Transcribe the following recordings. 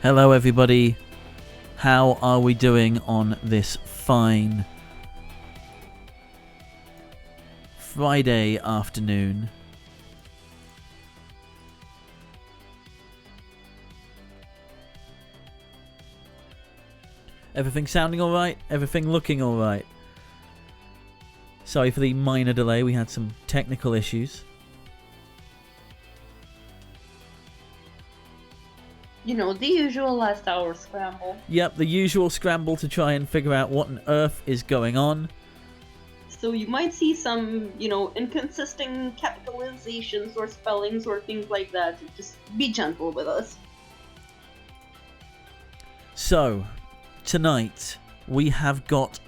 Hello everybody, how are we doing on this fine Friday afternoon? Everything sounding alright? Everything looking alright? Sorry for the minor delay, we had some technical issues. You know, the usual last hour scramble. Yep, the usual scramble to try and figure out what on earth is going on. So you might see some, inconsistent capitalizations or spellings or things like that. Just be gentle with us. So, tonight we have got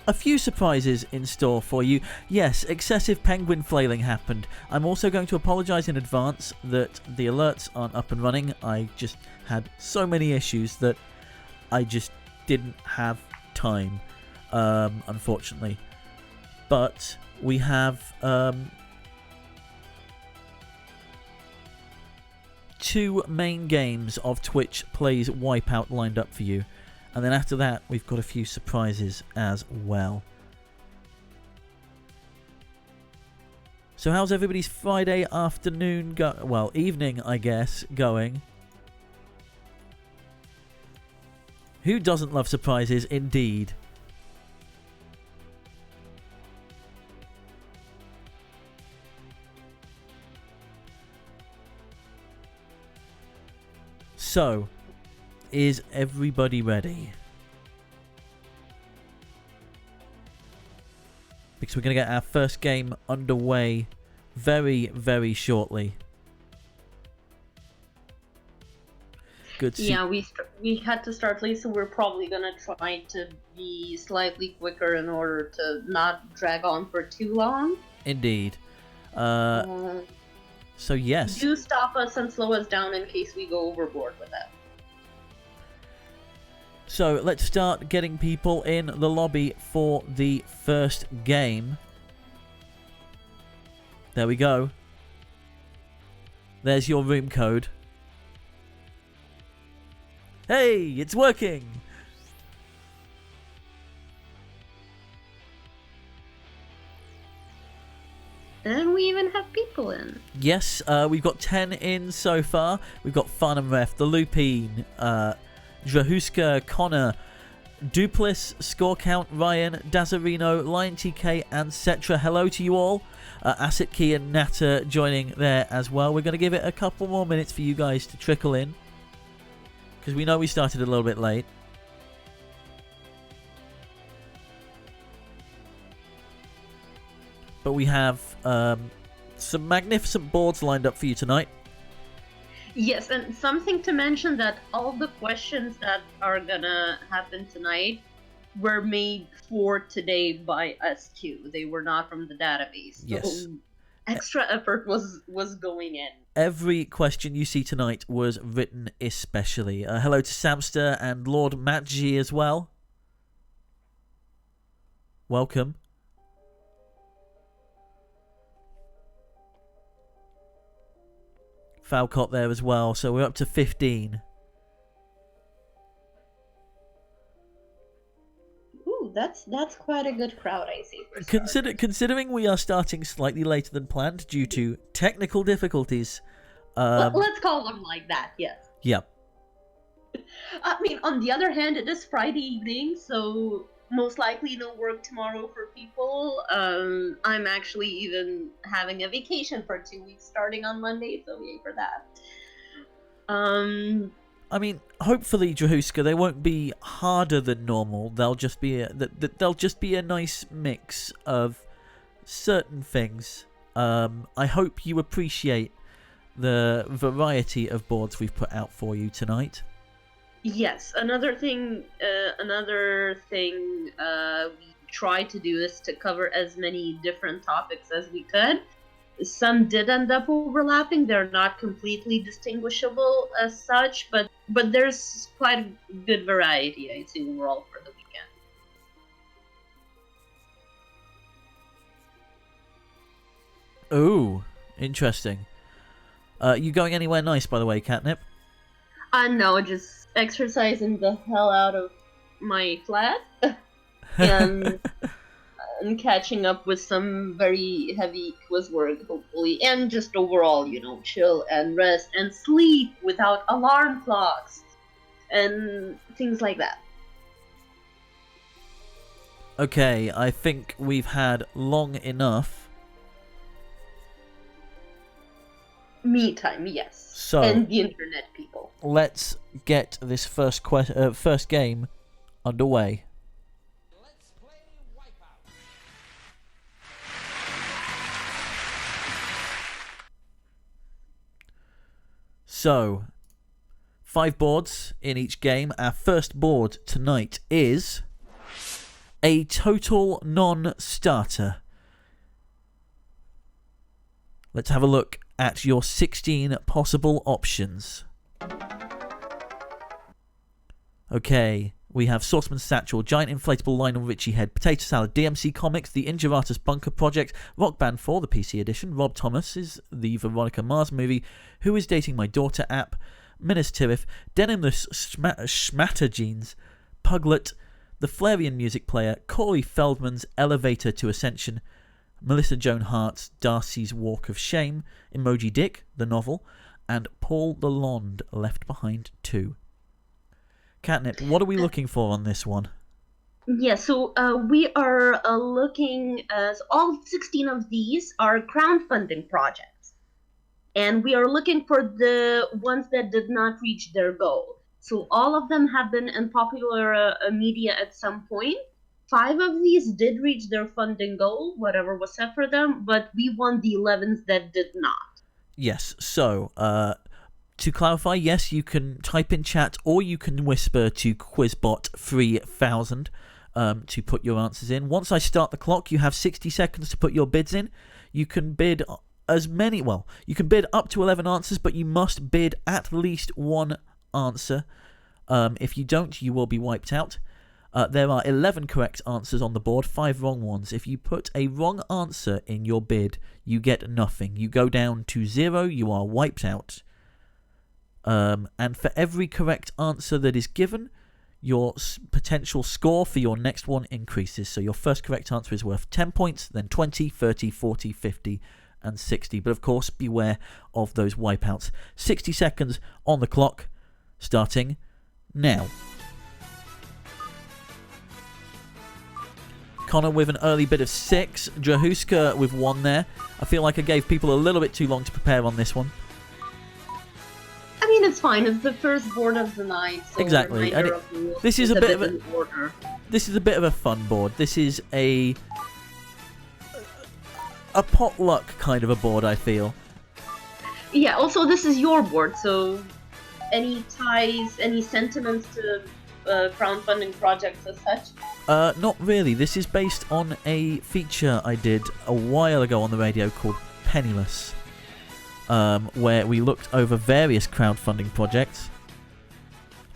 a few surprises in store for you. Yes, excessive penguin flailing happened. I'm also going to apologise in advance that the alerts aren't up and running. I just had so many issues that I just didn't have time, unfortunately. But we have two main games of Twitch Plays Wipeout lined up for you. And then after that, we've got a few surprises as well. So how's everybody's Friday afternoon evening, I guess, going? Who doesn't love surprises, indeed? So, is everybody ready? Because we're going to get our first game underway very, very shortly. Good. Yeah, we had to start late, so we're probably gonna try to be slightly quicker in order to not drag on for too long. Indeed. So yes. Do stop us and slow us down in case we go overboard with that. So let's start getting people in the lobby for the first game. There we go. There's your room code. Hey, it's working! And we even have people in. Yes, we've got 10 in so far. We've got Fun and Ref, The Lupine, Drahuska, Connor, Duplis, Score Count, Ryan, Dazarino, Lion TK, and Cetra. Hello to you all. Asset Key and Natter joining there as well. We're going to give it a couple more minutes for you guys to trickle in, because we know we started a little bit late. But we have some magnificent boards lined up for you tonight. Yes, and something to mention that all the questions that are gonna happen tonight were made for today by us too. They were not from the database. Yes. So extra effort was going in. Every question you see tonight was written especially. Hello to Samster and Lord Matji as well. Welcome. Falcott there as well, so we're up to 15. Ooh, that's quite a good crowd, I see. Considering we are starting slightly later than planned due to technical difficulties. Let's call them like that, yes. Yep. I mean, on the other hand, it is Friday evening, so most likely no work tomorrow for people. I'm actually even having a vacation for 2 weeks starting on Monday, so yay for that. I mean, hopefully, Drahuska, they won't be harder than normal. They'll just be a nice mix of certain things. I hope you appreciate the variety of boards we've put out for you tonight. Yes, another thing we tried to do is to cover as many different topics as we could. Some did end up overlapping. They're not completely distinguishable as such, but there's quite a good variety, I think, overall for the weekend. Ooh, interesting. You going anywhere nice, by the way, Catnip? No, just exercising the hell out of my flat and and catching up with some very heavy quiz work, hopefully, and just overall, chill and rest and sleep without alarm clocks and things like that. Okay, I think we've had long enough. Me time, yes. So, and the internet people. Let's get this first game underway. Let's play Wipeout. So, 5 boards in each game. Our first board tonight is a total non-starter. Let's have a look at your 16 possible options. Okay, we have Sauceman's Satchel, Giant Inflatable Lionel Richie Head, Potato Salad, DMC Comics, The Ingeratus Bunker Project, Rock Band 4, the PC edition, Rob Thomas's The Veronica Mars Movie, Who is Dating My Daughter app, Minas Tirith, Denim the Schmatter Jeans, Puglet, The Flareon Music Player, Corey Feldman's Elevator to Ascension, Melissa Joan Hart's Darcy's Walk of Shame, Emoji Dick, the novel, and Paul the Lond, Left Behind 2. Catnip, what are we looking for on this one? Yeah, so we are looking as all 16 of these are crowdfunding projects. And we are looking for the ones that did not reach their goal. So all of them have been in popular media at some point. 5 of these did reach their funding goal, whatever was set for them, but we want the 11s that did not. Yes, so, to clarify, yes, you can type in chat or you can whisper to Quizbot3000 to put your answers in. Once I start the clock, you have 60 seconds to put your bids in. You can bid you can bid up to 11 answers, but you must bid at least 1 answer. If you don't, you will be wiped out. There are 11 correct answers on the board, 5 wrong ones. If you put a wrong answer in your bid, you get nothing. You go down to 0, you are wiped out. And for every correct answer that is given, your potential score for your next one increases. So your first correct answer is worth 10 points, then 20, 30, 40, 50, and 60. But of course, beware of those wipeouts. 60 seconds on the clock, starting now. Connor with an early bid of 6. Jahuska with 1 there. I feel like I gave people a little bit too long to prepare on this one. I mean, it's fine. It's the first board of the night. So exactly. And this is a bit of a fun board. This is a potluck kind of a board, I feel. Yeah, also this is your board, so any ties, any sentiments to crowdfunding projects as such? Not really. This is based on a feature I did a while ago on the radio called Penniless, where we looked over various crowdfunding projects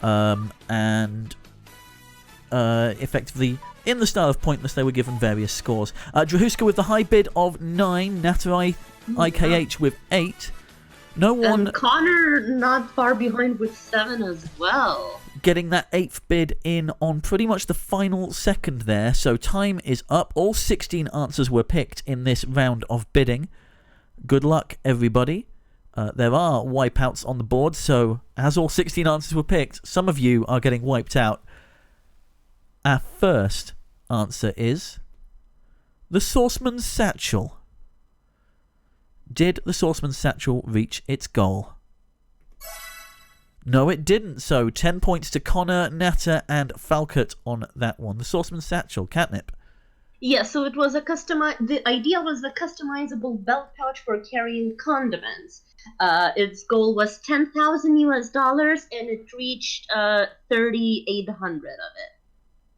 and effectively, in the style of Pointless, they were given various scores. Drahuska with the high bid of 9, Natai IKH with 8. No one... And Connor not far behind with 7 as well. Getting that 8th bid in on pretty much the final second there, so time is up. All 16 answers were picked in this round of bidding. Good luck, everybody. There are wipeouts on the board, so as all 16 answers were picked, some of you are getting wiped out. Our first answer is the Sauceman's Satchel. Did the Sauceman's Satchel reach its goal? No, it didn't. So 10 points to Connor, Natter, and Falcott on that one. The Sauceman's Satchel, Catnip. Yeah, so it was the idea was a customizable belt pouch for carrying condiments. Its goal was $10,000 and it reached 3,800 of it.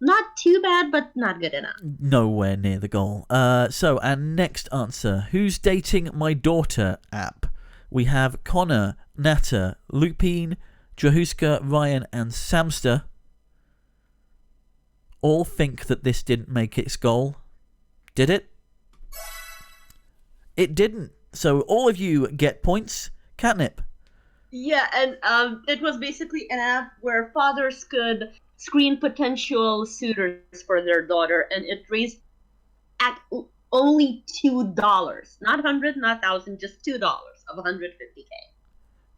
Not too bad, but not good enough. Nowhere near the goal. So our next answer, Who's Dating My Daughter app? We have Connor, Natter, Lupine, Drahuska, Ryan, and Samster. All think that this didn't make its goal. Did it? It didn't. So all of you get points. Catnip, Yeah, and it was basically an app where fathers could screen potential suitors for their daughter, and it raised at only $2, not 100, not thousand, just $2 of 150K.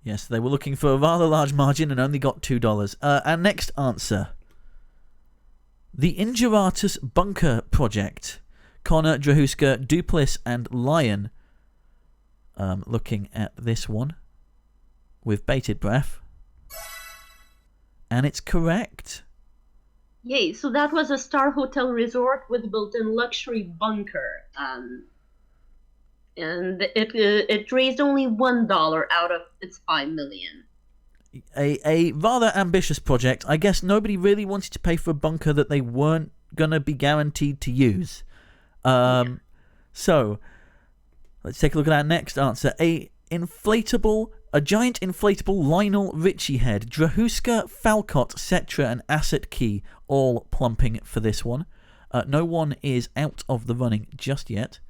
Yes, they were looking for a rather large margin and only got $2. Our next answer. The Ingeratus Bunker Project. Connor, Drahuska, Duplis, and Lion looking at this one with bated breath. And it's correct. Yay! So that was a star hotel resort with built-in luxury bunker, and it raised only $1 out of its 5 million. A rather ambitious project. I guess nobody really wanted to pay for a bunker that they weren't going to be guaranteed to use. So, let's take a look at our next answer. A giant inflatable Lionel Richie head, Drahuska, Falcott, Cetra, and Asset Key all plumping for this one. No one is out of the running just yet.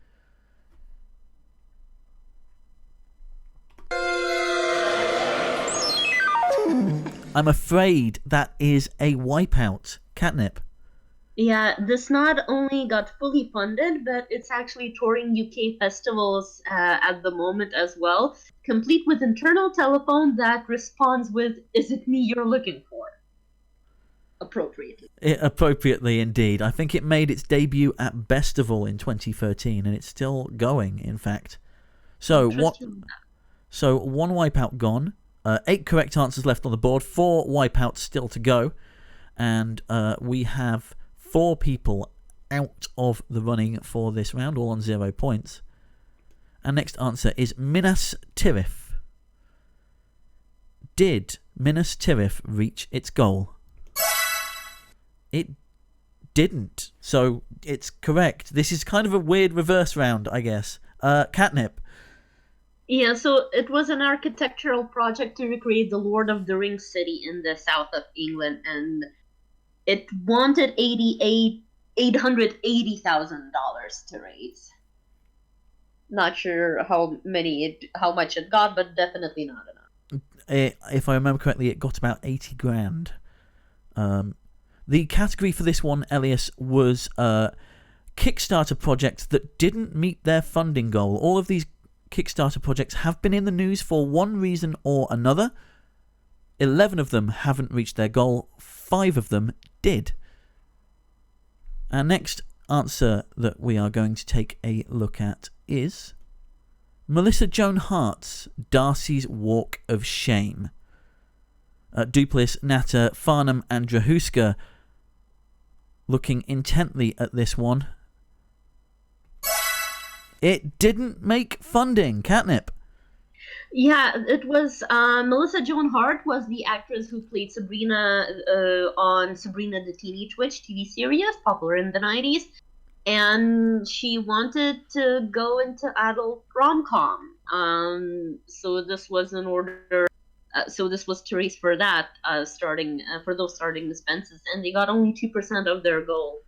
I'm afraid that is a wipeout. Catnip. Yeah, this not only got fully funded, but it's actually touring UK festivals at the moment as well, complete with internal telephone that responds with, "Is it me you're looking for?" Appropriately. Appropriately indeed. I think it made its debut at Bestival in 2013, and it's still going, in fact. So one wipeout gone. 8 correct answers left on the board. 4 wipeouts still to go. And we have 4 people out of the running for this round, all on 0 points. Our next answer is Minas Tirith. Did Minas Tirith reach its goal? It didn't, so it's correct. This is kind of a weird reverse round, I guess. Catnip. Yeah, so it was an architectural project to recreate the Lord of the Rings city in the south of England, and it wanted $880,000 to raise. Not sure how much it got, but definitely not enough. If I remember correctly, it got about 80 grand. The category for this one, Elias, was Kickstarter projects that didn't meet their funding goal. All of these Kickstarter projects have been in the news for one reason or another. 11 of them haven't reached their goal. 5 of them did. Our next answer that we are going to take a look at is Melissa Joan Hart's Darcy's Walk of Shame. Duplis, Natter, Farnham, and Drahuska looking intently at this one. It didn't make funding. Catnip. Yeah, it was Melissa Joan Hart was the actress who played Sabrina on Sabrina the Teenage Witch TV series, popular in the 90s, and she wanted to go into adult rom-com. So this was in order. So this was to raise for that, for those starting expenses, and they got only 2% of their goal.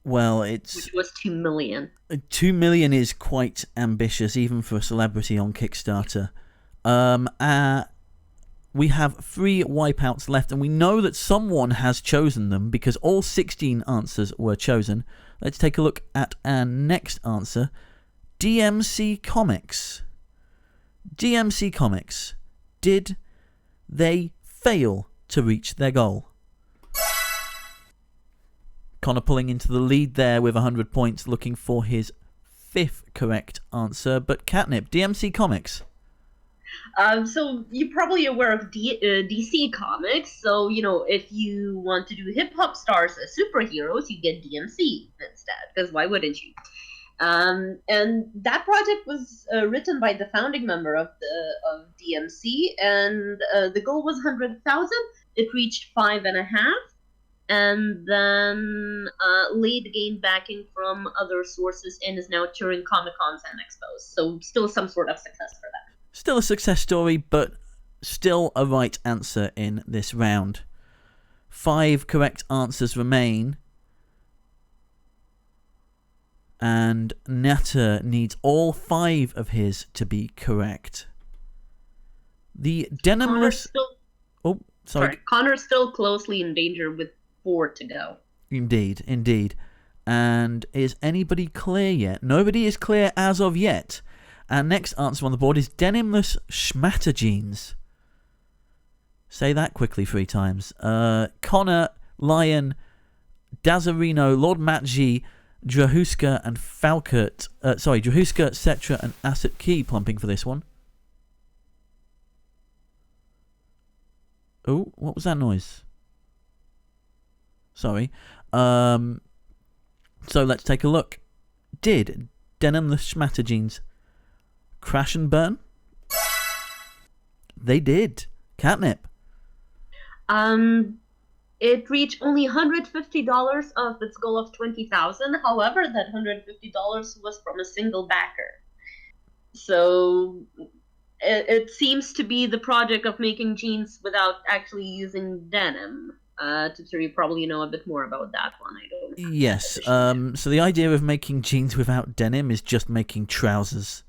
Well, which was 2 million. 2 million is quite ambitious, even for a celebrity on Kickstarter. We have 3 wipeouts left, and we know that someone has chosen them because all 16 answers were chosen. Let's take a look at our next answer. DMC Comics. DMC Comics. Did they fail to reach their goal? Connor pulling into the lead there with 100 points, looking for his 5th correct answer. But Catnip, DMC Comics. So you're probably aware of DC Comics. So, if you want to do hip-hop stars as superheroes, you get DMC instead, because why wouldn't you? And that project was written by the founding member of DMC, and the goal was 100,000. It reached 5.5. And then Lade gained backing from other sources and is now touring Comic-Cons and Expos. So still some sort of success for that. Still a success story, but still a right answer in this round. 5 correct answers remain. And Natter needs all 5 of his to be correct. The Connor's denimless... still Oh, sorry. Connor's still closely in danger with 4 to go. Indeed, indeed. And is anybody clear yet? Nobody is clear as of yet. Our next answer on the board is denimless schmatterjeans. Say that quickly 3 times. Connor, Lion, Dazarino, Lord Matji, Drahuska, and Falkert. Drahuska, Cetra, and Asset Key plumping for this one. Oh, what was that noise? Sorry. So let's take a look. Did denimless schmatterjeans crash and burn? They did. Catnip. It reached only $150 of its goal of $20,000. However, that $150 was from a single backer. So it seems to be the project of making jeans without actually using denim. You probably know a bit more about that one. I don't. Yes. So the idea of making jeans without denim is just making trousers.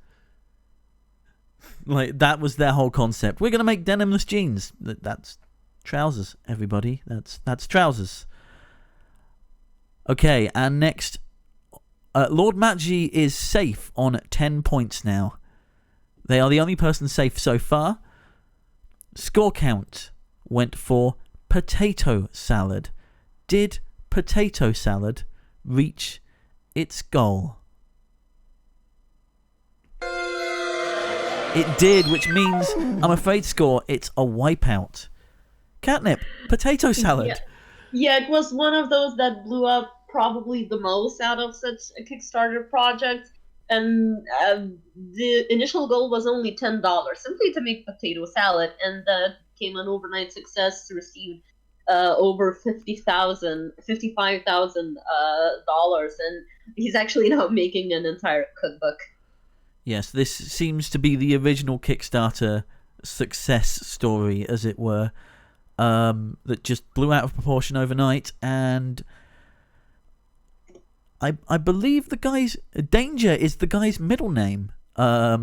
Like, that was their whole concept. We're going to make denimless jeans. That's trousers, everybody. That's trousers. Okay, and next, Lord Matji is safe on 10 points now. They are the only person safe so far. Score count went for potato salad. Did potato salad reach its goal? It did, which means, I'm afraid, Score, it's a wipeout. Catnip, potato salad. Yeah, it was one of those that blew up probably the most out of such a Kickstarter project. And the initial goal was only $10, simply to make potato salad, and that became an overnight success. Received over $55,000, and he's actually now making an entire cookbook. Yes, this seems to be the original Kickstarter success story, as it were, that just blew out of proportion overnight, and I believe the guy's... Danger is the guy's middle name. I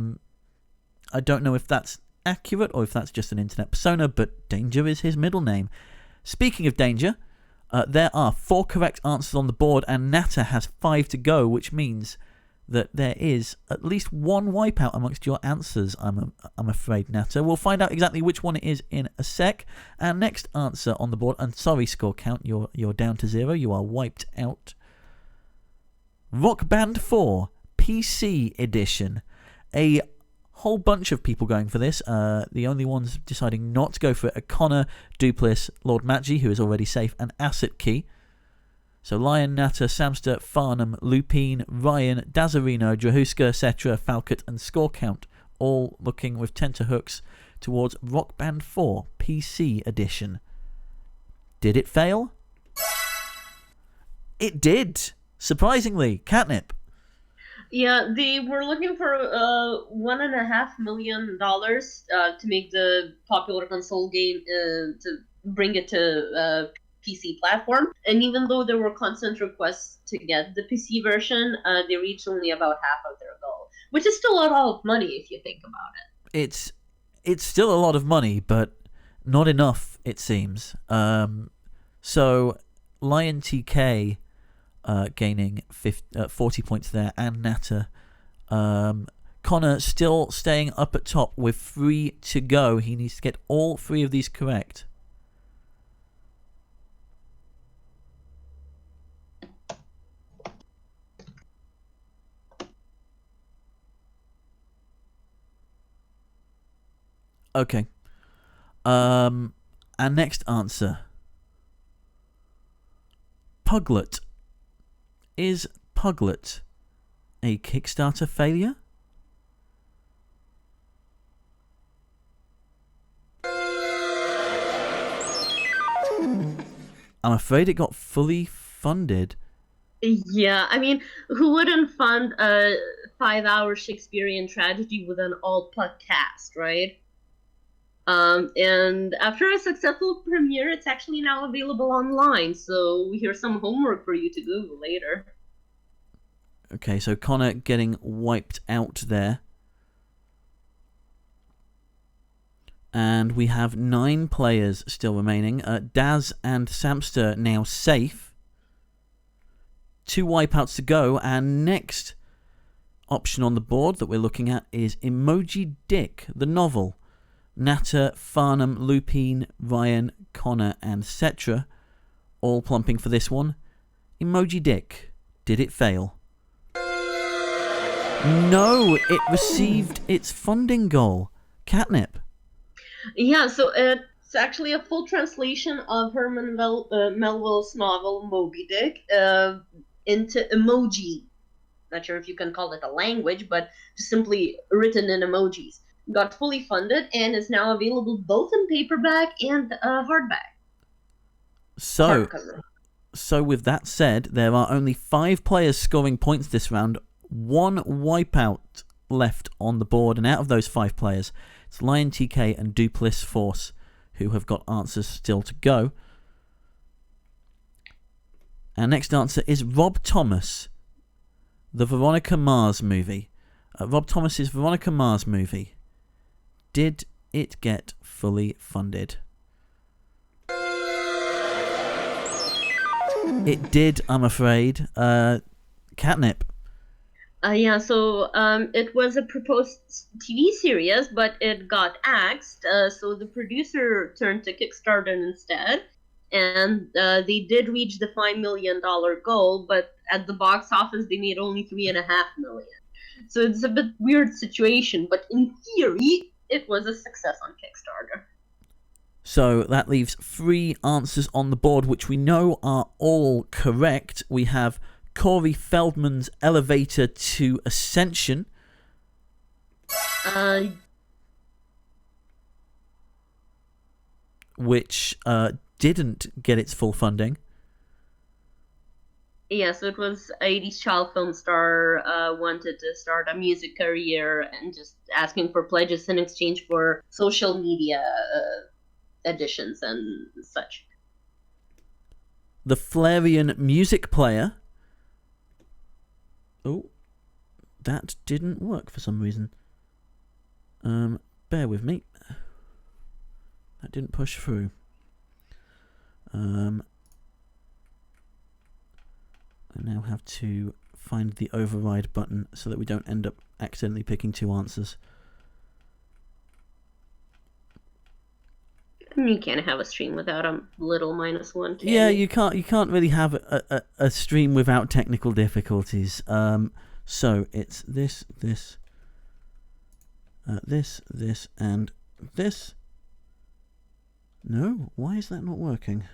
don't know if that's accurate or if that's just an internet persona, but Danger is his middle name. Speaking of Danger, there are 4 correct answers on the board, and Natter has 5 to go, which means that there is at least one wipeout amongst your answers, I'm afraid, Natter. We'll find out exactly which one it is in a sec. Our next answer on the board, and sorry, Score Count, you're down to 0. You are wiped out. Rock Band 4 PC Edition. A whole bunch of people going for this. The only ones deciding not to go for it are Connor, Duplis, Lord Matji, who is already safe, and Asset Key. So Lion, Natter, Samster, Farnham, Lupine, Ryan, Dazarino, Drahuska, Cetra, Falkert, and Score Count, all looking with tenterhooks towards Rock Band 4 PC Edition. Did it fail? It did! Surprisingly, Catnip. Yeah, they were looking for $1.5 million to make the popular console game to bring it to PC platform. And even though there were constant requests to get the PC version, they reached only about half of their goal, which is still a lot of money if you think about it. It's still a lot of money, but not enough, it seems. So Lion TK gaining 40 points there, and Natter. Connor still staying up at top with 3 to go. He needs to get all 3 of these correct. Okay. Our next answer. Puglet. Is Puglet a Kickstarter failure? I'm afraid it got fully funded. Yeah, I mean, who wouldn't fund a 5-hour Shakespearean tragedy with an all-pug cast, right? And after a successful premiere, it's actually now available online, so here's some homework for you to Google later. Okay, so Connor getting wiped out there. And we have 9 players still remaining. Daz and Samster now safe. 2 wipeouts to go. And next option on the board that we're looking at is Emoji Dick, the novel. Natter, Farnham, Lupine, Ryan, Connor, and Cetra all plumping for this one. Emoji Dick, did it fail? No, it received its funding goal. Catnip. Yeah, so it's actually a full translation of Herman Melville's novel Moby Dick into emoji. Not sure if you can call it a language, but just simply written in emojis. Got fully funded and is now available both in paperback and hardback. So with that said, there are only 5 players scoring points this round. 1 wipeout left on the board, and out of those 5 players, it's Lion TK and Duplis Force who have got answers still to go. Our next answer is Rob Thomas, the Veronica Mars movie. Rob Thomas's Veronica Mars movie. Did it get fully funded? It did, I'm afraid. Catnip. Yeah, so it was a proposed TV series, but it got axed, so the producer turned to Kickstarter instead, and they did reach the $5 million goal, but at the box office they made only $3.5 million. So it's a bit weird situation, but in theory, it was a success on Kickstarter. So that leaves 3 answers on the board, which we know are all correct. We have Corey Feldman's Elevator to Ascension. Which didn't get its full funding. Yes, it was 80s child film star wanted to start a music career and just asking for pledges in exchange for social media editions and such. The Flareon Music Player. Oh, that didn't work for some reason. Bear with me. That didn't push through. I now have to find the override button so that we don't end up accidentally picking 2 answers. You can't have a stream without a little -1. Yeah, you can't really have a stream without technical difficulties. So it's this, and this. No, why is that not working?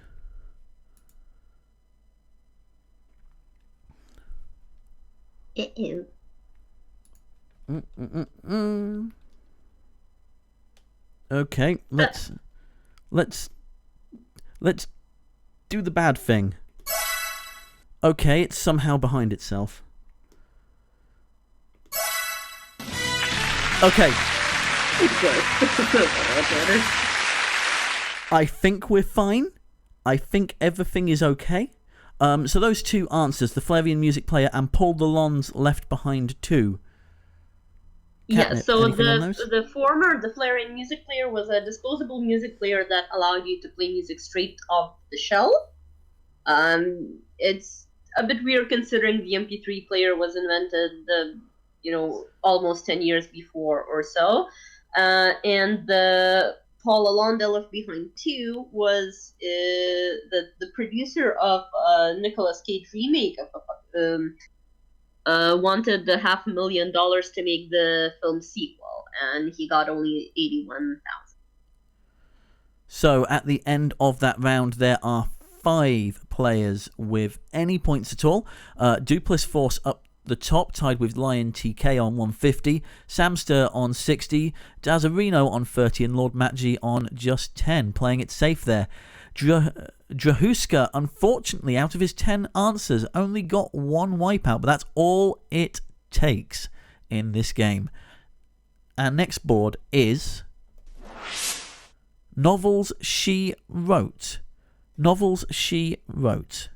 Okay, let's do the bad thing. Okay, it's somehow behind itself. Okay. I think we're fine. I think everything is okay. So those 2 answers, the Flareon Music Player and Paul Lalonde's Left Behind 2. Yeah, so the former, the Flareon Music Player, was a disposable music player that allowed you to play music straight off the shelf. It's a bit weird considering the MP3 player was invented, almost 10 years before or so. And the Paul Lalonde Left Behind 2 was the producer of Nicolas Cage remake of wanted the $500,000 to make the film sequel, and he got only $81,000. So at the end of that round, there are 5 players with any points at all. Duplis Force up the top, tied with Lion TK on 150, Samster on 60, Dazarino on 30, and Lord Matji on just 10, playing it safe there. Drahuska, unfortunately, out of his 10 answers, only got 1 wipeout, but that's all it takes in this game. Our next board is Novels She Wrote. Novels She Wrote.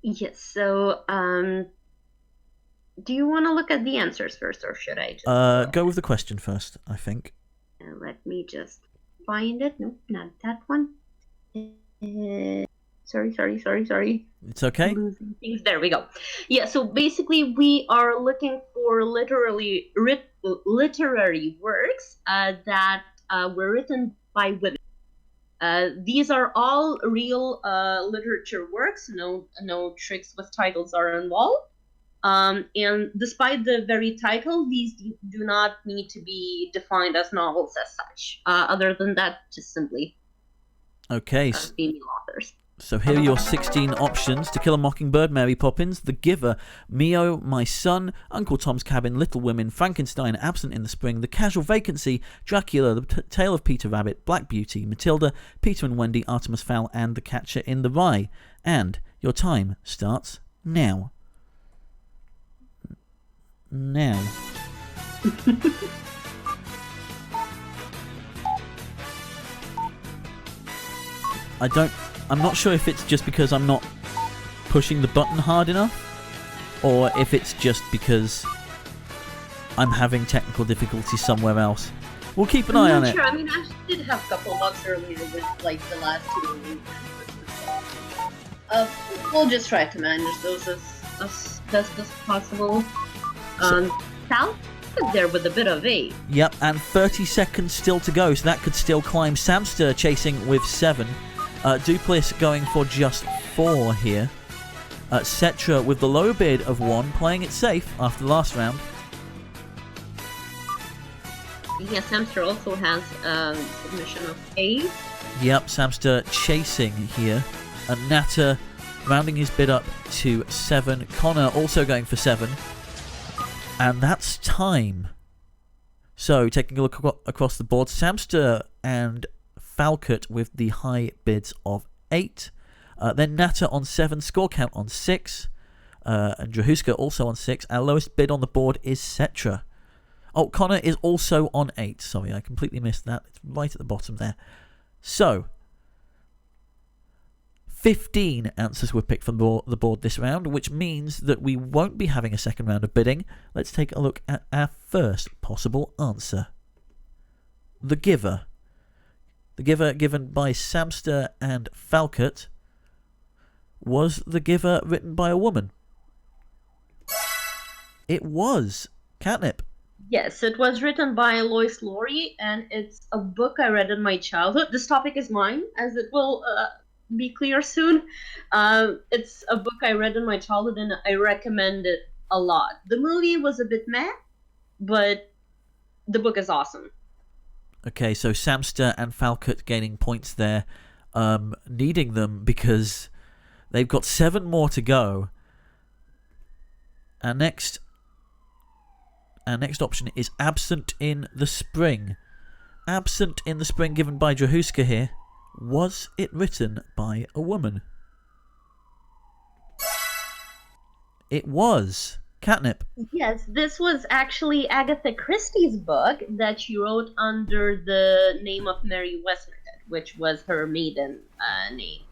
Yes, so, do you want to look at the answers first, or should I just... Go with the question first, I think. Let me just find it. Nope, not that one. Sorry. It's okay. Losing things. There we go. Yeah, so basically we are looking for literary works that were written by women. These are all real literature works. No tricks with titles are involved. And despite the very title, these do not need to be defined as novels as such. Other than that, just simply Okay. female authors. So here are your 16 options: To Kill a Mockingbird, Mary Poppins, The Giver, Mio, My Son, Uncle Tom's Cabin, Little Women, Frankenstein, Absent in the Spring, The Casual Vacancy, Dracula, The Tale of Peter Rabbit, Black Beauty, Matilda, Peter and Wendy, Artemis Fowl, and The Catcher in the Rye. And your time starts now. Now. I'm not sure if it's just because I'm not pushing the button hard enough, or if it's just because I'm having technical difficulties somewhere else. We'll keep an eye on it. Sure. I mean, I did have a couple bugs earlier with like the last two. We'll just try to manage those as best as possible. Sal is there with a bit of a. Yep, and 30 seconds still to go, so that could still climb. Samster chasing with 7. Duplis going for just 4 here. Cetra with the low bid of 1, playing it safe after the last round. Yeah, Samster also has a submission of 8. Yep, Samster chasing here. And Natter rounding his bid up to 7. Connor also going for 7. And that's time. So, taking a look across the board, Samster and Falcott with the high bids of 8. Then Natter on 7, score count on 6. And Drahuska also on 6. Our lowest bid on the board is Cetra. Oh, Connor is also on 8. Sorry, I completely missed that. It's right at the bottom there. So, 15 answers were picked from the board this round, which means that we won't be having a second round of bidding. Let's take a look at our first possible answer. The Giver. The Giver, given by Samster and Falcott. Was The Giver written by a woman? It was. Catnip. Yes, it was written by Lois Lowry, and it's a book I read in my childhood. This topic is mine, as it will be clear soon. It's a book I read in my childhood, and I recommend it a lot. The movie was a bit meh, but the book is awesome. Okay, so Samster and Falcott gaining points there, needing them because they've got 7 more to go. Our next option is Absent in the Spring. Absent in the Spring, given by Drahuska here. Was it written by a woman? It was. Catnip. Yes, this was actually Agatha Christie's book that she wrote under the name of Mary Westmacott, which was her maiden name.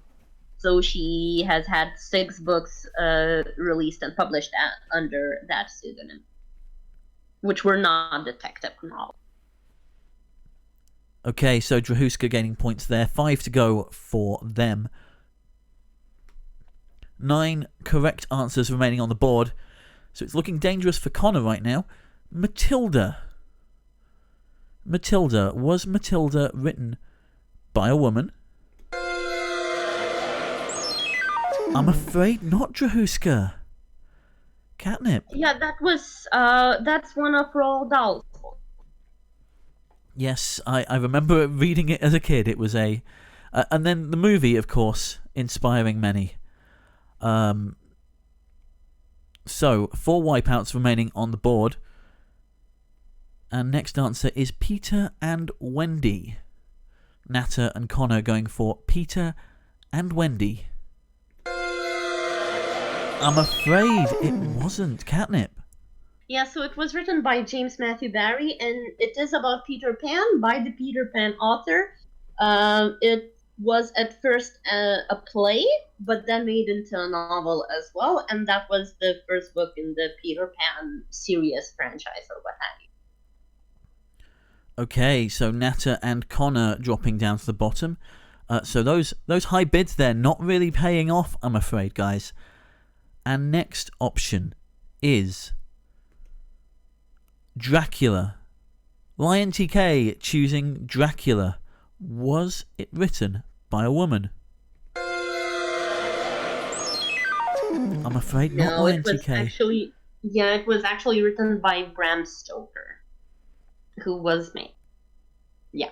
So she has had 6 books released and published under that pseudonym, which were not detective novels. Okay, so Drahuska gaining points there. 5 to go for them. 9 correct answers remaining on the board. So it's looking dangerous for Connor right now. Matilda. Matilda. Was Matilda written by a woman? I'm afraid not, Drahuska. Catnip. Yeah, that's one of Roald Dahl's. Yes, I remember reading it as a kid. It was and then the movie, of course, inspiring many. So, 4 wipeouts remaining on the board. And next answer is Peter and Wendy. Natter and Connor going for Peter and Wendy. I'm afraid it wasn't. Catnip. Yeah, so it was written by James Matthew Barrie, and it is about Peter Pan by the Peter Pan author. It was at first a play, but then made into a novel as well, and that was the first book in the Peter Pan series franchise or what have Okay, so Natter and Connor dropping down to the bottom. So those high bids there not really paying off, I'm afraid, guys. And next option is Dracula. Lion TK choosing Dracula. Was it written by a woman? I'm afraid not. No, Lion it was TK. it was actually written by Bram Stoker, who was me. Yeah.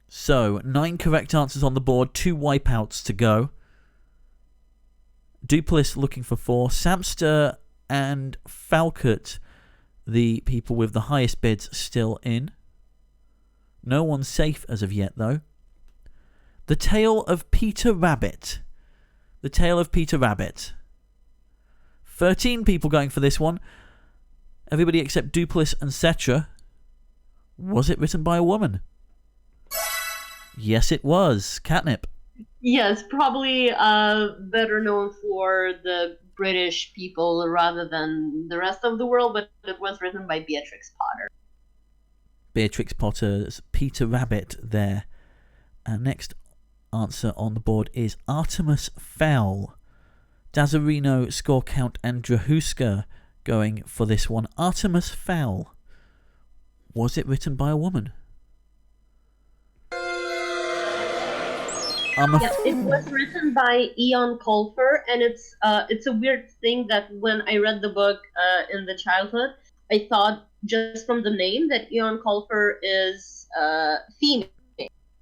So 9 correct answers on the board, 2 wipeouts to go. Dupless looking for 4. Samster and Falcott, the people with the highest bids, still in. No one's safe as of yet, though. The Tale of Peter Rabbit. The Tale of Peter Rabbit. 13 people going for this one. Everybody except Dupless and Cetra. Was it written by a woman? Yes, it was. Catnip. Yes, probably better known for the British people rather than the rest of the world, but it was written by Beatrix Potter. Beatrix Potter's Peter Rabbit there. And next answer on the board is Artemis Fowl. Dazarino, Score Count, and Drahuska going for this one. Artemis Fowl. Was it written by a woman? It was written by Ian Colfer, and it's a weird thing that when I read the book in the childhood, I thought just from the name that Ian Colfer is female,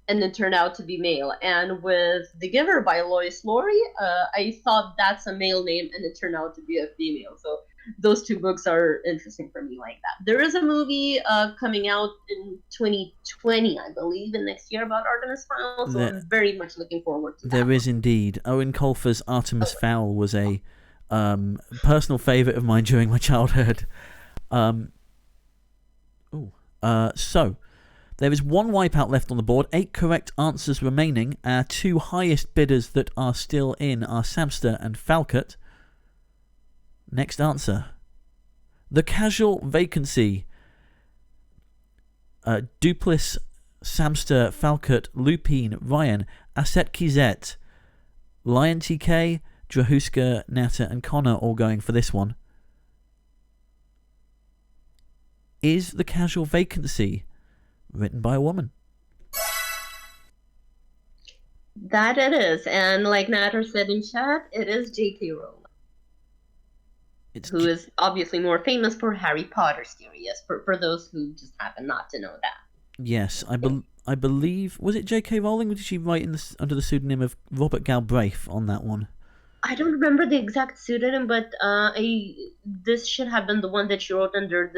and it turned out to be male. And with The Giver by Lois Lowry, I thought that's a male name, and it turned out to be a female. So those two books are interesting for me like that. There is a movie coming out in 2020, I believe, in next year about Artemis Fowl, so I'm very much looking forward to that. There is indeed. Owen Colfer's Artemis Fowl was a personal favourite of mine during my childhood. So, there is 1 wipeout left on the board, 8 correct answers remaining. Our 2 highest bidders that are still in are Samster and Falcott. Next answer. The Casual Vacancy. Dupless, Samster, Falcott, Lupine, Ryan, Asset Kizet, Lion TK, Drahuska, Natter, and Connor all going for this one. Is The Casual Vacancy written by a woman? That it is, and like Natter said in chat, it is J.K. Rowling. Who is obviously more famous for Harry Potter series, for those who just happen not to know that. Yes, I believe... Was it J.K. Rowling, or did she write under the pseudonym of Robert Galbraith on that one? I don't remember the exact pseudonym, but this should have been the one that she wrote under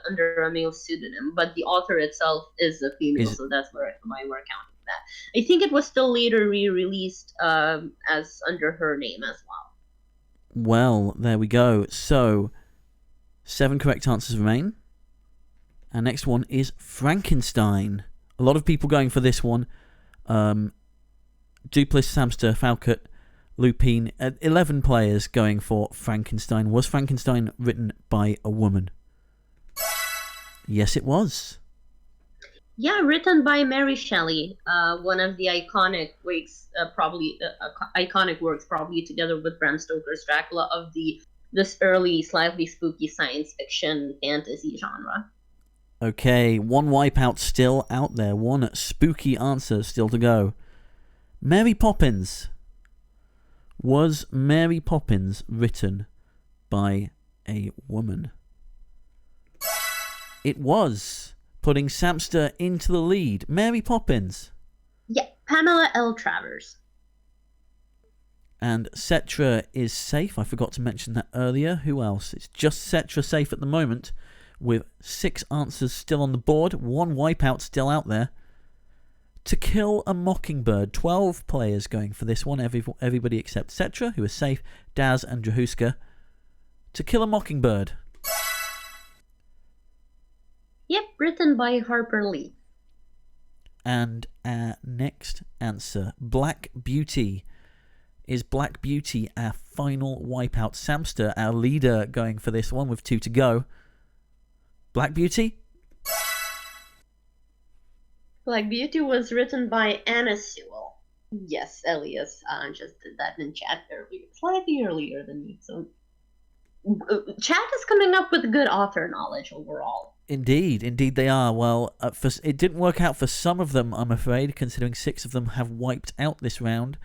under a male pseudonym. But the author itself is a female, so that's why we're counting that. I think it was still later re-released as under her name as well. Well, there we go. So, 7 correct answers remain. Our next one is Frankenstein. A lot of people going for this one. Dupless, Samster, Falcott, Lupine. 11 players going for Frankenstein. Was Frankenstein written by a woman? Yes, it was. Yeah, written by Mary Shelley, one of the iconic works, probably together with Bram Stoker's Dracula of this early, slightly spooky science fiction fantasy genre. Okay, 1 wipeout still out there. 1 spooky answer still to go. Mary Poppins. Was Mary Poppins written by a woman? It was. Putting Samster into the lead. Mary Poppins. Yeah, Pamela L. Travers. And Cetra is safe. I forgot to mention that earlier. Who else? It's just Cetra safe at the moment, with 6 answers still on the board. 1 wipeout still out there. To Kill a Mockingbird. 12 players going for this one. Everybody except Cetra, who is safe. Daz and Drahuska. To Kill a Mockingbird. Yep, written by Harper Lee. And our next answer, Black Beauty. Is Black Beauty our final wipeout? Samster, our leader, going for this one with 2 to go. Black Beauty? Black Beauty was written by Anna Sewell. Yes, Elias just did that in chat earlier, slightly earlier than me. So chat is coming up with good author knowledge overall. Indeed they are. Well, it didn't work out for some of them, I'm afraid, considering 6 of them have wiped out this round.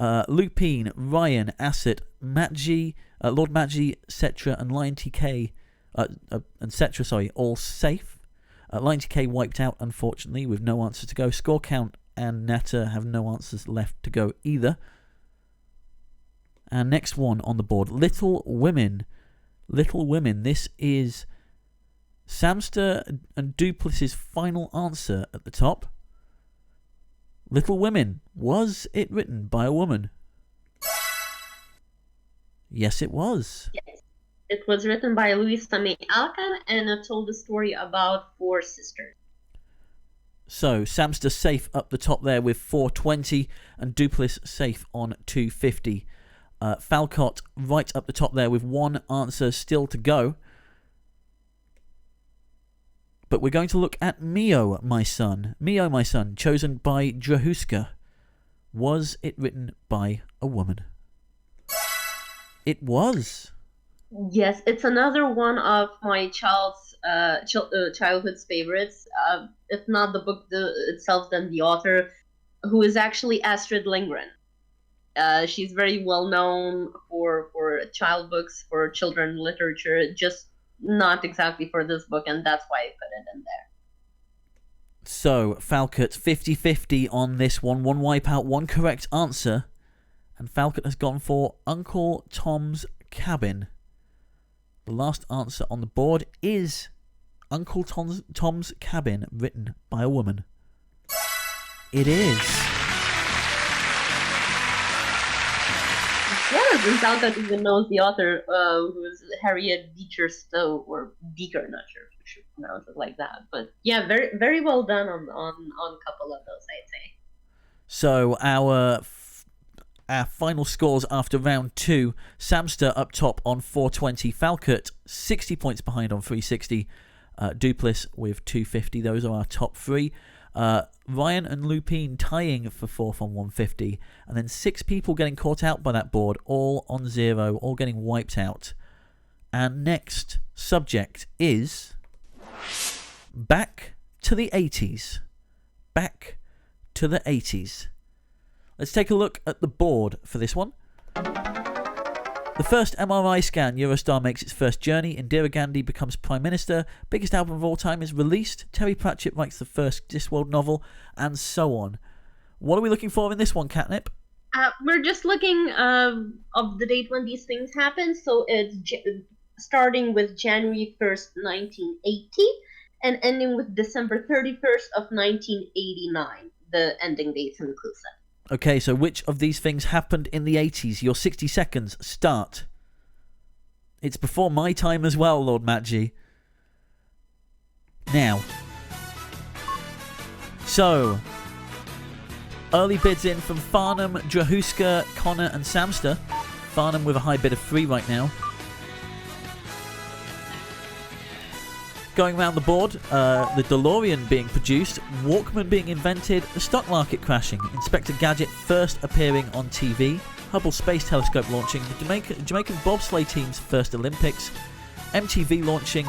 Lupine, Ryan, Acid, Matji, Lord Matji, Cetra, and Lion TK, and Cetra, sorry, all safe. Lion TK wiped out, unfortunately, with no answers to go. Score Count and Netta have no answers left to go either. And next one on the board, Little Women. Little Women. This is Samster and Dupless's final answer at the top. Little Women. Was it written by a woman? Yes, it was. Yes. It was written by Louisa May Alcott, and it told the story about 4 sisters. So, Samster safe up the top there with 420, and Dupless safe on 250. Falcott right up the top there with 1 answer still to go. But we're going to look at Mio, My Son. Mio, My Son, chosen by Drahuska. Was it written by a woman? It was. Yes, it's another one of my childhood's favorites. If not the book itself, then the author, who is actually Astrid Lindgren. She's very well known for child books, for children literature, just not exactly for this book, and that's why I put it in there. So, Falcott, 50-50 on this one. 1 wipeout, 1 correct answer. And Falcott has gone for Uncle Tom's Cabin. The last answer on the board is Uncle Tom's Cabin, written by a woman. It is. Yeah, it turns out that even knows the author, who is Harriet Beecher Stowe, or Beaker, not sure if we should pronounce it like that. But yeah, very very well done on a couple of those, I'd say. So our final scores after round 2, Samster up top on 420, Falcott 60 points behind on 360, Dupless with 250. Those are our top 3. Ryan and Lupine tying for 4th on 150, and then 6 people getting caught out by that board, all on 0, all getting wiped out. And next subject is back to the 80s. Back to the 80s. Let's take a look at the board for this one. The first MRI scan, Eurostar makes its first journey. Indira Gandhi becomes Prime Minister. Biggest album of all time is released. Terry Pratchett writes the first Discworld novel, and so on. What are we looking for in this one, Catnip? We're just looking of the date when these things happen. So it's starting with January 1st, 1980, and ending with December 31st of 1989. The ending dates inclusive. Okay, so which of these things happened in the 80s? Your 60 seconds start. It's before my time as well, Lord Matji. Now. So, early bids in from Farnham, Drahuska, Connor and Samster. Farnham with a high bid of 3 right now. Going around the board, the DeLorean being produced, Walkman being invented, the stock market crashing, Inspector Gadget first appearing on TV, Hubble Space Telescope launching, the Jamaican bobsleigh team's first Olympics, MTV launching,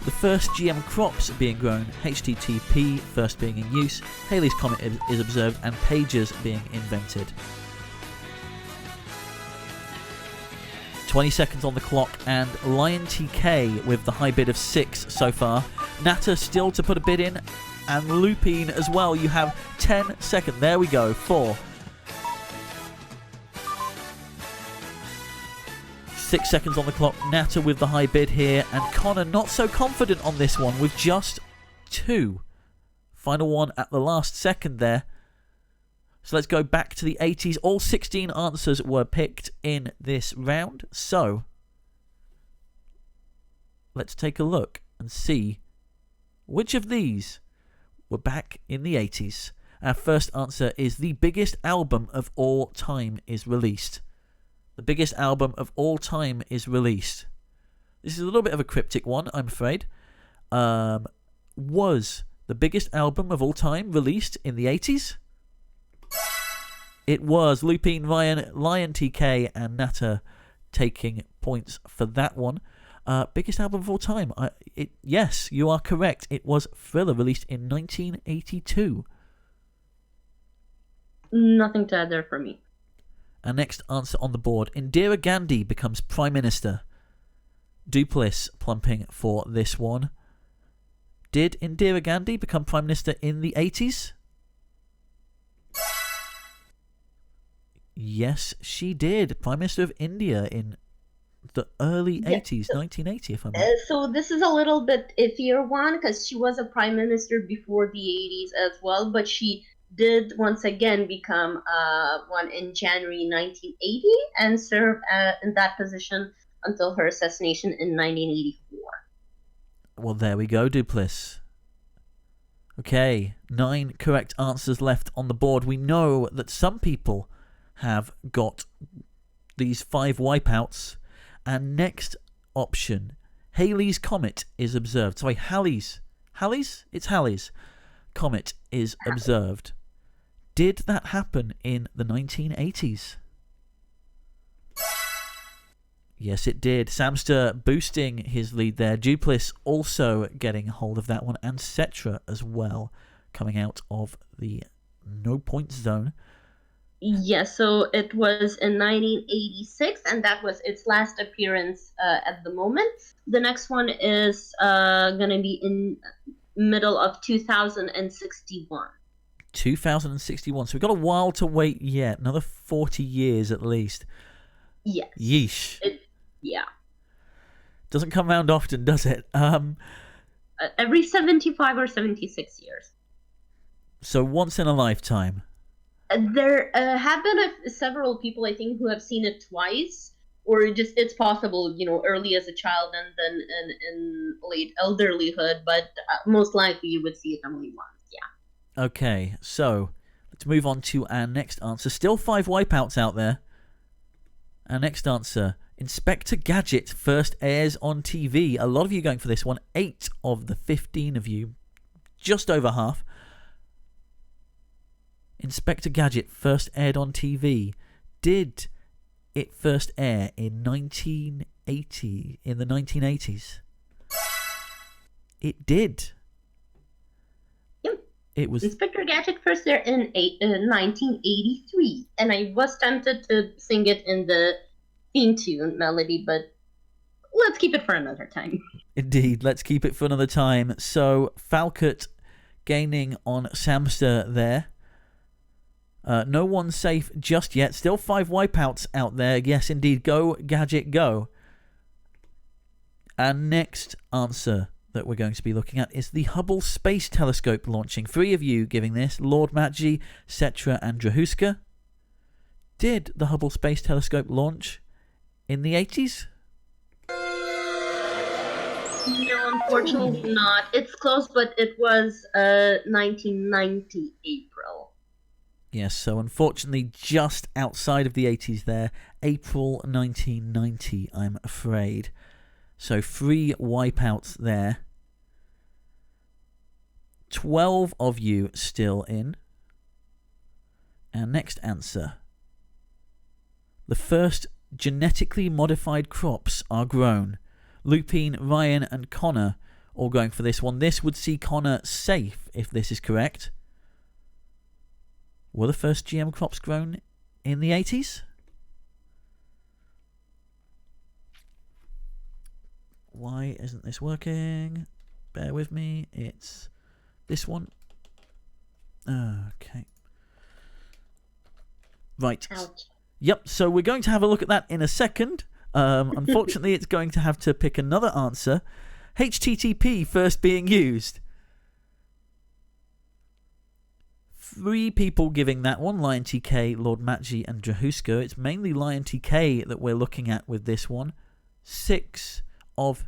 the first GM crops being grown, HTTP first being in use, Halley's Comet is observed, and pagers being invented. 20 seconds on the clock, and Lion TK with the high bid of 6 so far. Natta still to put a bid in, and Lupine as well. You have 10 seconds. There we go. 4. 6 seconds on the clock. Natta with the high bid here, and Connor not so confident on this one with just 2. Final one at the last second there. So let's go back to the 80s. All 16 answers were picked in this round. So let's take a look and see which of these were back in the 80s. Our first answer is the biggest album of all time is released. The biggest album of all time is released. This is a little bit of a cryptic one, I'm afraid. Was the biggest album of all time released in the 80s? It was. Lupine, Ryan, Lion TK, and Natter taking points for that one. Biggest album of all time. Yes, you are correct. It was Thriller, released in 1982. Nothing to add there for me. Our next answer on the board. Indira Gandhi becomes Prime Minister. Dupliss plumping for this one. Did Indira Gandhi become Prime Minister in the 80s? Yes, she did. Prime Minister of India in the early 80s, 1980, if I'm right. So this is a little bit iffier one, because she was a prime minister before the 80s as well, but she did once again become one in January 1980 and served in that position until her assassination in 1984. Well, there we go, Dupliss. Okay, 9 correct answers left on the board. We know that some people have got these 5 wipeouts. And next option, Halley's Comet is observed. Sorry, Halley's? It's Halley's Comet is observed. Did that happen in the 1980s? Yes, it did. Samster boosting his lead there. Dupliss also getting hold of that one. And Cetra as well, coming out of the no points zone. Yes, so it was in 1986, and that was its last appearance at the moment. The next one is going to be in middle of 2061. 2061. So we've got a while to wait yet. Another 40 years at least. Yes. Yeesh. Yeah. Doesn't come around often, does it? Every 75 or 76 years. So once in a lifetime. There have been several people, I think, who have seen it twice, or just it's possible, early as a child and then in late elderlyhood, but most likely you would see it only once, yeah. Okay, so let's move on to our next answer. Still 5 wipeouts out there. Our next answer, Inspector Gadget first airs on TV. A lot of you going for this one. 8 of the 15 of you, just over half. Inspector Gadget first aired on TV. Did it first air in 1980? In the 1980s? It did. Yep. It was Inspector Gadget first aired in 1983, and I was tempted to sing it in the theme tune melody, but let's keep it for another time. Indeed, let's keep it for another time. So Falcott gaining on Samster there. No one's safe just yet. Still 5 wipeouts out there. Yes, indeed. Go, Gadget, go. And next answer that we're going to be looking at is the Hubble Space Telescope launching. 3 of you giving this. Lord Matji, Cetra, and Drahuska. Did the Hubble Space Telescope launch in the 80s? No, unfortunately not. It's close, but it was 1990 April. Yes, so unfortunately just outside of the 80s there. April 1990, I'm afraid. So 3 wipeouts there. 12 of you still in. Our next answer. The first genetically modified crops are grown. Lupine, Ryan and Connor all going for this one. This would see Connor safe if this is correct. Were the first GM crops grown in the 80s? Why isn't this working? Bear with me. It's this one. Okay. Right. Ouch. Yep, so we're going to have a look at that in a second. Unfortunately, it's going to have to pick another answer. HTTP first being used. 3 people giving that one. Lion TK, Lord Matji and Drahuska. It's mainly Lion TK that we're looking at with this one. 6 of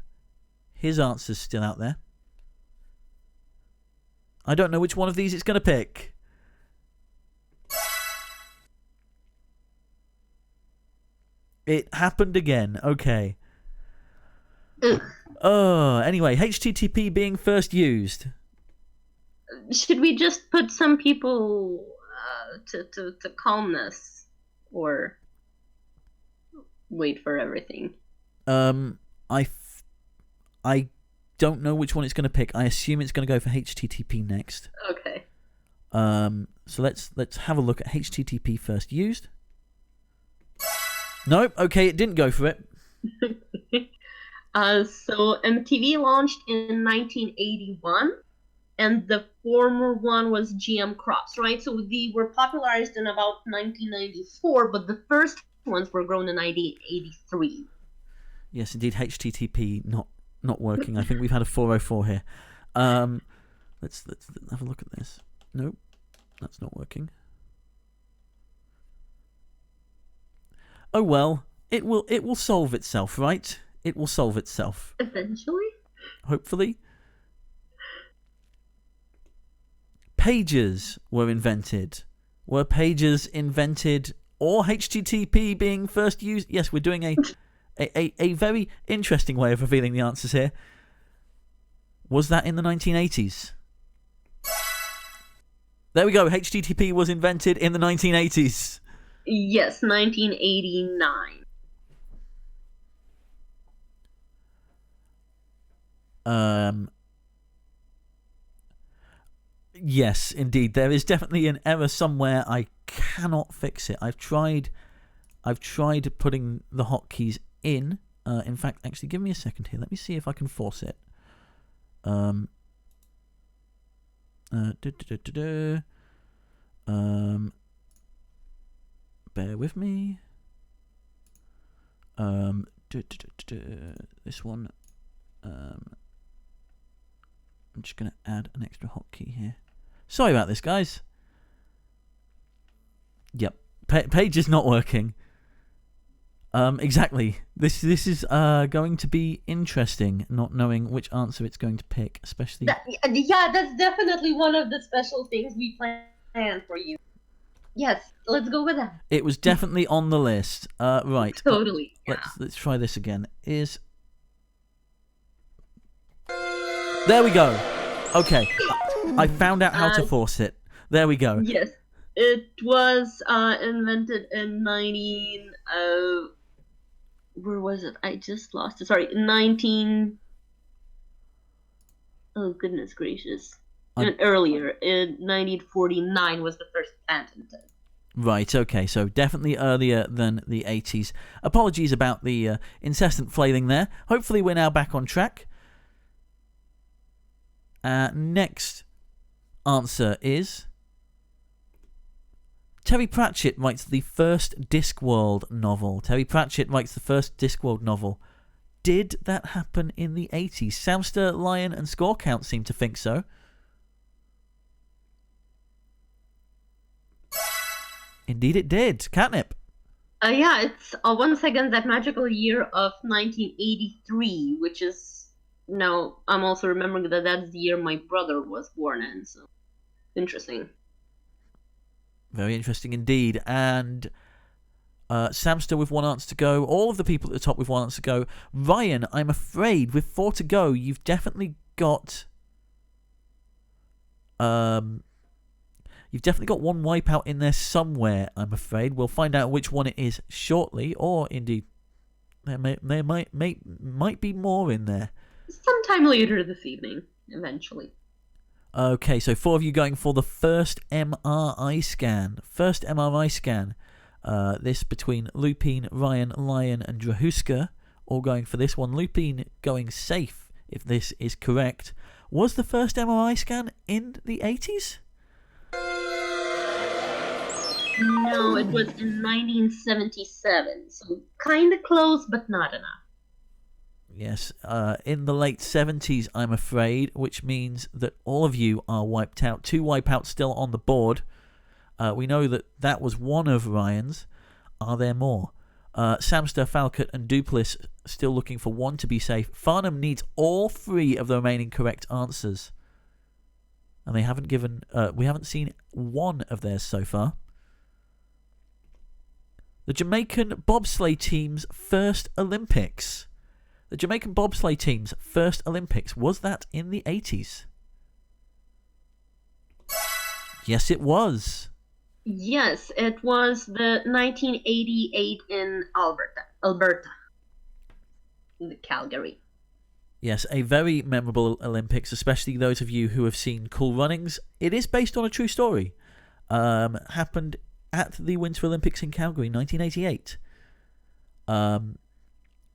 his answers still out there. I don't know which one of these it's going to pick. It happened again. Okay. Anyway, HTTP being first used. Should we just put some people to calmness, or wait for everything? Um, I don't know which one it's going to pick. I assume it's going to go for HTTP next. Okay. So let's have a look at HTTP first used. Nope. Okay, it didn't go for it. So MTV launched in 1981, and the former one was GM Crops, right? So they were popularized in about 1994, but the first ones were grown in 1983. Yes, indeed. HTTP not working. I think we've had a 404 here. Let's have a look at this. Nope, that's not working. Oh well, it will solve itself, right? It will solve itself. Eventually? Hopefully. Pages were invented. Were pages invented or HTTP being first used? Yes, we're doing a very interesting way of revealing the answers here. Was that in the 1980s? There we go. HTTP was invented in the 1980s. Yes, 1989. Yes, indeed. There is definitely an error somewhere. I cannot fix it. I've tried putting the hotkeys in. In fact, actually, give me a second here. Let me see if I can force it. Bear with me. This one. I'm just going to add an extra hotkey here. Sorry about this, guys. Yep, page is not working. Exactly. This is going to be interesting, not knowing which answer it's going to pick, especially. Yeah, that's definitely one of the special things we planned for you. Yes, let's go with that. It was definitely on the list. Right. Totally. Yeah. Let's try this again. There we go. Okay, I found out how to force it. There we go. Yes, it was invented in where was it? I just lost it. Sorry, 19. Oh goodness gracious! Earlier, in 1949 was the first patented. Right, okay, so definitely earlier than the 80s. Apologies about the incessant flailing there. Hopefully we're now back on track. Next answer is... Terry Pratchett writes the first Discworld novel. Terry Pratchett writes the first Discworld novel. Did that happen in the 80s? Samster, Lion, and Score Count seem to think so. Indeed it did. Catnip. Yeah, it's once again that magical year of 1983, which is... Now, I'm also remembering that that's the year my brother was born in, so... Interesting. Very interesting indeed. And Samster with one answer to go. All of the people at the top with one answer to go. Ryan, I'm afraid with 4 to go, you've definitely got... You've definitely got one wipeout in there somewhere, I'm afraid. We'll find out which one it is shortly, or indeed, there might be more in there. Sometime later this evening, eventually. Okay, so 4 of you going for the first MRI scan. First MRI scan. This between Lupine, Ryan, Lion, and Drahuska. All going for this one. Lupine going safe, if this is correct. Was the first MRI scan in the 80s? No, it was in 1977, so kind of close, but not enough. Yes, in the late 70s, I'm afraid, which means that all of you are wiped out. 2 wipeouts still on the board. We know that was one of Ryan's. Are there more? Samster, Falcott, and Duplis still looking for one to be safe. Farnham needs all 3 of the remaining correct answers. And they haven't given... we haven't seen one of theirs so far. The Jamaican bobsleigh team's first Olympics. The Jamaican bobsleigh team's first Olympics, was that in the 80s? Yes, it was. Yes, it was the 1988 in Alberta, in the Calgary. Yes, a very memorable Olympics, especially those of you who have seen Cool Runnings. It is based on a true story. Happened at the Winter Olympics in Calgary, 1988.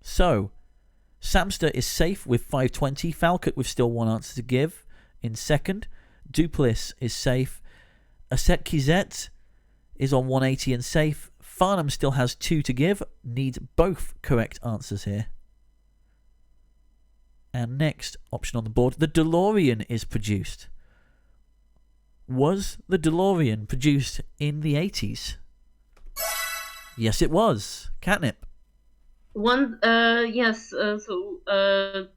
So, Samster is safe with 520. Falcott with still one answer to give in second. Dupliss is safe. Aset Kizet is on 180 and safe. Farnham still has 2 to give. Needs both correct answers here. And next option on the board, the DeLorean is produced. Was the DeLorean produced in the 80s? Yes, it was. Catnip. Yes.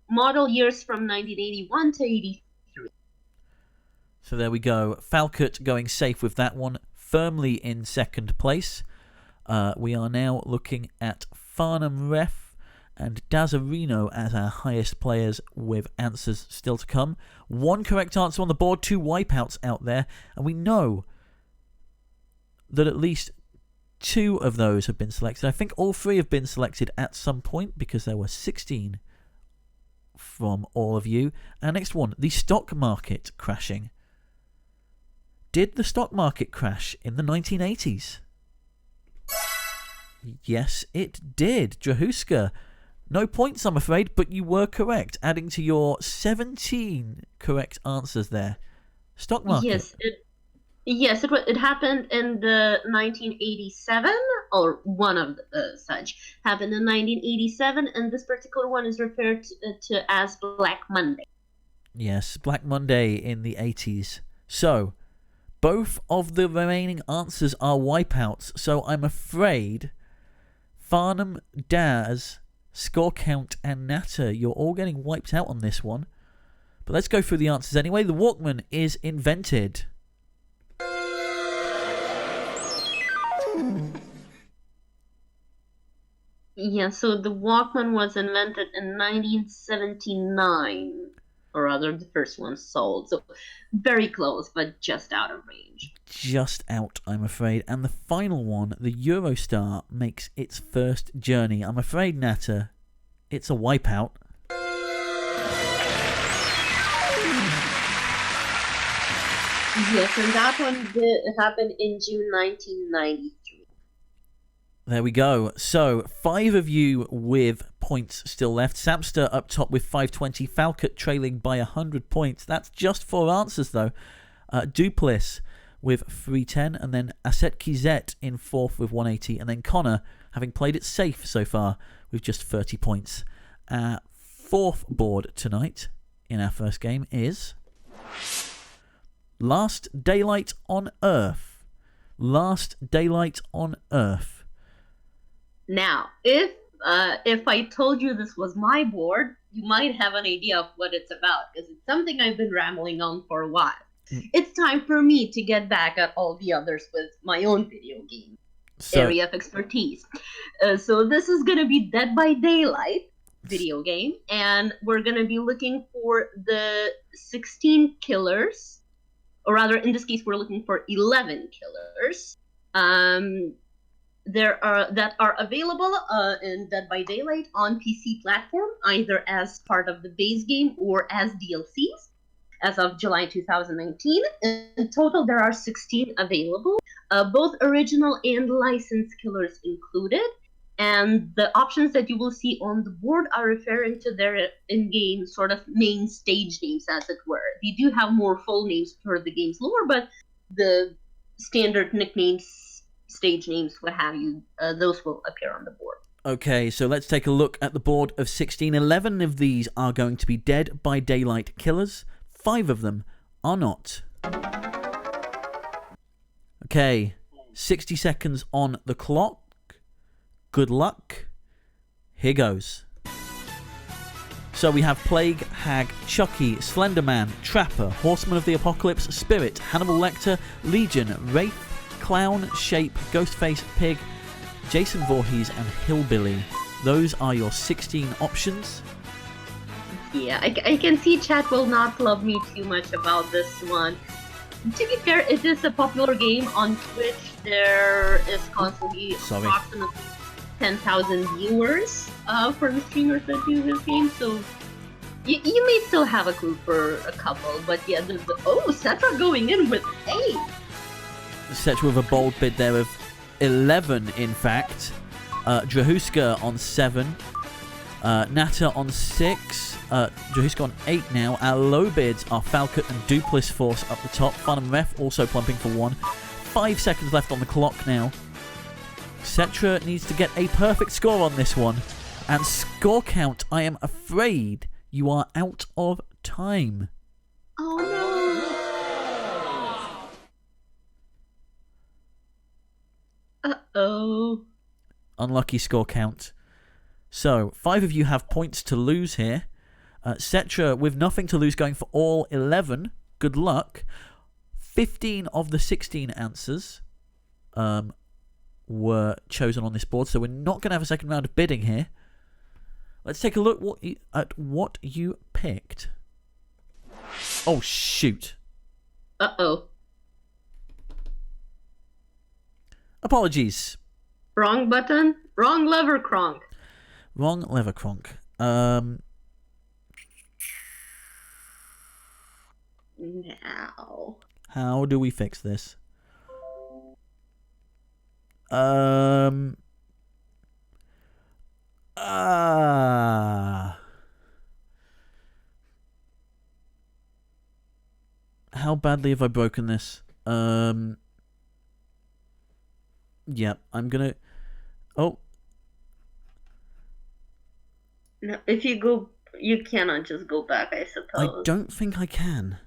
Model years from 1981 to 83. So there we go. Falcott going safe with that one, firmly in second place. We are now looking at Farnham Ref and Dazarino as our highest players with answers still to come. 1 correct answer on the board, 2 wipeouts out there, and we know that at least 2 of those have been selected. I think all 3 have been selected at some point because there were 16 from all of you. Our next one, the stock market crashing. Did the stock market crash in the 1980s? Yes, it did. Drahuska. No points, I'm afraid, but you were correct, adding to your 17 correct answers there. Stock market. Yes, it happened in the 1987, or one of such happened in 1987, and this particular one is referred to as Black Monday. Yes, Black Monday in the 80s. So, both of the remaining answers are wipeouts, so I'm afraid Farnham, Daz, Score Count, and Natter, you're all getting wiped out on this one. But let's go through the answers anyway. The Walkman is invented. Yeah, so the Walkman was invented in 1979, or rather the first one sold, so very close, but just out of range. Just out, I'm afraid. And the final one, the Eurostar, makes its first journey. I'm afraid, Natter, it's a wipeout. Yes, and that one did happen in June 1993. There we go. So, 5 of you with points still left. Samster up top with 520. Falcott trailing by 100 points. That's just 4 answers, though. Dupliss with 310. And then Aset Kizet in 4th with 180. And then Connor, having played it safe so far, with just 30 points. 4th board tonight in our first game is Last Daylight on Earth. Last Daylight on Earth. Now, if I told you this was my board, you might have an idea of what it's about, because it's something I've been rambling on for a while. It's time for me to get back at all the others with my own video game area of expertise. So this is going to be Dead by Daylight video game, and we're going to be looking for the 16 killers, or rather, in this case, we're looking for 11 killers. That are available in Dead by Daylight on PC platform, either as part of the base game or as DLCs, as of July 2019. In total, there are 16 available, both original and licensed killers included. And the options that you will see on the board are referring to their in-game sort of main stage names, as it were. They do have more full names for the game's lore, but the standard nicknames, stage names, what have you, those will appear on the board. Okay, so let's take a look at the board of 16. 11 of these are going to be Dead by Daylight killers. 5 of them are not. Okay, 60 seconds on the clock. Good luck. Here goes. So we have Plague, Hag, Chucky, Slenderman, Trapper, Horseman of the Apocalypse, Spirit, Hannibal Lecter, Legion, Wraith, Clown, Shape, Ghostface, Pig, Jason Voorhees, and Hillbilly. Those are your 16 options. Yeah, I can see chat will not love me too much about this one. To be fair, it is a popular game on Twitch. There is constantly Sorry. approximately 10,000 viewers for the streamers that do this game, so you may still have a clue for a couple, but yeah, Cetra going in with 8! Set with a bold bid there of 11, in fact. Drahuska on 7. Nata on 6. Drahuska on 8 now. Our low bids are Falcon and Duplis Force up the top. Fun and Ref also plumping for 1. 5 seconds left on the clock now. Cetra needs to get a perfect score on this one. And score count, I am afraid you are out of time. Oh no! Uh-oh. Unlucky score count. So, 5 of you have points to lose here. Cetra, with nothing to lose, going for all 11. Good luck. 15 of the 16 answers were chosen on this board, so we're not going to have a second round of bidding here. Let's take a look at what you picked. Oh, shoot. Uh-oh. Apologies. Wrong button? Wrong lever, Kronk. Wrong lever, Kronk. Now. How do we fix this? How badly have I broken this? Yeah, I'm gonna... Oh. No, if you go, you cannot just go back, I suppose. I don't think I can.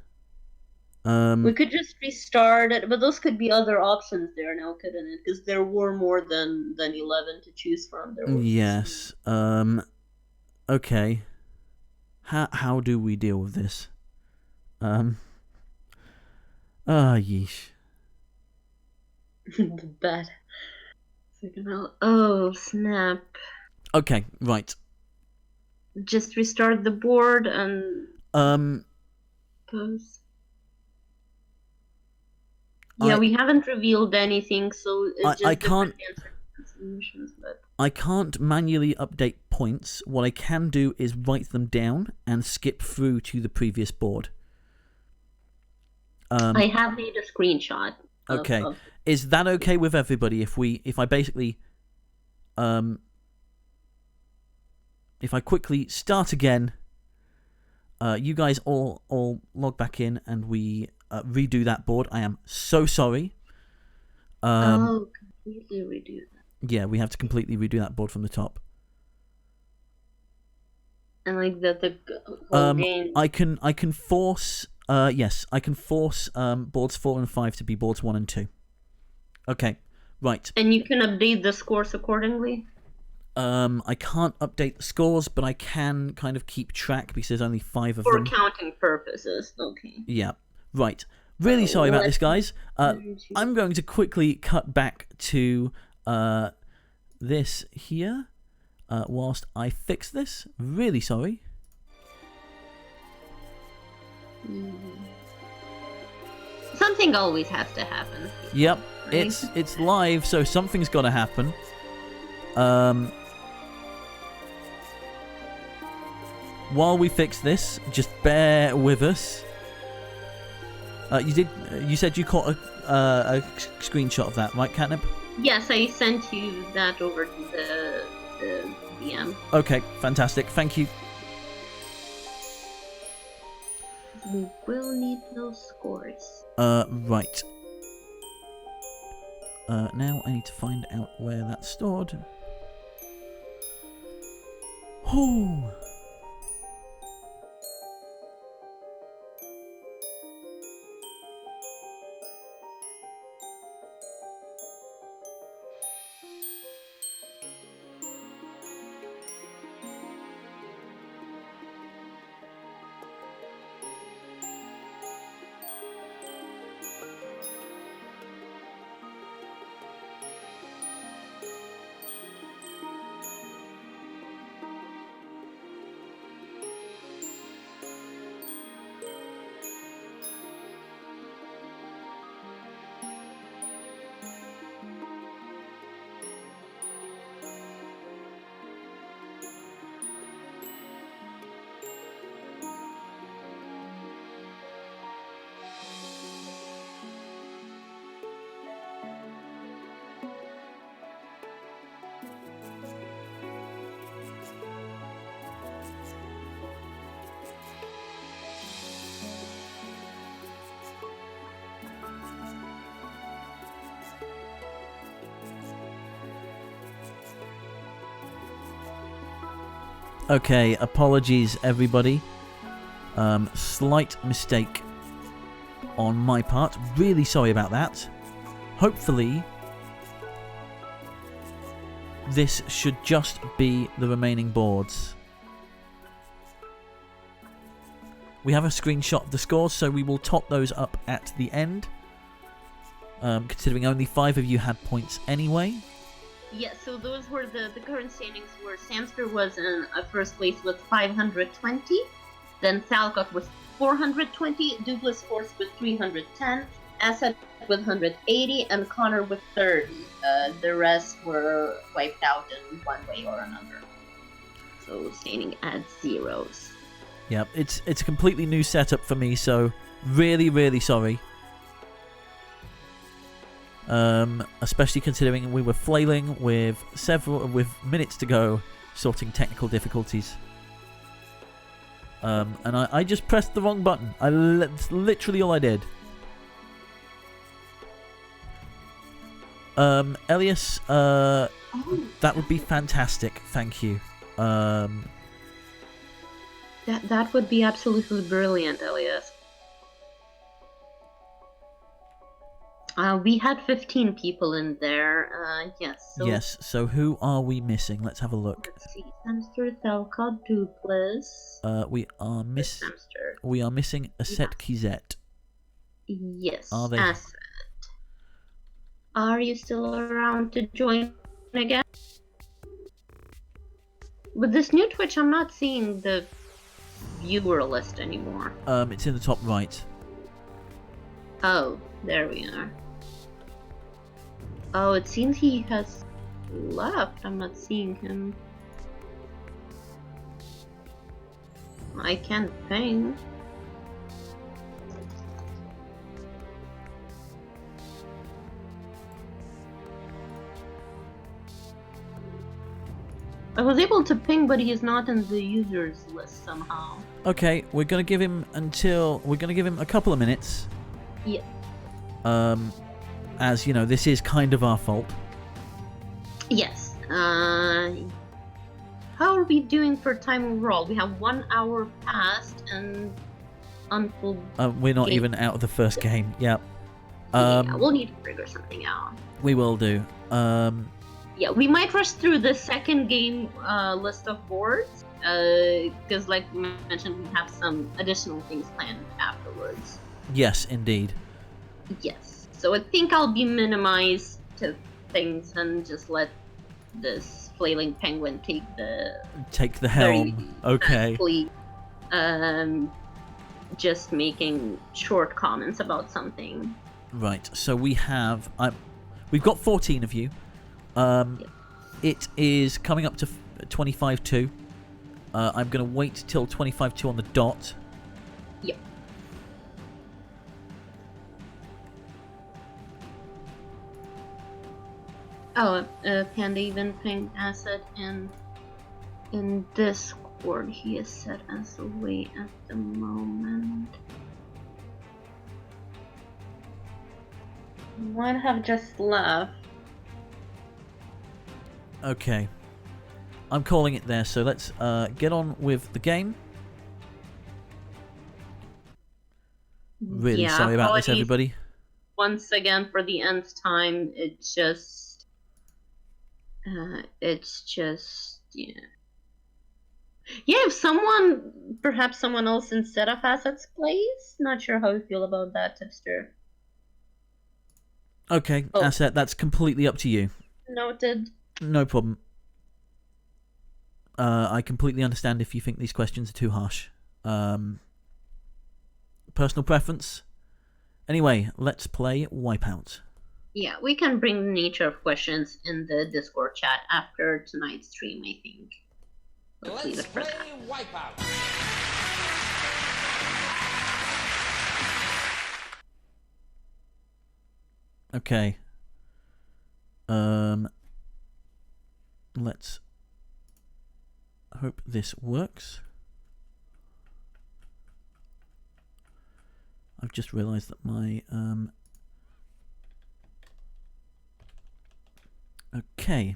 We could just restart it, but those could be other options there now, couldn't it? Because there were more than 11 to choose from. There were Yes. Okay. How do we deal with this? Yeesh. Bad. Oh, snap. Okay, right. Just restart the board and... Pause. Yeah, we haven't revealed anything, so it's just I can't... solutions, but... I can't manually update points. What I can do is write them down and skip through to the previous board. I have made a screenshot. Okay. Is that okay with everybody if I basically if I quickly start again, you guys all log back in and we redo that board? I am so sorry. Completely redo that. Yeah, we have to completely redo that board from the top. And like the whole game. I can force yes, I can force boards 4 and 5 to be boards 1 and 2. Okay, right. And you can update the scores accordingly? I can't update the scores, but I can kind of keep track because there's only 5 of For them. For counting purposes, okay. Yeah, right. Really sorry about this, guys. I'm going to quickly cut back to this here whilst I fix this. Really sorry. Something always has to happen. Yep, it's live, so something's got to happen. While we fix this, just bear with us. You said you caught a screenshot of that, right, Catnip? Yes, I sent you that over to the DM. Okay, fantastic. Thank you. We will need those scores. Right. Now I need to find out where that's stored. Oh. Okay, apologies everybody. Slight mistake on my part. Really sorry about that. Hopefully, this should just be the remaining boards. We have a screenshot of the scores, so we will top those up at the end. Considering only 5 of you had points anyway. Yeah, so those were the current standings were Samster was in first place with 520, then Thalcock with 420, Douglas Force with 310, Asad with 180, and Connor with 30. The rest were wiped out in one way or another. So standing at zeros. Yeah, it's a completely new setup for me, so really, really sorry. Especially considering we were flailing with minutes to go, sorting technical difficulties. And I just pressed the wrong button. That's literally all I did. Elias, that would be fantastic. Thank you. That would be absolutely brilliant, Elias. We had 15 people in there. Yes. So yes. So who are we missing? Let's have a look. let's see. Samster, Thalcott, Duplis. We are missing Aset Kizet. Yes. Are they? Asset. Are you still around to join again? With this new Twitch, I'm not seeing the viewer list anymore. It's in the top right. Oh, there we are. Oh, it seems he has left. I'm not seeing him. I can't ping. I was able to ping, but he's not in the users list somehow. Okay, we're gonna give him a couple of minutes. Yeah. As you know, this is kind of our fault. Yes. How are we doing for time overall? We have 1 hour past and unfull. We're not even out of the first game. Yeah. Yeah, we'll need to figure something out. We will do. Yeah, we might rush through the second game list of boards, because like we mentioned, we have some additional things planned afterwards. Yes, indeed. Yes, so I think I'll be minimized to things and just let this flailing penguin take the helm. Okay. Exactly. Just making short comments about something. Right. So we've got 14 of you. It is coming up to 25-2. I'm going to wait till 25-2 on the dot. Yep. Oh, Panda even pinged Asset in Discord. He is set as away at the moment. Might have just left. Okay. I'm calling it there, so let's get on with the game. Really sorry about this, everybody. Once again, for the nth time, it's just, yeah. Yeah, if perhaps someone else instead of Assets plays, not sure how you feel about that, Tipster. Okay, Asset, that's completely up to you. Noted. No problem. I completely understand if you think these questions are too harsh. Personal preference. Anyway, let's play Wipeout. Yeah, we can bring the nature of questions in the Discord chat after tonight's stream, I think. Let's leave it for that. Wipeout. Okay. Let's hope this works. I've just realized that my okay.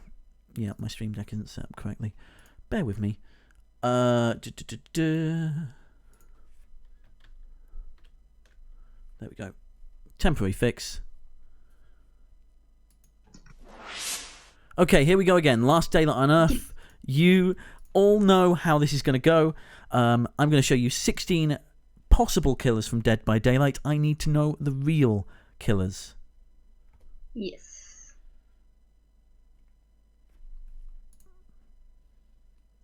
Yeah, my stream deck isn't set up correctly. Bear with me. There we go. Temporary fix. Okay, here we go again. Last Daylight on Earth. You all know how this is going to go. I'm going to show you 16 possible killers from Dead by Daylight. I need to know the real killers. Yes.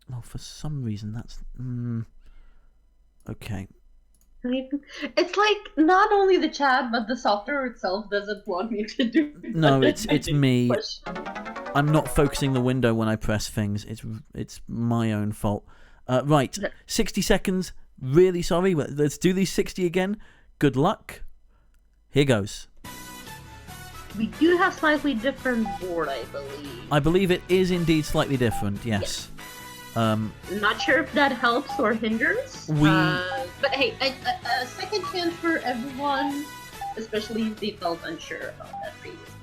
Well, for some reason that's... Okay. It's like not only the chat, but the software itself doesn't want me to do. No, it's me. Question. I'm not focusing the window when I press things. It's my own fault. Right, 60 seconds. Really sorry. Let's do these 60 again. Good luck. Here goes. We do have slightly different board, I believe. I believe it is indeed slightly different. Yes. Not sure if that helps or hinders. But hey, a second chance for everyone, especially if they felt unsure about that previously.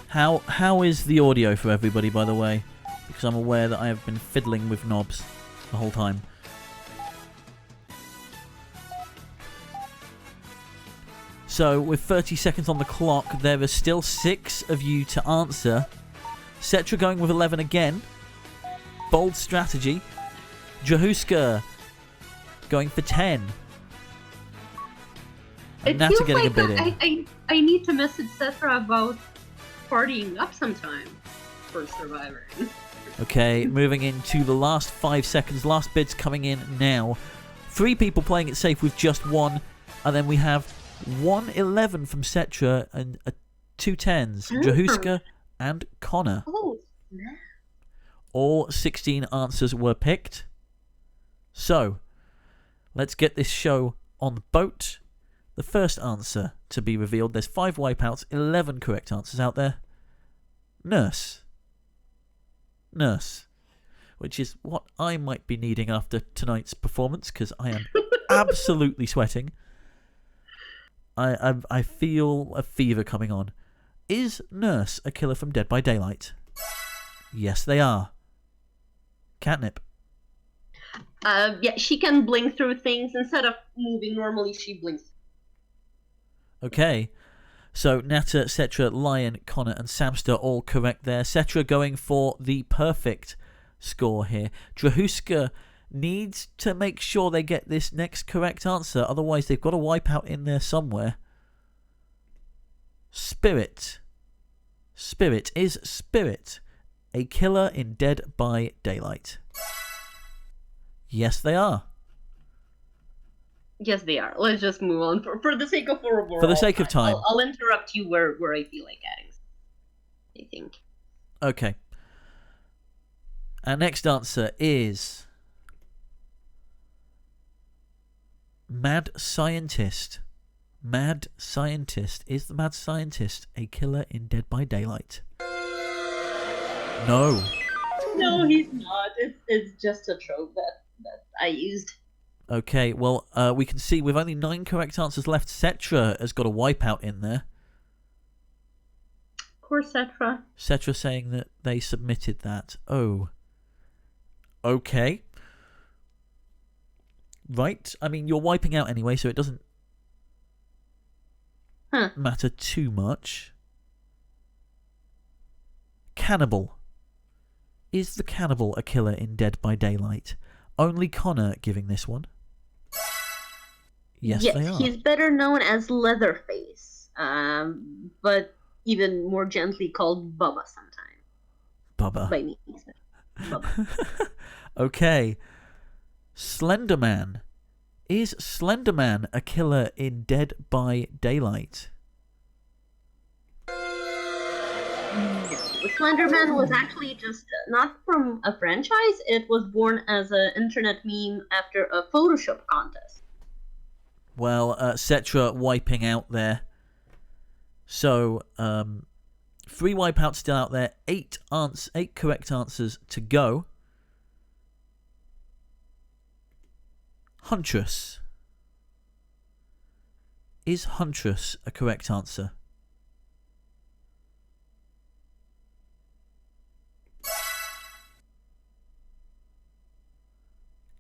How is the audio for everybody, by the way? Because I'm aware that I have been fiddling with knobs the whole time. So, with 30 seconds on the clock, there are still 6 of you to answer. Cetra going with 11 again. Bold strategy. Jahuska going for 10. And Nata getting a bit in. I need to message Cetra about partying up sometime for Survivor. Okay, moving into the last 5 seconds. Last bids coming in now. 3 people playing it safe with just 1. And then we have 111 from Cetra and 2 10s. Jahuska and Connor. Oh, snap. All 16 answers were picked. So, let's get this show on the boat. The first answer to be revealed. There's 5 wipeouts, 11 correct answers out there. Nurse. Nurse. Which is what I might be needing after tonight's performance, because I am absolutely sweating. I feel a fever coming on. Is Nurse a killer from Dead by Daylight? Yes, they are. Catnip. Yeah, she can blink through things. Instead of moving normally, she blinks. Okay. So Nata, Cetra, Lion, Connor and Samster all correct there. Cetra going for the perfect score here. Drahuska needs to make sure they get this next correct answer. Otherwise they've got a wipeout in there somewhere. Spirit. Spirit. Is Spirit a killer in Dead by Daylight? Yes, they are. Yes, they are. Let's just move on for the sake of overall. For the sake of time. I'll interrupt you where I feel like adding. I think. Okay. Our next answer is Mad Scientist. Mad Scientist. Is the Mad Scientist a killer in Dead by Daylight? No. No, he's not. It's just a trope that I used. Okay, well, we can see with only 9 correct answers left, Cetra has got a wipeout in there. Poor Cetra. Cetra saying that they submitted that. Oh. Okay. Right. I mean, you're wiping out anyway, so it doesn't matter too much. Cannibal. Is the cannibal a killer in Dead by Daylight? Only Connor giving this one. Yes, they are. He's better known as Leatherface, but even more gently called Bubba sometimes. Bubba. By me. Bubba. Okay. Slenderman. Is Slenderman a killer in Dead by Daylight? Slenderman was actually just not from a franchise. It was born as an internet meme after a Photoshop contest. Well, Cetra wiping out there. So, 3 wipeouts still out there. 8 correct answers to go. Huntress. Is Huntress a correct answer?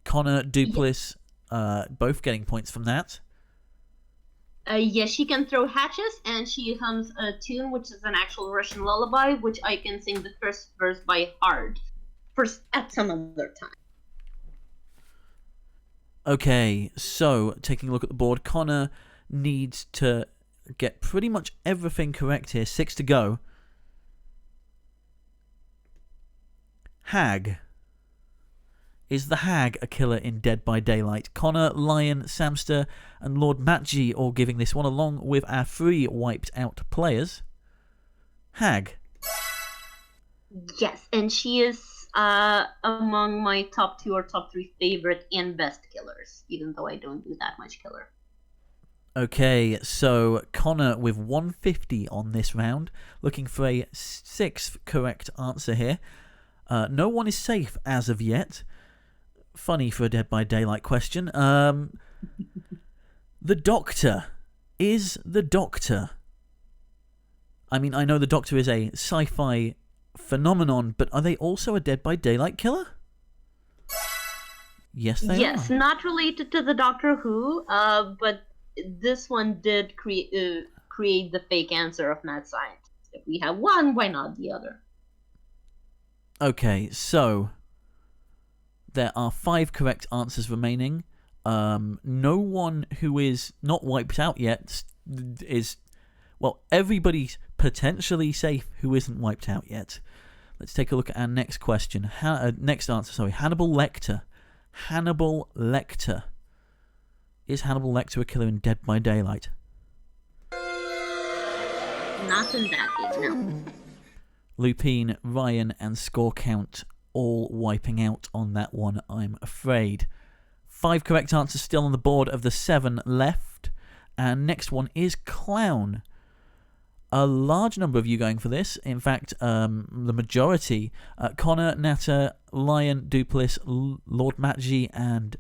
Connor, Duplass, both getting points from that. Yes, she can throw hatches, and she hums a tune, which is an actual Russian lullaby, which I can sing the first verse by heart at some other time. Okay, so taking a look at the board, Connor needs to get pretty much everything correct here. 6 to go. Hag. Is the Hag a killer in Dead by Daylight? Connor, Lion, Samster, and Lord Matji all giving this one, along with our 3 wiped out players. Hag. Yes, and she is among my top 2 or top 3 favorite and best killers, even though I don't do that much killer. Okay, so Connor with 150 on this round, looking for a 6th correct answer here. No one is safe as of yet. Funny for a Dead by Daylight question. The Doctor. Is the Doctor... I mean, I know the Doctor is a sci-fi phenomenon, but are they also a Dead by Daylight killer? Yes, they are. Yes, not related to the Doctor Who, but this one did create the fake answer of mad scientist. If we have one, why not the other? Okay, so there are 5 correct answers remaining. No one who is not wiped out yet is... Well, everybody's potentially safe who isn't wiped out yet. Let's take a look at our next question. Next answer, sorry. Hannibal Lecter. Hannibal Lecter. Is Hannibal Lecter a killer in Dead by Daylight? Not in that game, no. Lupine, Ryan, and Score Count all wiping out on that one, I'm afraid. 5 correct answers still on the board of the 7 left. And next one is Clown. A large number of you going for this. In fact, the majority. Connor, Natter, Lion, Duplass, Lord Matji, and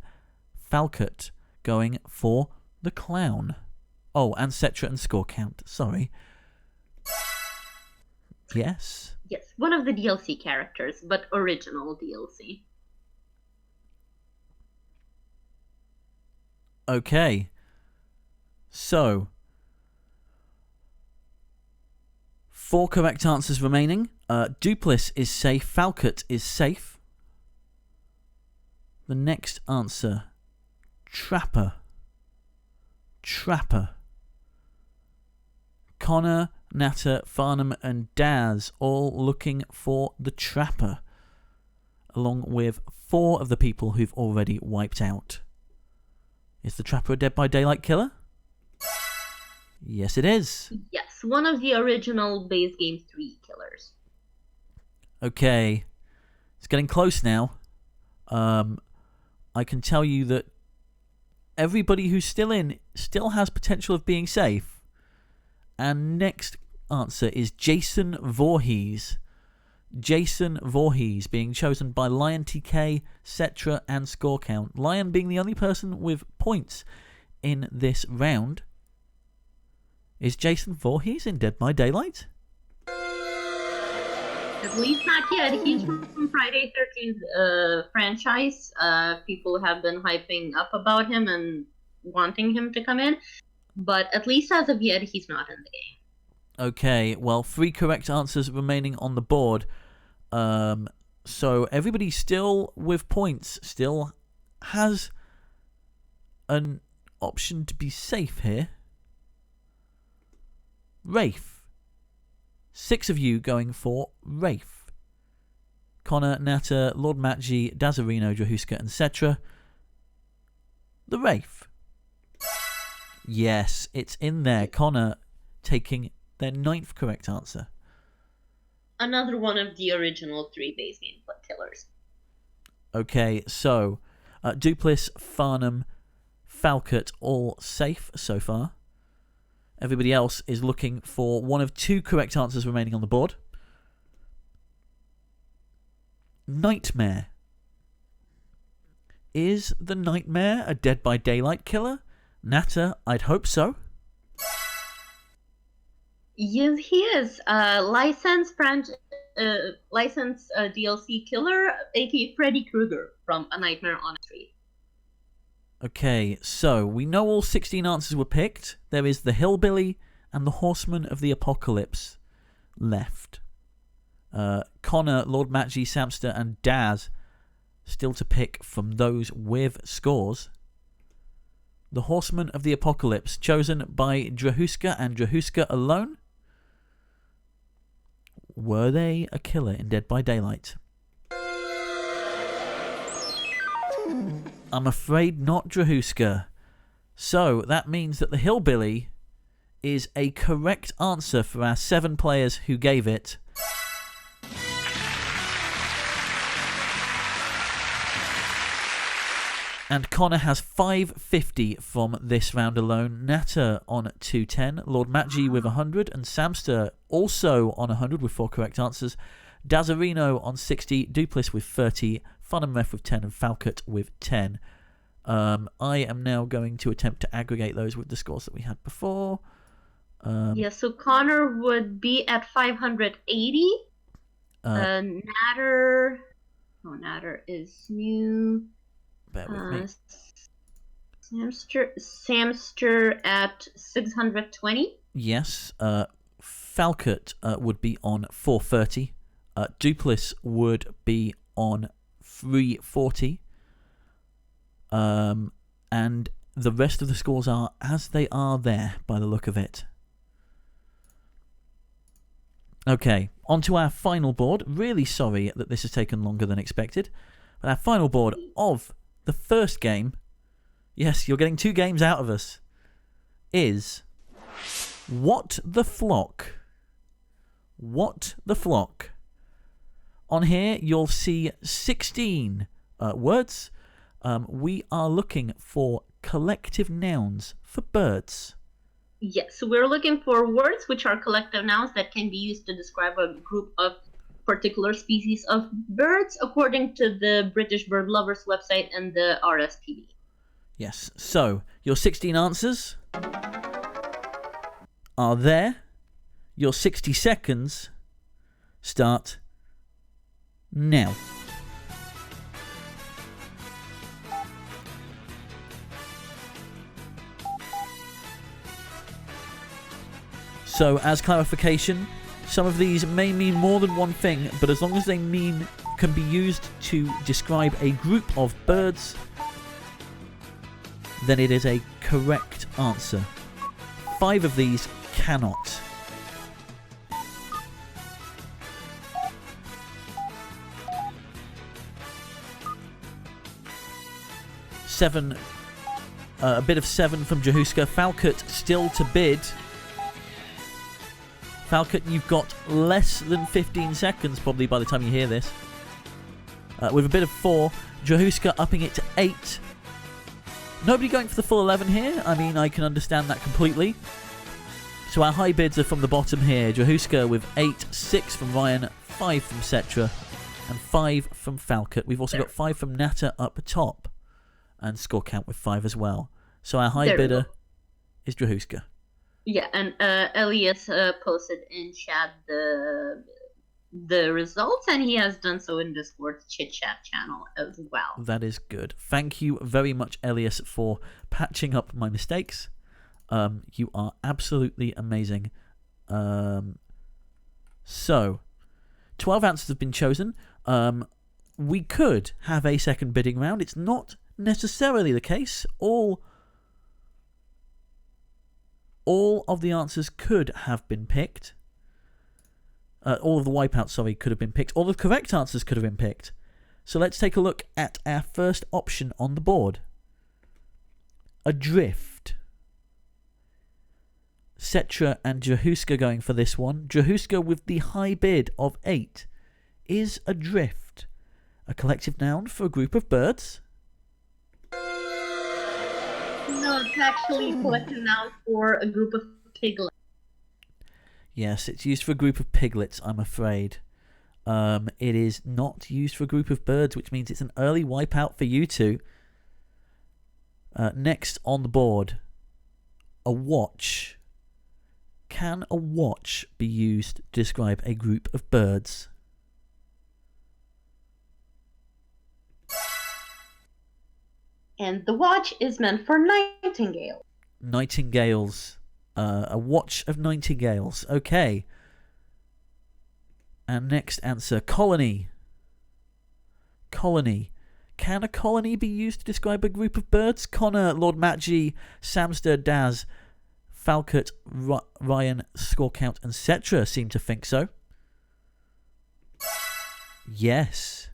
Falcott going for the Clown. Oh, and Cetra and Score Count. Sorry. Yes? Yes, one of the DLC characters, but original DLC. Okay. So, 4 correct answers remaining. Duplass is safe. Falcott is safe. The next answer, Trapper. Trapper. Connor, Natter, Farnham, and Daz all looking for the Trapper, along with 4 of the people who've already wiped out. Is the Trapper a Dead by Daylight killer? Yes, it is. Yes, one of the original base game 3 killers. Okay. It's getting close now. I can tell you that everybody who's still in still has potential of being safe. And next answer is Jason Voorhees. Jason Voorhees being chosen by Lion TK, Cetra, and Score Count. Lion being the only person with points in this round. Is Jason Voorhees in Dead by Daylight? At least not yet. He's from Friday 13th franchise. People have been hyping up about him and wanting him to come in. But at least as of yet, he's not in the game. Okay, well, 3 correct answers remaining on the board. So everybody still with points still has an option to be safe here. Rafe. 6 of you going for Rafe. Connor, Natter, Lord Matji, Dazarino, Drahuska, and Cetra. The Rafe. Yes, it's in there. Connor taking their 9th correct answer. Another one of the original 3 base game killers. Okay, so Duplass, Farnham, Falcott all safe so far. Everybody else is looking for one of 2 correct answers remaining on the board. Nightmare. Is the Nightmare a Dead by Daylight killer? Natter, I'd hope so. Yes, he is. Licensed DLC killer, aka Freddy Krueger from A Nightmare on a Street. Okay, so we know all 16 answers were picked. There is the Hillbilly and the Horseman of the Apocalypse left. Connor, Lord Matchy, Samster, and Daz still to pick from those with scores. The Horseman of the Apocalypse, chosen by Drahuska and Drahuska alone. Were they a killer in Dead by Daylight? I'm afraid not, Drahuska. So that means that the Hillbilly is a correct answer for our 7 players who gave it. And Connor has 550 from this round alone. Natter on 210. Lord Matji with 100. And Samster also on 100 with 4 correct answers. Dazarino on 60. Duplis with 30. Fun and Ref with 10. And Falcott with 10. I am now going to attempt to aggregate those with the scores that we had before. Yeah, so Connor would be at 580. Natter is new. Bear with me. Samster at 620. Yes. Falcott would be on 430. Duplis would be on 340. And the rest of the scores are as they are there by the look of it. Okay, on to our final board. Really sorry that this has taken longer than expected. But our final board of the first game, yes, you're getting 2 games out of us, is What the Flock. What the Flock. On here, you'll see 16 words. We are looking for collective nouns for birds. Yes, so we're looking for words which are collective nouns that can be used to describe a group of particular species of birds according to the British Bird Lovers website and the RSPB. Yes, so your 16 answers are there. Your 60 seconds start now. So, as clarification, some of these may mean more than one thing, but as long as they can be used to describe a group of birds, then it is a correct answer. 5 of these cannot. Seven, a bit of 7 from Jahuska. Falcott still to bid. Falcott, you've got less than 15 seconds probably by the time you hear this. With a bit of 4. Jahuska upping it to 8. Nobody going for the full 11 here. I mean, I can understand that completely. So our high bids are from the bottom here. Jahuska with 8, 6 from Ryan, 5 from Cetra, and 5 from Falcott. We've also got 5 from Natter up top. And score count with 5 as well. So our high bidder is Jahuska. Yeah, and Elias posted in chat the results, and he has done so in Discord's chit chat channel as well. That is good. Thank you very much, Elias, for patching up my mistakes. You are absolutely amazing. So, 12 answers have been chosen. We could have a second bidding round. It's not necessarily the case. All of the answers could have been picked. All of the wipeouts, could have been picked. All the correct answers could have been picked. So let's take a look at our first option on the board. Adrift. Cetra and Jahuska going for this one. Jahuska with the high bid of 8. Is adrift a collective noun for a group of birds? No, it's actually a collective noun for a group of piglets. Yes, it's used for a group of piglets, I'm afraid. It is not used for a group of birds, which means it's an early wipeout for you two. Next on the board, a watch. Can a watch be used to describe a group of birds? And the watch is meant for nightingale. Nightingales. A watch of nightingales. Okay. And next answer, colony. Colony. Can a colony be used to describe a group of birds? Connor, Lord Matgie, Samster, Daz, Falcott, Ryan, Scorecount, and Cetra seem to think so. Yes.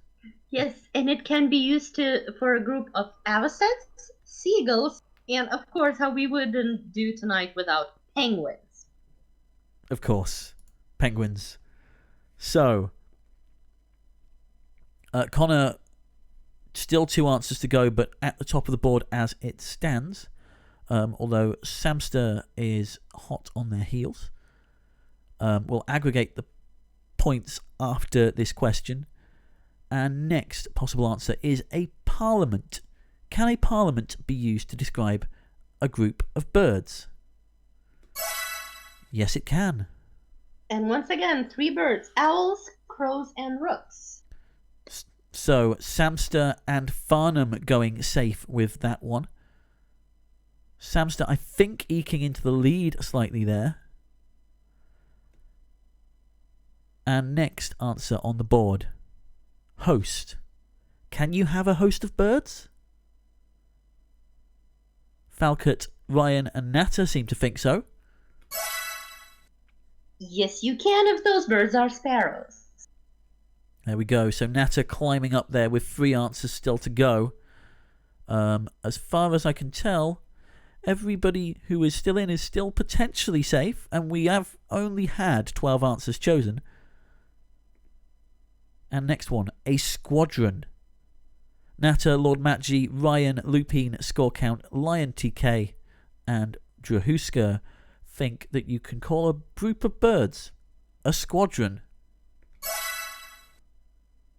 Yes, and it can be used for a group of avocets, seagulls, and of course, how we wouldn't do tonight without penguins. Of course. Penguins. So, Connor, still 2 answers to go, but at the top of the board as it stands. Although Samster is hot on their heels. We'll aggregate the points after this question. And next possible answer is a parliament. Can a parliament be used to describe a group of birds? Yes, it can. And once again, 3 birds: owls, crows, and rooks. So, Samster and Farnham going safe with that one. Samster, I think, eking into the lead slightly there. And next answer on the board. Host. Can you have a host of birds? Falcott, Ryan, and Natter seem to think so. Yes, you can if those birds are sparrows. There we go. So Natter climbing up there with 3 answers still to go. As far as I can tell, everybody who is still in is still potentially safe, and we have only had 12 answers chosen. And next one, a squadron. Natter, Lord Matgie, Ryan, Lupine, Scorecount, Lion TK, and Drahuska think that you can call a group of birds a squadron.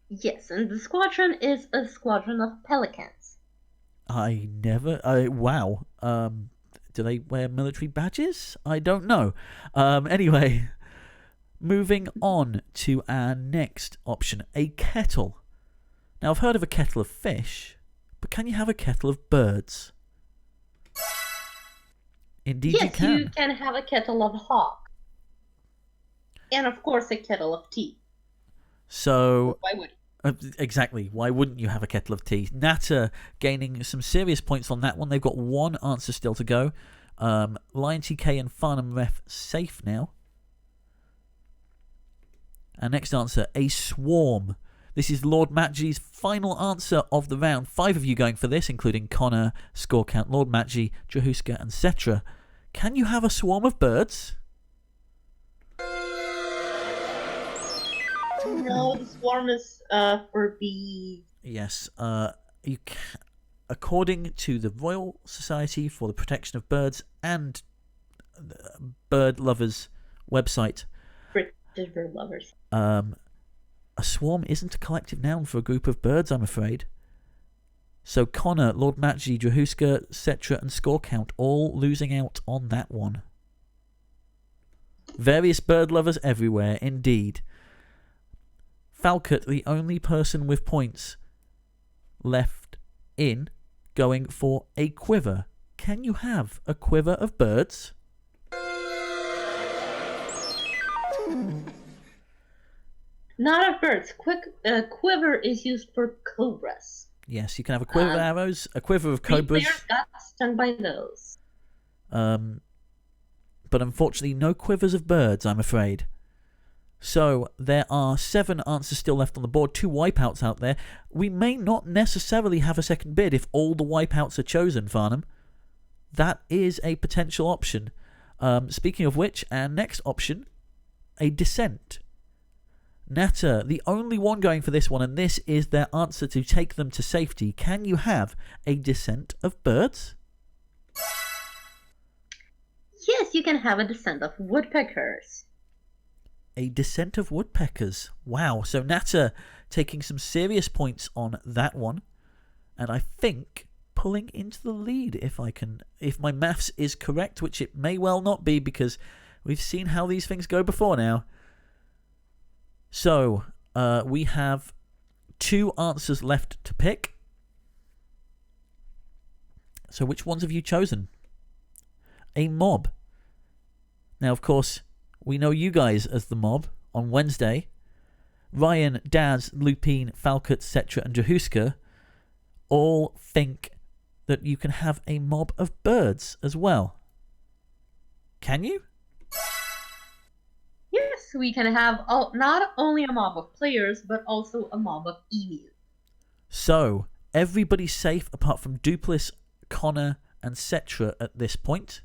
Yes, and the squadron is a squadron of pelicans. Wow. Do they wear military badges? I don't know. Anyway, moving on to our next option, a kettle. Now, I've heard of a kettle of fish, but can you have a kettle of birds? Indeed, yes, you can. You can have a kettle of hawk. And of course, a kettle of tea. So, why would exactly. Why wouldn't you have a kettle of tea? Natter gaining some serious points on that one. They've got 1 answer still to go. Lion TK and Farnham Ref safe now. And next answer, a swarm. This is Lord Matgie's final answer of the round. 5 of you going for this, including Connor, Scorecount, Lord Matgie, Jahuska, and Cetra. Can you have a swarm of birds? No, the swarm is for bees. Yes. You can, according to the Royal Society for the Protection of Birds and Bird Lovers website, British bird lovers. A swarm isn't a collective noun for a group of birds, I'm afraid. So Connor, Lord Matgie, Drahuska, Cetra, and Scorecount all losing out on that one. Various bird lovers everywhere, indeed. Falcott, the only person with points left in, going for a quiver. Can you have a quiver of birds? Not of birds. Quiver is used for cobras. Yes, you can have a quiver of arrows, a quiver of cobras. Players got stung by those. But unfortunately, no quivers of birds, I'm afraid. So there are 7 answers still left on the board, 2 wipeouts out there. We may not necessarily have a second bid if all the wipeouts are chosen, Farnham. That is a potential option. Speaking of which, our next option, a descent. Natter, the only one going for this one, and this is their answer to take them to safety. Can you have a descent of birds? Yes, you can have a descent of woodpeckers. A descent of woodpeckers. Wow. So Natter taking some serious points on that one. And I think pulling into the lead if my maths is correct, which it may well not be because we've seen how these things go before now. So we have 2 answers left to pick. So which ones have you chosen? A mob. Now, of course, we know you guys as the mob on Wednesday. Ryan, Daz, Lupine, Falcott, Cetra, and Jahuska all think that you can have a mob of birds as well. Can you? Yes, we can have not only a mob of players, but also a mob of emus. So, everybody's safe apart from Dupliss, Connor, and Cetra at this point.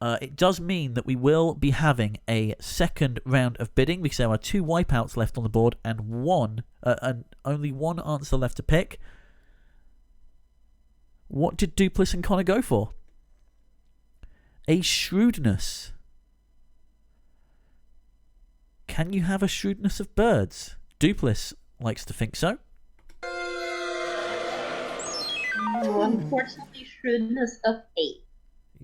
It does mean that we will be having a second round of bidding because there are 2 wipeouts left on the board and only one answer left to pick. What did Dupliss and Connor go for? A shrewdness. Can you have a shrewdness of birds? Dupliss likes to think so. Unfortunately, shrewdness of 8.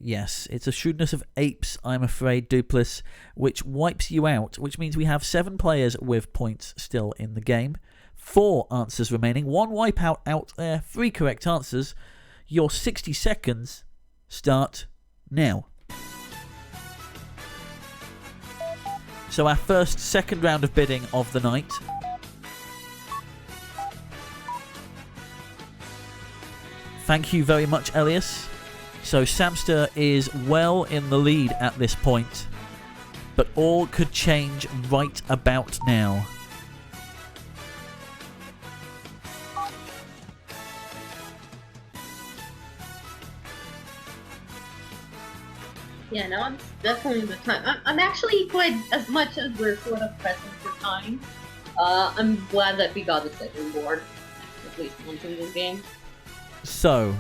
Yes, it's a shrewdness of apes, I'm afraid, Dupliss, which wipes you out, which means we have 7 players with points still in the game. 4 answers remaining, 1 wipeout out there, 3 correct answers. Your 60 seconds start now. So our second round of bidding of the night. Thank you very much, Elias. So Samster is well in the lead at this point, but all could change right about now. Yeah, now it's definitely the time. I'm actually quite, as much as we're sort of pressing for time, I'm glad that we got the second board, at least once in this game. So,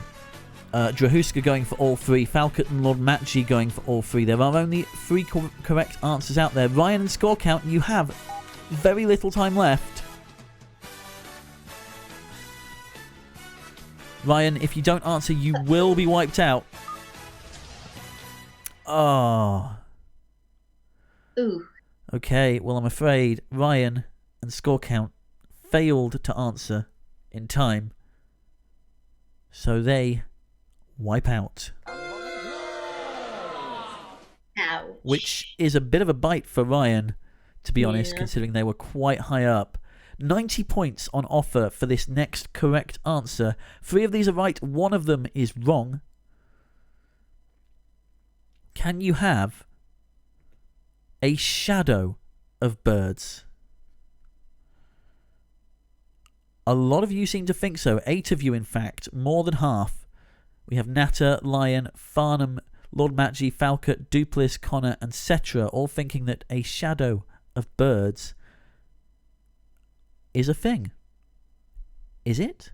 Drahuska going for all 3, Falcott and Lord Matji going for all 3. There are only 3 correct answers out there. Ryan and Score Count, you have very little time left. Ryan, if you don't answer, you will be wiped out. Oh. Ooh. Okay, well, I'm afraid Ryan and Score Count failed to answer in time. So they wipe out. Ouch. Which is a bit of a bite for Ryan, to be honest, considering they were quite high up. 90 points on offer for this next correct answer. 3 of these are right, 1 of them is wrong. Can you have a shadow of birds? A lot of you seem to think so. 8 of you, in fact, more than half. We have Natter, Lion, Farnham, Lord Matji, Falcott, Dupliss, Connor, and Cetra all thinking that a shadow of birds is a thing. Is it?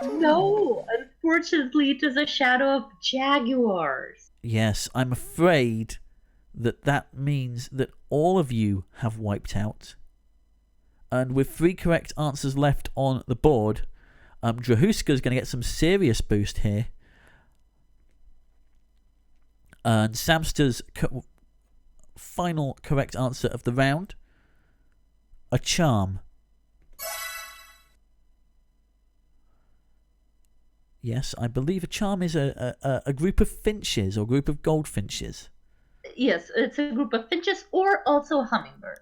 No, unfortunately, it is a shadow of jaguars. Yes, I'm afraid that means that all of you have wiped out. And with 3 correct answers left on the board, Drahuska's going to get some serious boost here. And Samster's final correct answer of the round, a charm. Yes, I believe a charm is a group of finches or group of goldfinches. Yes, it's a group of finches or also a hummingbird.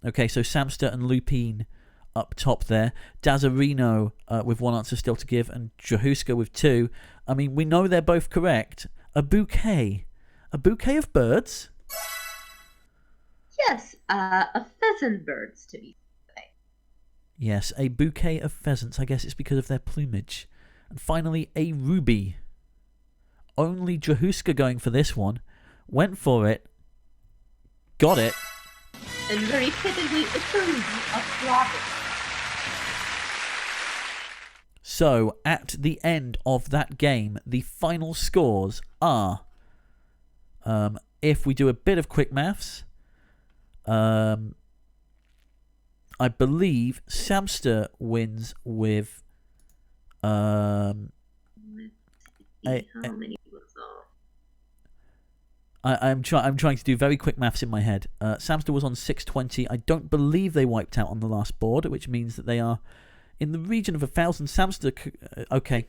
Okay, so Samster and Lupine up top there. Dazarino with 1 answer still to give, and Jahuska with 2. I mean, we know they're both correct. A bouquet. A bouquet of birds? Yes, a pheasant birds to be specific. Yes, a bouquet of pheasants. I guess it's because of their plumage. And finally, a ruby. Only Jahuska going for this one. Went for it. Got it. And very fittingly, it's a ruby of robin. So, at the end of that game, the final scores are, if we do a bit of quick maths, I believe Samster wins with Let's see how many was off. I'm trying to do very quick maths in my head. Samster was on 620. I don't believe they wiped out on the last board, which means that they are In the region of 1,000 Samster... Okay.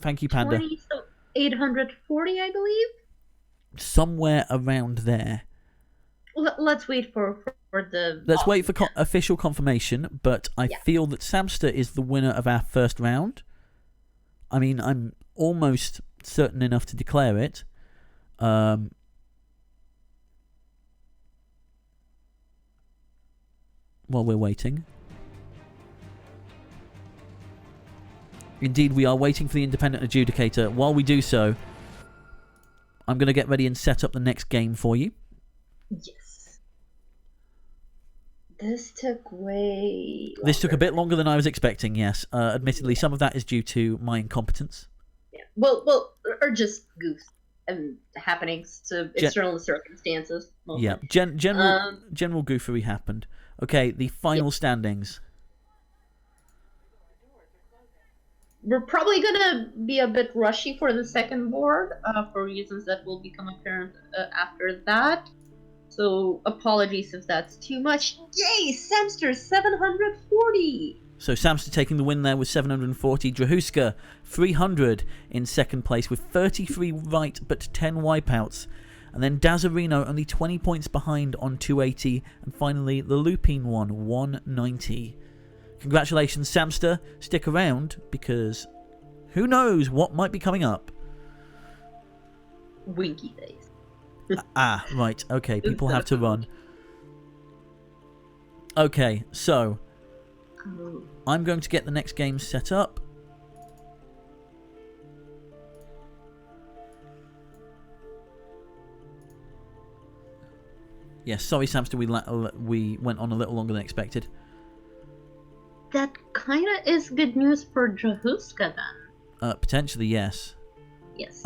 Thank you, Panda. 20, so 840, I believe. Somewhere around there. Let's wait for the... Let's wait for official confirmation, but I Yeah. feel that Samster is the winner of our first round. I mean, I'm almost certain enough to declare it. While we're waiting. Indeed, we are waiting for the independent adjudicator. While we do so, I'm going to get ready and set up the next game for you. Yes. This took way longer. This took a bit longer than I was expecting, yes. Admittedly, some of that is due to my incompetence. Yeah. Well, or just goofs and happenings to external circumstances. Mostly. Yeah, general goofery happened. Okay, the final standings. We're probably gonna be a bit rushy for the second board for reasons that will become apparent after that. So apologies if that's too much. Yay, Samster 740. So Samster taking the win there with 740. Drahuska 300 in second place with 33 right but 10 wipeouts. And then Dazarino only 20 points behind on 280. And finally the Lupine one 190. Congratulations, Samster. Stick around because who knows what might be coming up. Winky face. Right. Okay, people have to run. Okay, so I'm going to get the next game set up. Yes, sorry, Samster, we went on a little longer than expected. That kind of is good news for Drahuska then. Potentially, yes. Yes.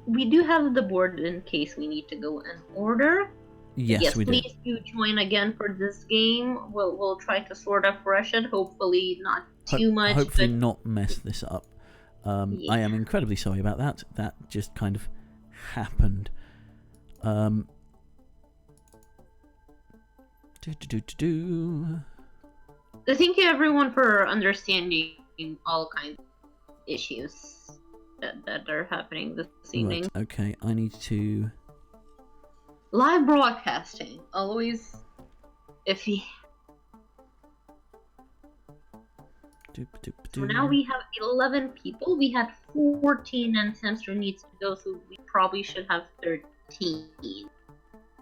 We do have the board in case we need to go in order. Yes, we do. Please do join again for this game. We'll try to sort of rush it. Hopefully not too much. Hopefully but... not mess this up. I am incredibly sorry about that. That just kind of happened. Thank you everyone for understanding all kinds of issues that are happening this evening. Right, okay, I need to... Live broadcasting, always iffy. So now we have 11 people. We had 14 and Samster needs to go, so we probably should have 13.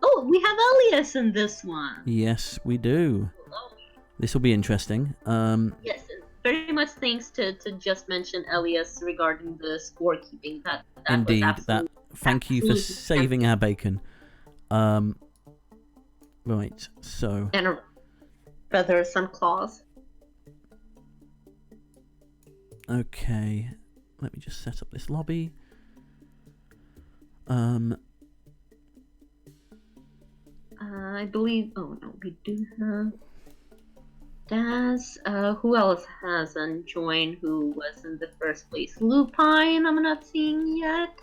Oh, we have Elias in this one. Yes, we do. Hello. This will be interesting. Yes, and very much thanks to just mention Elias regarding the scorekeeping. That Indeed, was absolutely, thank you for saving our bacon. Right, so... And feathers and claws. Okay, let me just set up this lobby. I believe... Oh no, we do have... Daz. Who else hasn't joined who was in the first place? Lupine, I'm not seeing yet.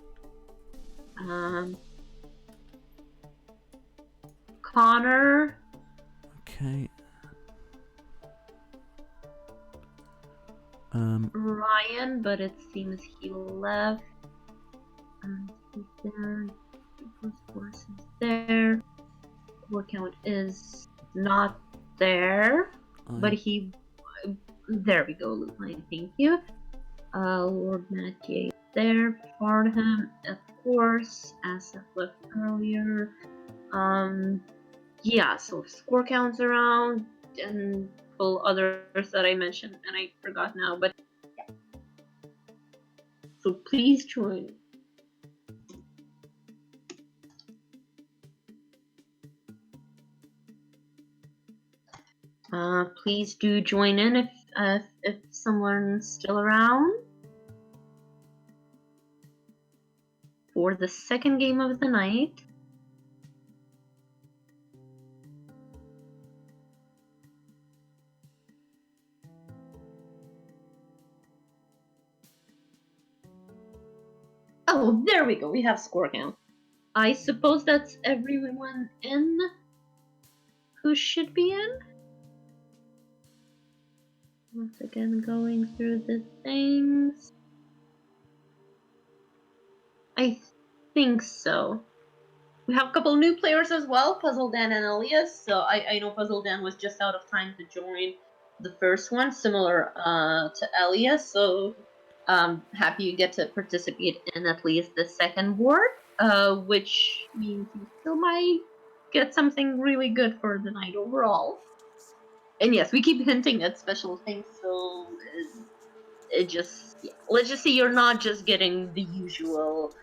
Connor. Okay. Ryan, but it seems he left. He's there. Force is there. Work count is not there, but he. There we go, Lupine. Thank you. Lord Mathieu there. Farnham, of course, as I left earlier. Yeah. So score counts around and others that I mentioned and I forgot now, but yeah. So please join. Please do join in if someone's still around for the second game of the night. Oh, there we go. We have score count. I suppose that's everyone in who should be in. Once again, going through the things. I think so. We have a couple new players as well, Puzzle Dan and Elias. So I know Puzzle Dan was just out of time to join the first one, similar to Elias. So happy you get to participate in at least the second board, which means you still might get something really good for the night overall. And yes, we keep hinting at special things, so it just, yeah. Let's just say you're not just getting the usual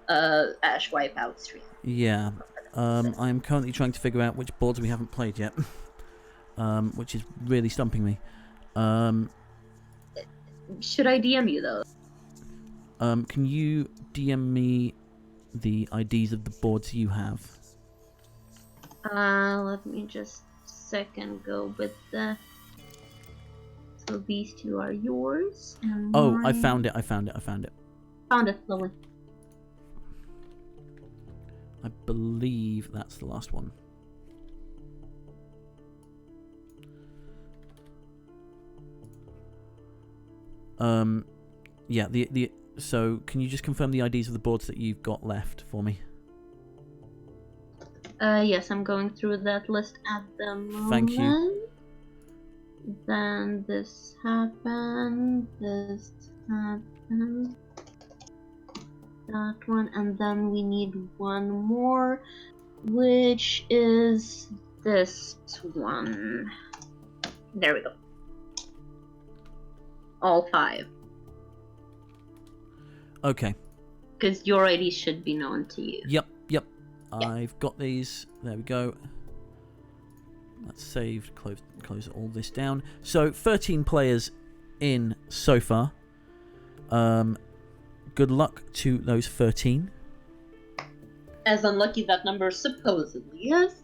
Ash Wipeout stream. Yeah. I'm currently trying to figure out which boards we haven't played yet, which is really stumping me. Should I DM you though? Can you DM me the IDs of the boards you have? Let me just second go with the. So these two are yours. And Oh, mine. I found it. Found it, lovely. I believe that's the last one. Yeah, so can you just confirm the IDs of the boards that you've got left for me? Yes, I'm going through that list at the moment. Thank you. Then this happened, this happened, that one, and then we need one more, which is this one. There we go. All 5. Okay. Because your ID should be known to you. Yep. I've got these. There we go. That's saved. Close all this down. So 13 players in so far. Good luck to those 13. As unlucky that number supposedly is.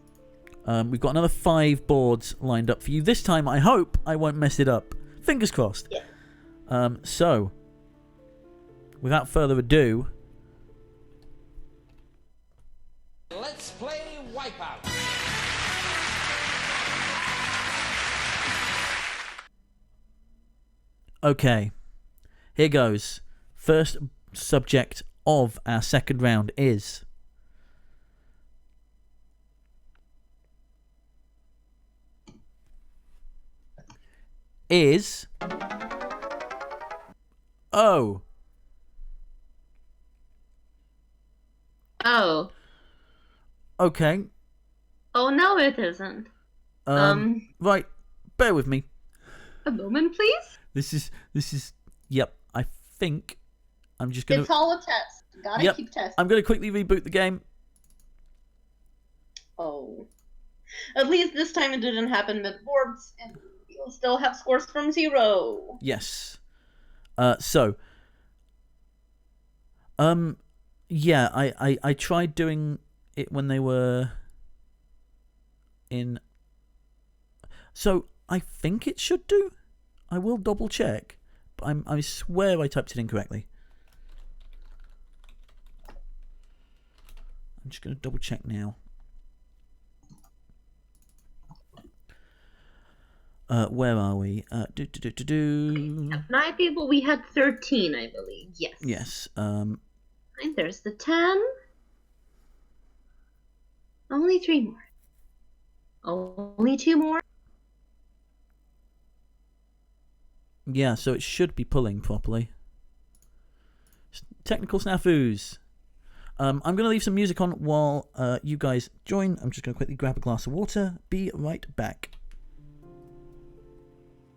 We've got another 5 boards lined up for you. This time, I hope I won't mess it up. Fingers crossed. Yeah. So, without further ado, Let's play Wipeout. okay, here goes. First subject of our second round is oh. Oh. Okay. Oh, no, it isn't. Right. Bear with me. A moment, please. This is. Yep. I think I'm just gonna. It's all a test. Gotta keep testing. I'm gonna quickly reboot the game. Oh. At least this time it didn't happen with boards, and you'll still have scores from 0. Yes. Yeah, I tried doing it when they were in. So I think it should do. I will double check, but I swear I typed it incorrectly. I'm just gonna double check now. Where are we? 9 people. We had 13, I believe. Yes. Yes. And there's the 10. Only 3 more. Only 2 more. Yeah, so it should be pulling properly. Technical snafus. I'm going to leave some music on while you guys join. I'm just going to quickly grab a glass of water. Be right back.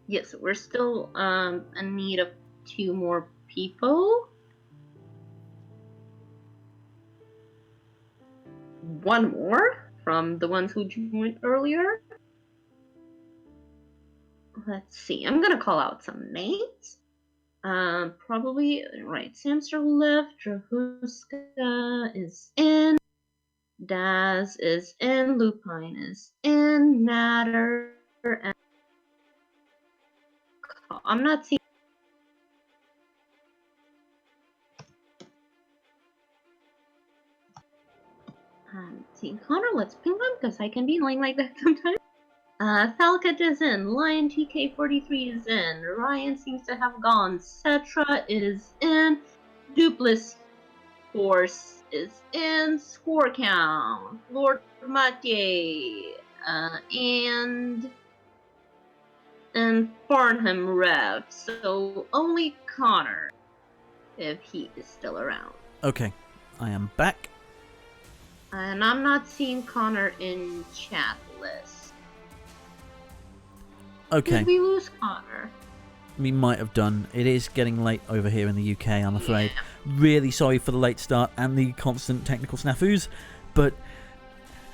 Yes, we're still in need of 2 more people. 1 more from the ones who joined earlier. Let's see. I'm gonna call out some names. Probably right. Samster left. Drahuska is in. Daz is in. Lupine is in. Natter and I'm not seeing. see. Connor, let's ping them because I can be annoying like that sometimes. Falcat is in. Lion TK43 is in. Ryan seems to have gone. Cetra is in. Dupless Force is in. Score count. Lord Mathieu. And Farnham Rev. So only Connor, if he is still around. Okay, I am back. And I'm not seeing Connor in chat list. Okay. Did we lose Connor? We might have done. It is getting late over here in the UK, I'm afraid. Yeah. Really sorry for the late start and the constant technical snafus, but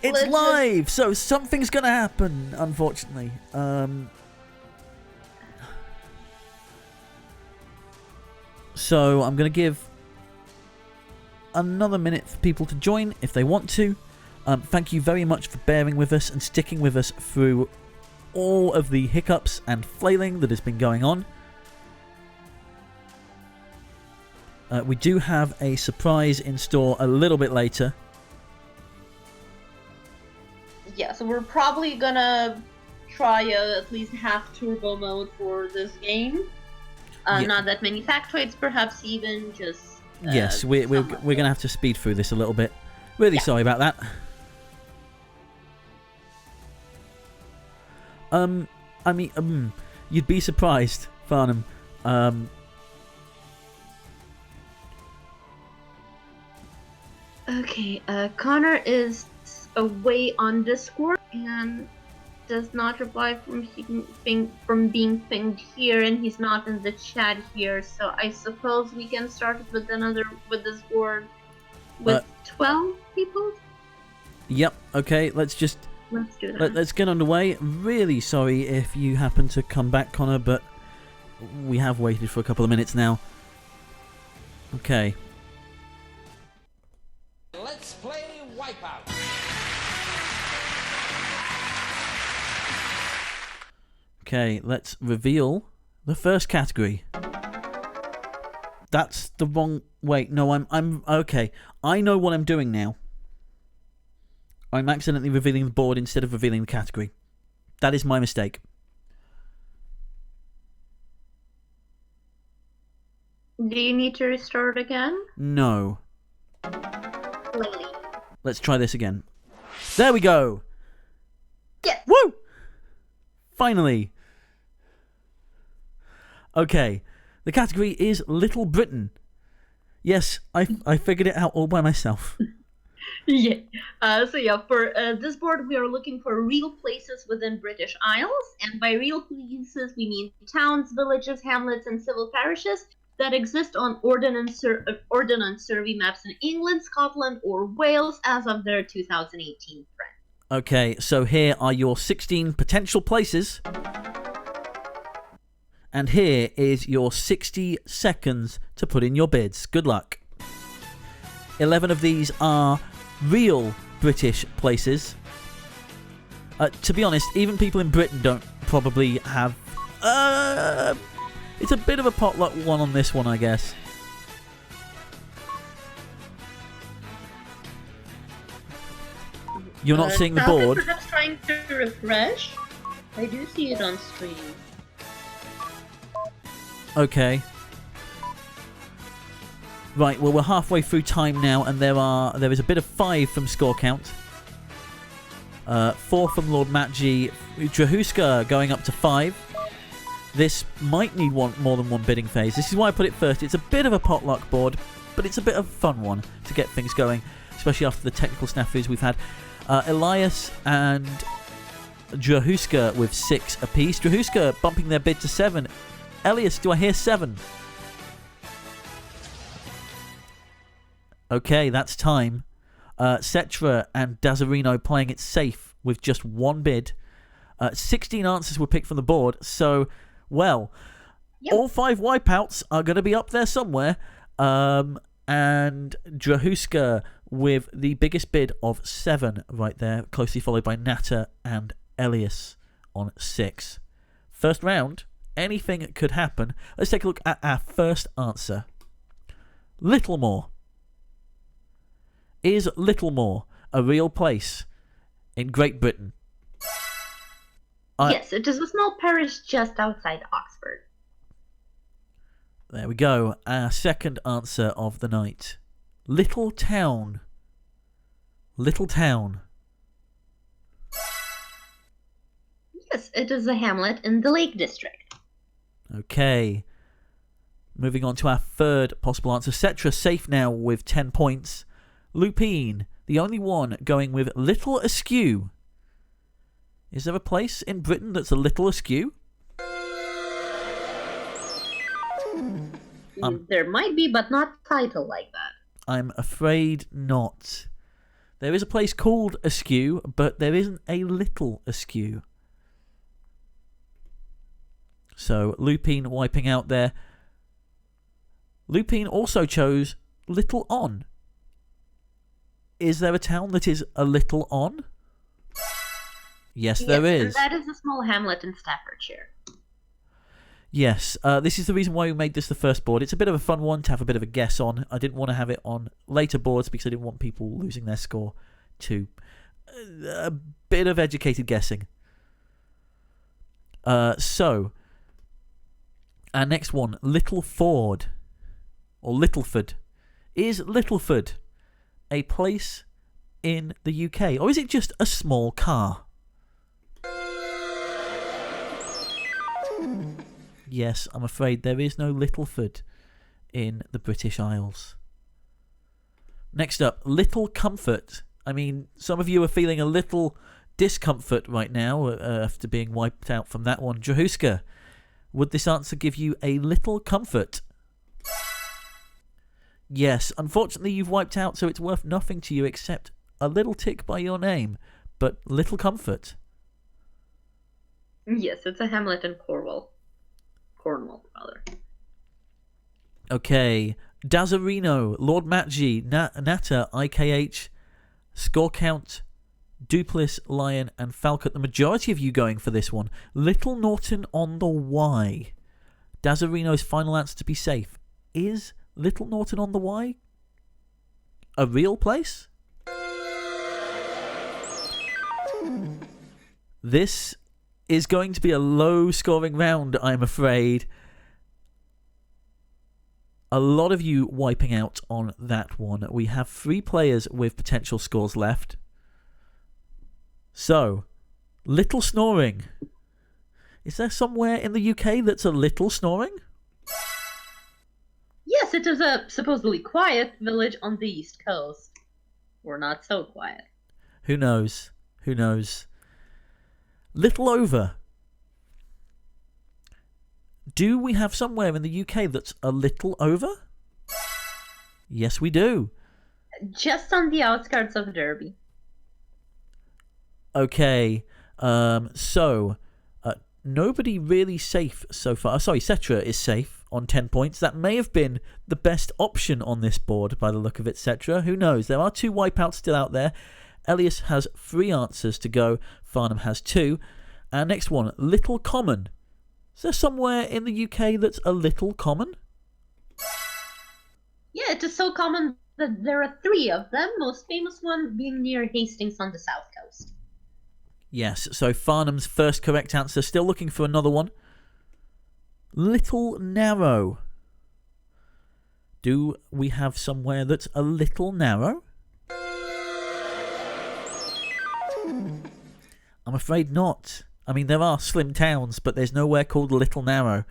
it's Let's live, so something's gonna happen, unfortunately. So I'm gonna give another minute for people to join if they want to. Thank you very much for bearing with us and sticking with us through all of the hiccups and flailing that has been going on. We do have a surprise in store a little bit later. Yeah, so we're probably gonna try at least half turbo mode for this game. Yeah. Not that many factoids, perhaps even just. Yes, we're going to have to speed through this a little bit. Really sorry about that. I mean, you'd be surprised, Farnham. Okay, Connor is away on Discord and does not reply from being pinged here, and he's not in the chat here. So I suppose we can start with this board with 12 people. Yep. Okay. Let's do that. Let's get underway. Really sorry if you happen to come back, Connor, but we have waited for a couple of minutes now. Okay. Let's play Wipeout. Okay, let's reveal the first category. That's the wrong... Wait, no, I'm... Okay, I know what I'm doing now. I'm accidentally revealing the board instead of revealing the category. That is my mistake. Do you need to restart again? No. Lily. Let's try this again. There we go! Yes! Woo! Finally! Okay, the category is Little Britain. Yes, I figured it out all by myself. Yeah. For this board, we are looking for real places within British Isles, and by real places, we mean towns, villages, hamlets, and civil parishes that exist on ordnance survey maps in England, Scotland, or Wales as of their 2018 print. Okay, so here are your 16 potential places. And here is your 60 seconds to put in your bids. Good luck. 11 of these are real British places. To be honest, even people in Britain don't probably have... it's a bit of a potluck one on this one, I guess. You're not seeing the board. Perhaps trying to refresh. I do see it on screen. Okay. Right, well, we're halfway through time now, and there is a bit of 5 from score count. 4 from Lord Matt G. Drahuska going up to 5. This might need more than one bidding phase. This is why I put it first. It's a bit of a potluck board, but it's a bit of a fun one to get things going, especially after the technical snafus we've had. Elias and Drahuska with 6 apiece. Drahuska bumping their bid to 7. Elias, do I hear 7? Okay, that's time. Cetra and Dazarino playing it safe with just 1 bid. 16 answers were picked from the board, so, well, all 5 wipeouts are going to be up there somewhere. And Drahuska with the biggest bid of 7 right there, closely followed by Nata and Elias on 6. First round, anything could happen. Let's take a look at our first answer. Littlemore. Is Littlemore a real place in Great Britain? Yes, it is a small parish just outside Oxford. There we go. Our second answer of the night. Little town. Little town. Yes, it is a hamlet in the Lake District. Okay. Moving on to our third possible answer. Cetra safe now with 10 points. Lupine, the only one going with little askew. Is there a place in Britain that's a little askew? There might be, but not titled like that. I'm afraid not. There is a place called Askew, but there isn't a little askew. So, Lupine wiping out there. Lupine also chose Little On. Is there a town that is a little on? Yes, there is. And that is a small hamlet in Staffordshire. Yes, this is the reason why we made this the first board. It's a bit of a fun one to have a bit of a guess on. I didn't want to have it on later boards because I didn't want people losing their score to a bit of educated guessing. So, our next one, Little Ford, or Littleford. Is Littleford a place in the UK, or is it just a small car? Yes, I'm afraid there is no Littleford in the British Isles. Next up, Little Comfort. I mean, some of you are feeling a little discomfort right now after being wiped out from that one. Jahuska, would this answer give you a little comfort? Yes, unfortunately you've wiped out, so it's worth nothing to you except a little tick by your name, but little comfort. Yes, it's a hamlet in Cornwall. Cornwall, rather. Okay, Dazarino, Lord Matji, Nata, IKH, Score Count, Duplis, Lion, and Falcon. The majority of you going for this one. Little Norton on the Y. Dazarino's final answer to be safe. Is Little Norton on the Y a real place? This is going to be a low-scoring round, I'm afraid. A lot of you wiping out on that one. We have 3 players with potential scores left. So, little snoring. Is there somewhere in the UK that's a little snoring? Yes, it is a supposedly quiet village on the East Coast. Or not so quiet. Who knows? Who knows? Little over. Do we have somewhere in the UK that's a little over? Yes, we do. Just on the outskirts of Derby. Okay, so nobody really safe so far. Sorry, Cetra is safe on 10 points. That may have been the best option on this board by the look of it, Cetra. Who knows? There are 2 wipeouts still out there. Elias has 3 answers to go. Farnham has 2. Our next one, Little Common. Is there somewhere in the UK that's a little common? Yeah, it is so common that there are 3 of them, most famous one being near Hastings on the south coast. Yes, so Farnham's first correct answer. Still looking for another one. Little Narrow. Do we have somewhere that's a little narrow? I'm afraid not. I mean, there are slim towns, but there's nowhere called Little Narrow.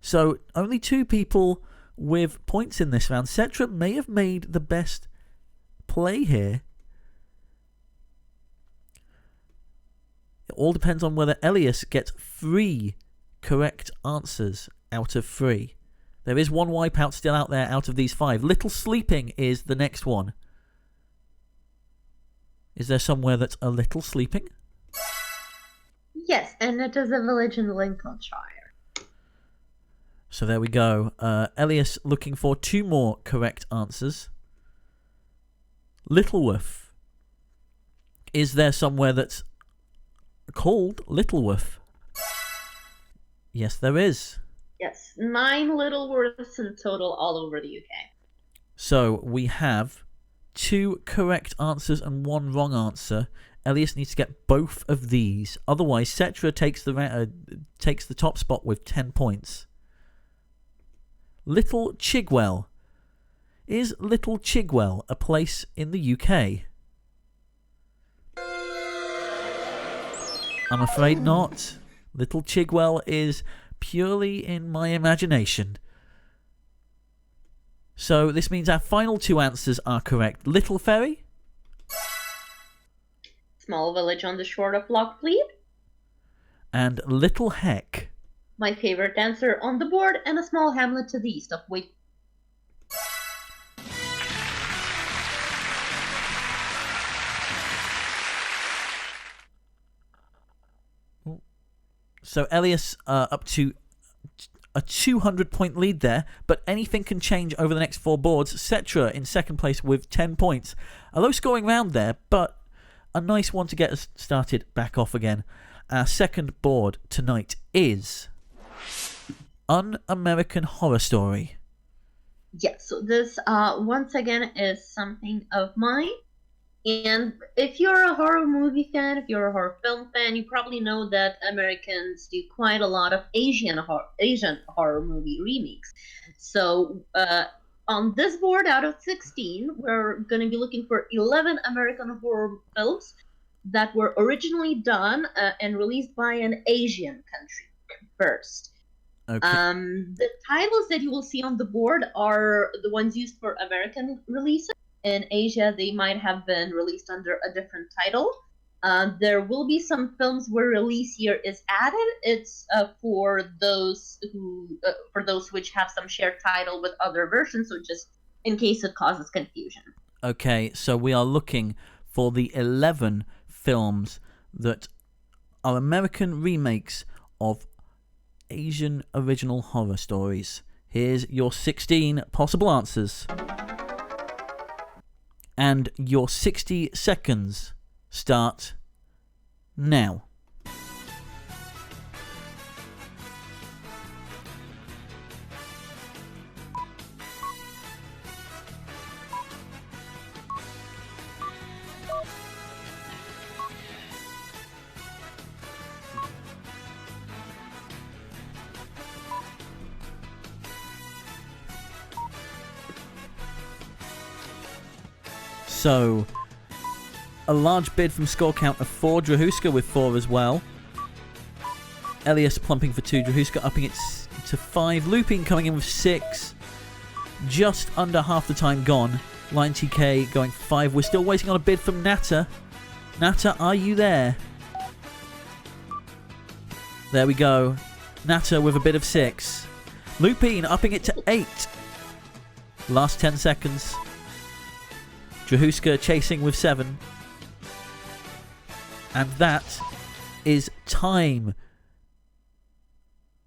So, only 2 people with points in this round. Cetra may have made the best play here. It all depends on whether Elias gets 3 correct answers out of 3. There is 1 wipeout still out there out of these 5. Little Sleeping is the next one. Is there somewhere that's a little sleeping? Yes, and it is a village in Lincolnshire. So there we go. Elias looking for 2 more correct answers. Littleworth. Is there somewhere that's called Littleworth? Yes, there is. Yes, 9 Littleworths in total all over the UK. So we have 2 correct answers and 1 wrong answer. Elias needs to get both of these. Otherwise, Cetra takes the top spot with 10 points. Little Chigwell. Is Little Chigwell a place in the UK? I'm afraid not. Little Chigwell is purely in my imagination. So this means our final 2 answers are correct. Little Ferry? Small village on the shore of Loch Fleet. And Little Heck? My favorite answer on the board, and a small hamlet to the east of Wick. So Elias up to a 200-point lead there, but anything can change over the next 4 boards. Cetra in second place with 10 points. A low-scoring round there, but a nice one to get us started back off again. Our second board tonight is Un-American Horror Story. Yes, so this once again is something of mine. And if you're a horror movie fan, if you're a horror film fan, you probably know that Americans do quite a lot of Asian horror movie remakes. So on this board, out of 16, we're going to be looking for 11 American horror films that were originally done and released by an Asian country first. Okay. The titles that you will see on the board are the ones used for American releases. In Asia, they might have been released under a different title. There will be some films where release year is added. It's for those which have some shared title with other versions, so just in case it causes confusion. Okay, so we are looking for the 11 films that are American remakes of Asian original horror stories. Here's your 16 possible answers. And your 60 seconds start now. So, a large bid from score count of 4, Drahuska with 4 as well. Elias plumping for 2, Drahuska upping it to 5, Lupin coming in with 6. Just under half the time gone. Lion TK going 5. We're still waiting on a bid from Natta. Natta, are you there? There we go. Natta with a bid of 6. Lupin upping it to 8. Last 10 seconds. Drahuska chasing with 7. And that is time.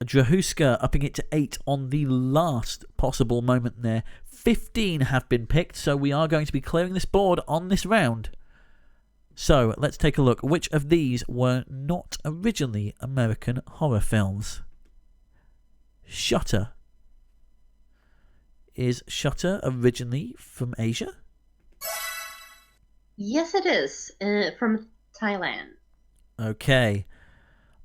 Drahuska upping it to 8 on the last possible moment there. 15 have been picked, so we are going to be clearing this board on this round. So, let's take a look. Which of these were not originally American horror films? Shutter. Is Shutter originally from Asia? Yes, it is. From Thailand. Okay.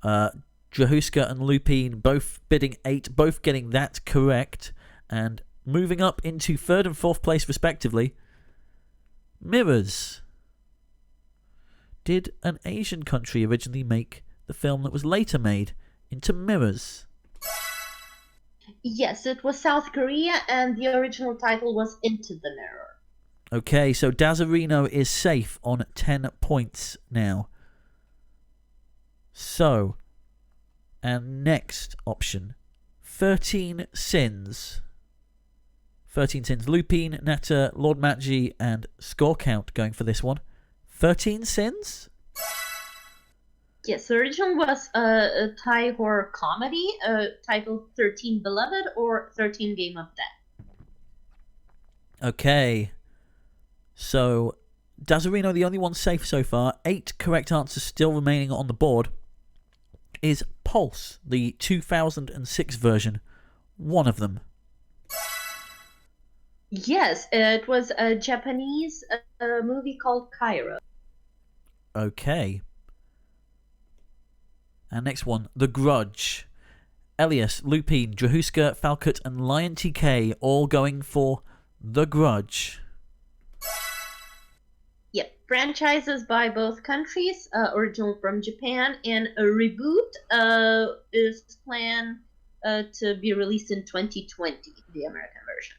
Drahuska and Lupin both bidding 8, both getting that correct. And moving up into 3rd and 4th place respectively. Mirrors. Did an Asian country originally make the film that was later made into Mirrors? Yes, it was South Korea, and the original title was Into the Mirror. Okay, so Dazarino is safe on 10 points now. So, and next option, 13 Sins. 13 Sins. Lupin, Natta, Lord Matji, and Score Count going for this one. 13 Sins? Yes, the original was a Thai horror comedy titled 13 Beloved or 13 Game of Death. Okay. So, Dazarino, the only one safe so far. 8 correct answers still remaining on the board. Is Pulse, the 2006 version, one of them? Yes, it was a Japanese movie called Cairo. Okay. And next one, The Grudge. Elias, Lupine, Drahuska, Falcott, and Lion TK all going for The Grudge. Yep, franchises by both countries, original from Japan, and a reboot is planned to be released in 2020, the American version.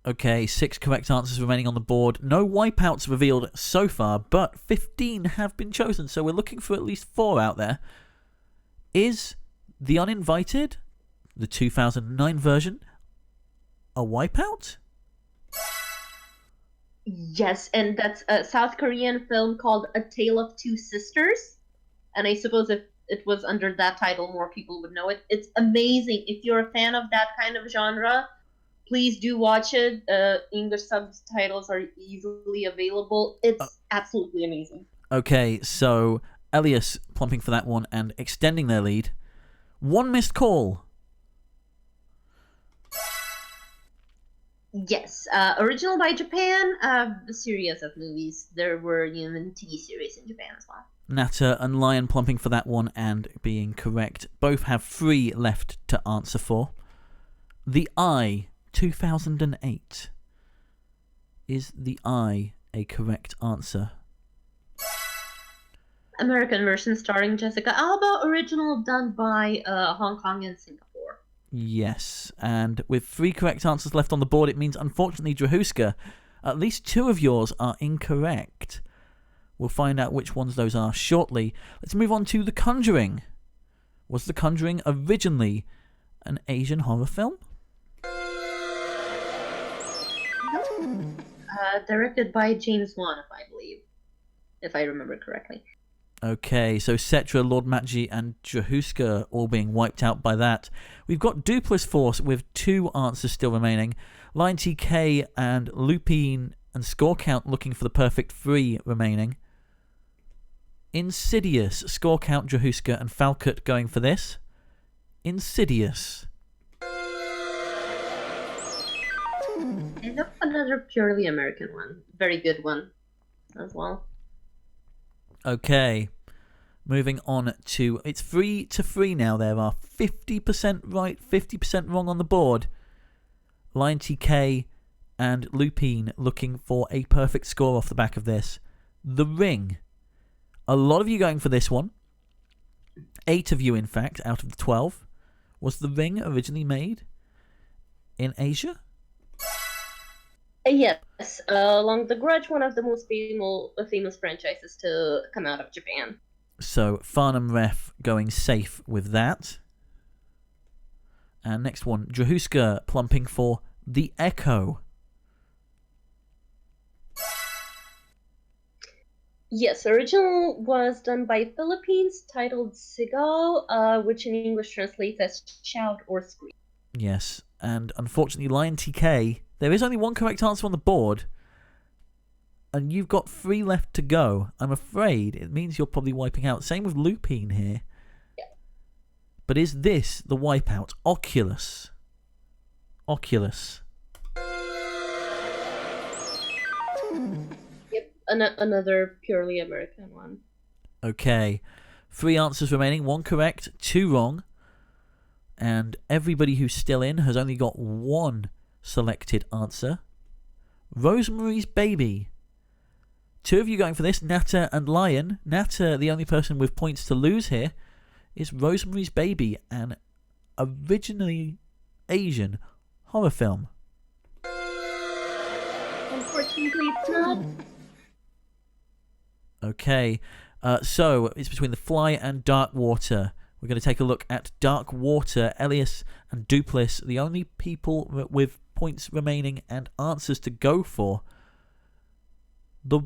Okay, 6 correct answers remaining on the board. No wipeouts revealed so far, but 15 have been chosen, so we're looking for at least 4 out there. Is The Uninvited, the 2009 version, a wipeout? Yes, and that's a South Korean film called A Tale of Two Sisters. And I suppose if it was under that title, more people would know it. It's amazing. If you're a fan of that kind of genre, please do watch it. English subtitles are easily available. It's absolutely amazing. Okay, so Elias plumping for that one and extending their lead. One missed call. Yes, original by Japan, a series of movies. There were even TV series in Japan as well. Natter and Lion plumping for that one and being correct. Both have 3 left to answer for. The Eye, 2008. Is The Eye a correct answer? American version starring Jessica Alba, original done by Hong Kong and Singapore. Yes, and with 3 correct answers left on the board, it means, unfortunately, Drahuska, at least 2 of yours are incorrect. We'll find out which ones those are shortly. Let's move on to The Conjuring. Was The Conjuring originally an Asian horror film? Directed by James Wan, I believe, if I remember correctly. Okay, so Cetra, Lord Matji, and Drahuska all being wiped out by that. We've got Dupless Force with 2 answers still remaining. Lion TK and Lupine and Score Count looking for the perfect 3 remaining. Insidious, Score Count, Drahuska, and Falcott going for this. Insidious. And another purely American one. Very good one as well. Okay, moving on to... It's 3-3 now. There are 50% right, 50% wrong on the board. Lion TK and Lupine looking for a perfect score off the back of this. The Ring. A lot of you going for this one. 8 of you, in fact, out of the 12. Was The Ring originally made in Asia? Yes, along The Grudge, one of the most famous franchises to come out of Japan. So, Farnham Ref going safe with that. And next one, Drahuska plumping for The Echo. Yes, original was done by Philippines, titled Sigaw, which in English translates as shout or scream. Yes, and unfortunately, Lion TK, there is only 1 correct answer on the board, and you've got 3 left to go. I'm afraid it means you're probably wiping out. Same with Lupine here. Yeah. But is this the wipeout? Oculus. Oculus. Yep, another purely American one. Okay. 3 answers remaining. 1 correct, 2 wrong. And everybody who's still in has only got 1 selected answer. Rosemary's Baby. 2 of you going for this, Natter and Lion. Natter, the only person with points to lose here, is Rosemary's Baby, an originally Asian horror film. Unfortunately, it's not. Okay, so it's between The Fly and Dark Water. We're going to take a look at Dark Water. Elias and Dupless, the only people with points remaining and answers to go for. The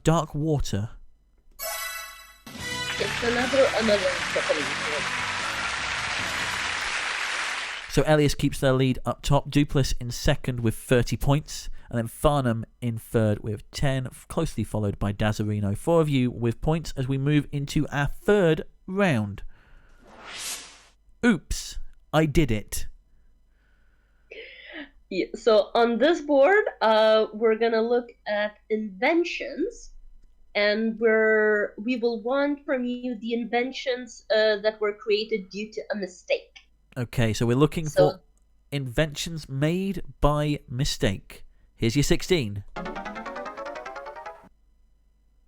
Dark Water. It's another Japanese one. So Elias keeps their lead up top. Dupless in second with 30 points. And then Farnham in third with 10, closely followed by Dazzarino. 4 of you with points as we move into our 3rd round. Oops, I did it. Yeah, so on this board, we're gonna look at inventions, and we will want from you the inventions that were created due to a mistake. Okay, so we're looking So for inventions made by mistake. Here's your 16.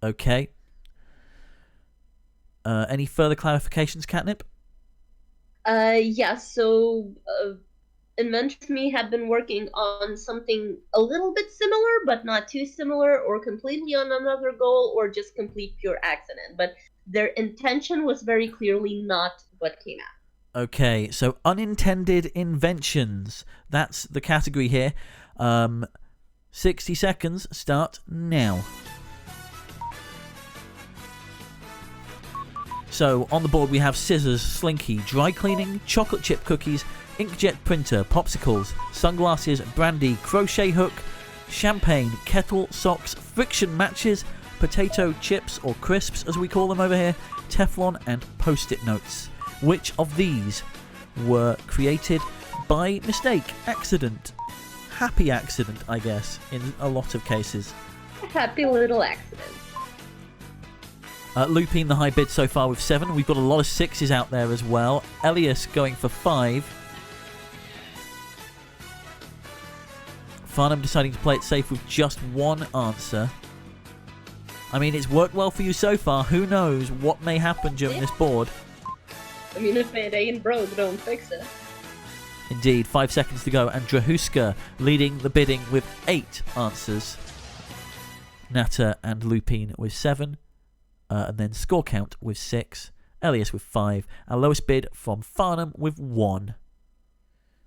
Okay. Any further clarifications, Catnip? yeah, so Invent Me had been working on something a little bit similar, but not too similar, or completely on another goal, or just complete pure accident. But their intention was very clearly not what came out. Okay, so unintended inventions. That's the category here. 60 seconds start now. So on the board we have scissors, slinky, dry cleaning, chocolate chip cookies, inkjet printer, popsicles, sunglasses, brandy, crochet hook, champagne, kettle, socks, friction matches, potato chips or crisps as we call them over here, Teflon and post-it notes. Which of these were created by mistake, accident, happy accident, I guess, in a lot of cases? A happy little accident. Lupine the high bid so far with 7. We've got a lot of 6s out there as well. Elias going for 5. Farnham deciding to play it safe with just one answer. I mean, it's worked well for you so far. Who knows what may happen during this board? I mean, if it ain't broke, don't fix it. Indeed, 5 seconds to go, and Drahuska leading the bidding with 8 answers. Natter and Lupine with 7. And then score count with 6. Elias with 5. Our lowest bid from Farnham with 1.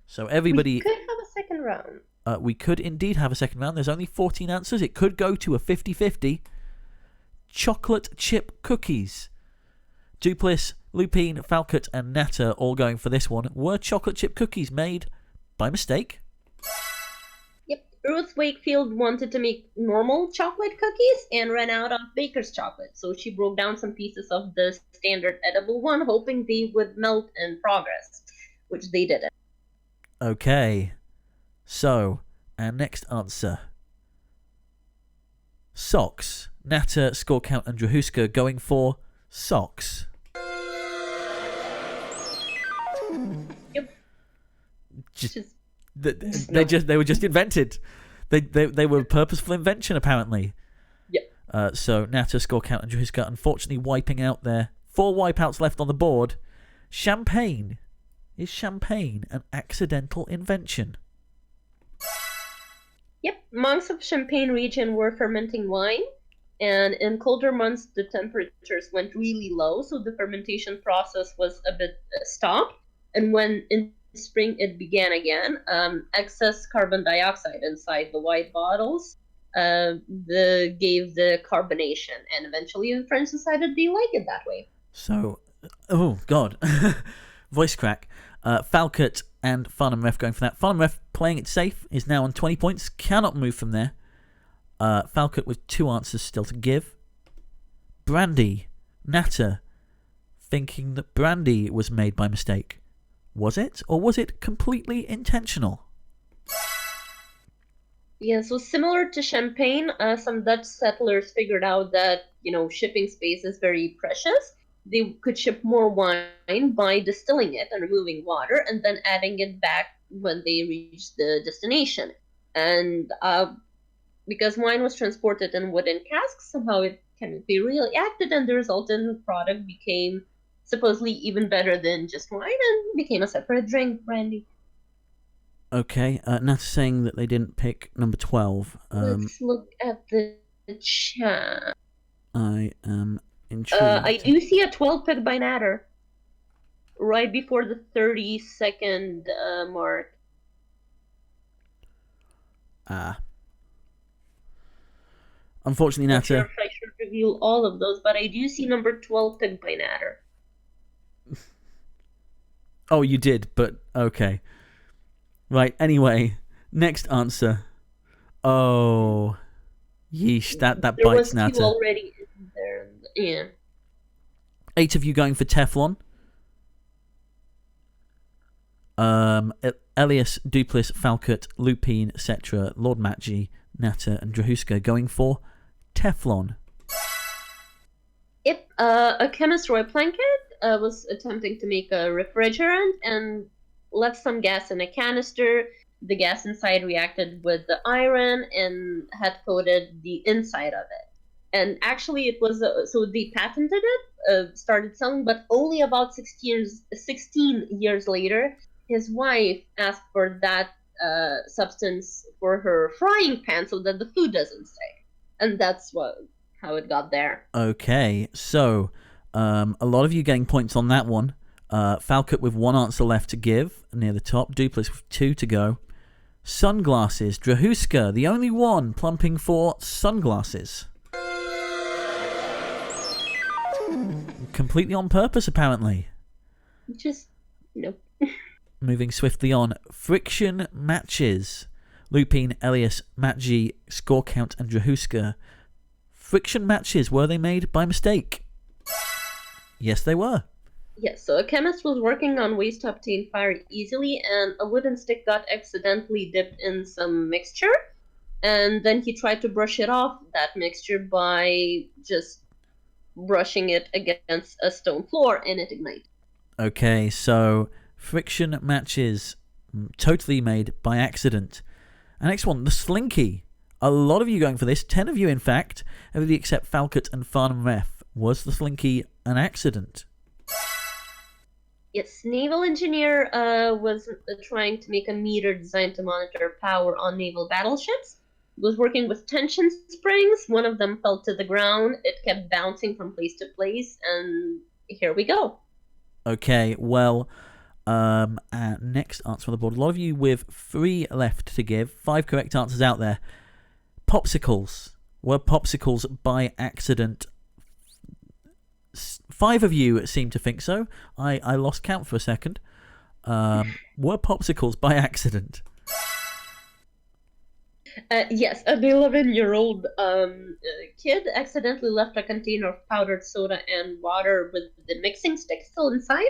So everybody... We could have a second round. We could indeed have a second round. There's only 14 answers. It could go to a 50-50. Chocolate chip cookies. Duplice, Lupine, Falcott and Natter all going for this one. Were chocolate chip cookies made by mistake? Yep. Ruth Wakefield wanted to make normal chocolate cookies and ran out of baker's chocolate, so she broke down some pieces of the standard edible one, hoping they would melt in progress, which they didn't. Okay. So, our next answer. Socks. Natter, score count and Drahuska going for socks. Yep. They were just invented. They were a purposeful invention apparently. Yep. So Natter, score count and Drahuska unfortunately wiping out there. 4 wipeouts left on the board. Champagne. Is champagne an accidental invention? Yep. Monks of Champagne region were fermenting wine, and in colder months the temperatures went really low, so the fermentation process was a bit stopped. And when in spring it began again, excess carbon dioxide inside the white bottles gave the carbonation, and eventually the French decided they like it that way. So, oh god, voice crack. Falcott and Farnham Ref going for that. Farnham Ref playing it safe is now on 20 points, cannot move from there. Falcott with 2 answers still to give. Brandy, Natter, thinking that brandy was made by mistake. Was it, or was it completely intentional? Yeah, so similar to champagne, some Dutch settlers figured out that, shipping space is very precious. They could ship more wine by distilling it and removing water and then adding it back when they reached the destination. And because wine was transported in wooden casks, somehow it chemically reacted, and the resultant product became supposedly even better than just wine and became a separate drink, brandy. Okay, Natter saying that they didn't pick number 12. Let's look at the chat. I am intrigued. I do see a 12 pick by Natter right before the 30-second mark. Unfortunately, I'm not Natter. sure if I should reveal all of those, but I do see number 12 picked by Natter. Oh, you did, but okay. Right, anyway, next answer. Oh, yeesh, that There bites was Natter. 2 already in there. Yeah. 8 of you going for Teflon. Elias, Dupliss, Falcott, Lupine, Cetra, Lord Matji, Natter, and Drahuska going for Teflon. Yep, a chemist, Roy Plunkett, was attempting to make a refrigerant and left some gas in a canister. The gas inside reacted with the iron and had coated the inside of it. And actually, it was so they patented it, started selling, but only about 16 years later, his wife asked for that substance for her frying pan so that the food doesn't stick, and that's how it got there. Okay, so a lot of you getting points on that one. Falcott with one answer left to give near the top. Dupliss with 2 to go. Sunglasses. Drahuska, the only one plumping for sunglasses. Completely on purpose, apparently. Just, Moving swiftly on. Friction matches. Lupine, Elias, Matji, Score Count, and Drahuska. Friction matches, were they made by mistake? Yes, they were. Yes, so a chemist was working on ways to obtain fire easily, and a wooden stick got accidentally dipped in some mixture, and then he tried to brush it off, that mixture, by just brushing it against a stone floor, and it ignited. Okay, so friction matches, totally made by accident. And next one, the Slinky. A lot of you going for this, 10 of you in fact, everybody except Falcott and Farnham Ref. Was the Slinky an accident? Yes, naval engineer was trying to make a meter designed to monitor power on naval battleships. Was working with tension springs. One of them fell to the ground. It kept bouncing from place to place, and here we go. Okay, well, next answer on the board. A lot of you with 3 left to give. 5 correct answers out there. Popsicles. Were popsicles by accident? 5 of you seem to think so. I lost count for a second. Were popsicles by accident? Yes, an 11-year-old kid accidentally left a container of powdered soda and water with the mixing stick still inside.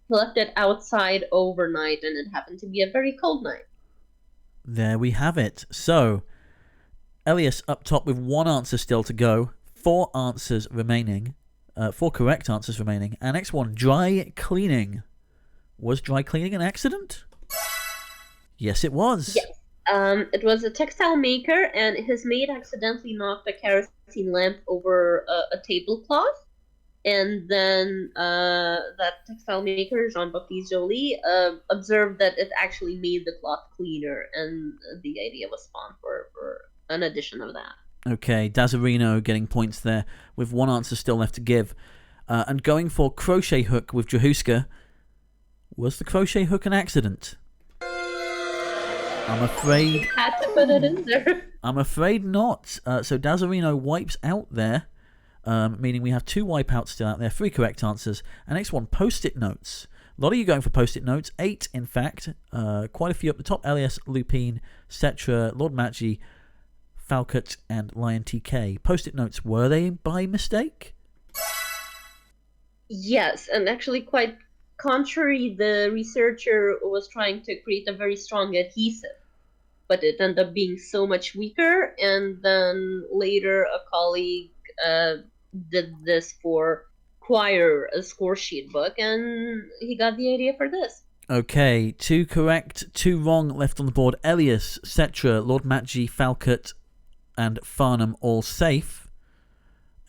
He left it outside overnight, and it happened to be a very cold night. There we have it. So, Elias up top with 1 answer still to go. 4 answers remaining. 4 correct answers remaining. And next one, dry cleaning. Was dry cleaning an accident? Yes, it was. Yes. It was a textile maker, and his maid accidentally knocked a kerosene lamp over a tablecloth. And then that textile maker, Jean-Baptiste Joly, observed that it actually made the cloth cleaner, and the idea was spawned for an addition of that. Okay, Dazzarino getting points there with 1 answer still left to give. And going for crochet hook with Drahuska. Was the crochet hook an accident? I'm afraid... Had to put it in there. I'm afraid not. So Dazzarino wipes out there, meaning we have 2 wipeouts still out there, 3 correct answers. And next one, post-it notes. A lot of you going for post-it notes, 8 in fact. Quite a few up the top. Elias, Lupine, Cetra, Lord Matji, Falcott, and Lion TK. Post-it notes, were they by mistake? Yes, and actually quite contrary, the researcher was trying to create a very strong adhesive, but it ended up being so much weaker, and then later a colleague did this for Choir, a score sheet book, and he got the idea for this. Okay, 2 correct, 2 wrong left on the board. Elias, Cetra, Lord Matji, Falcott, and Farnham all safe.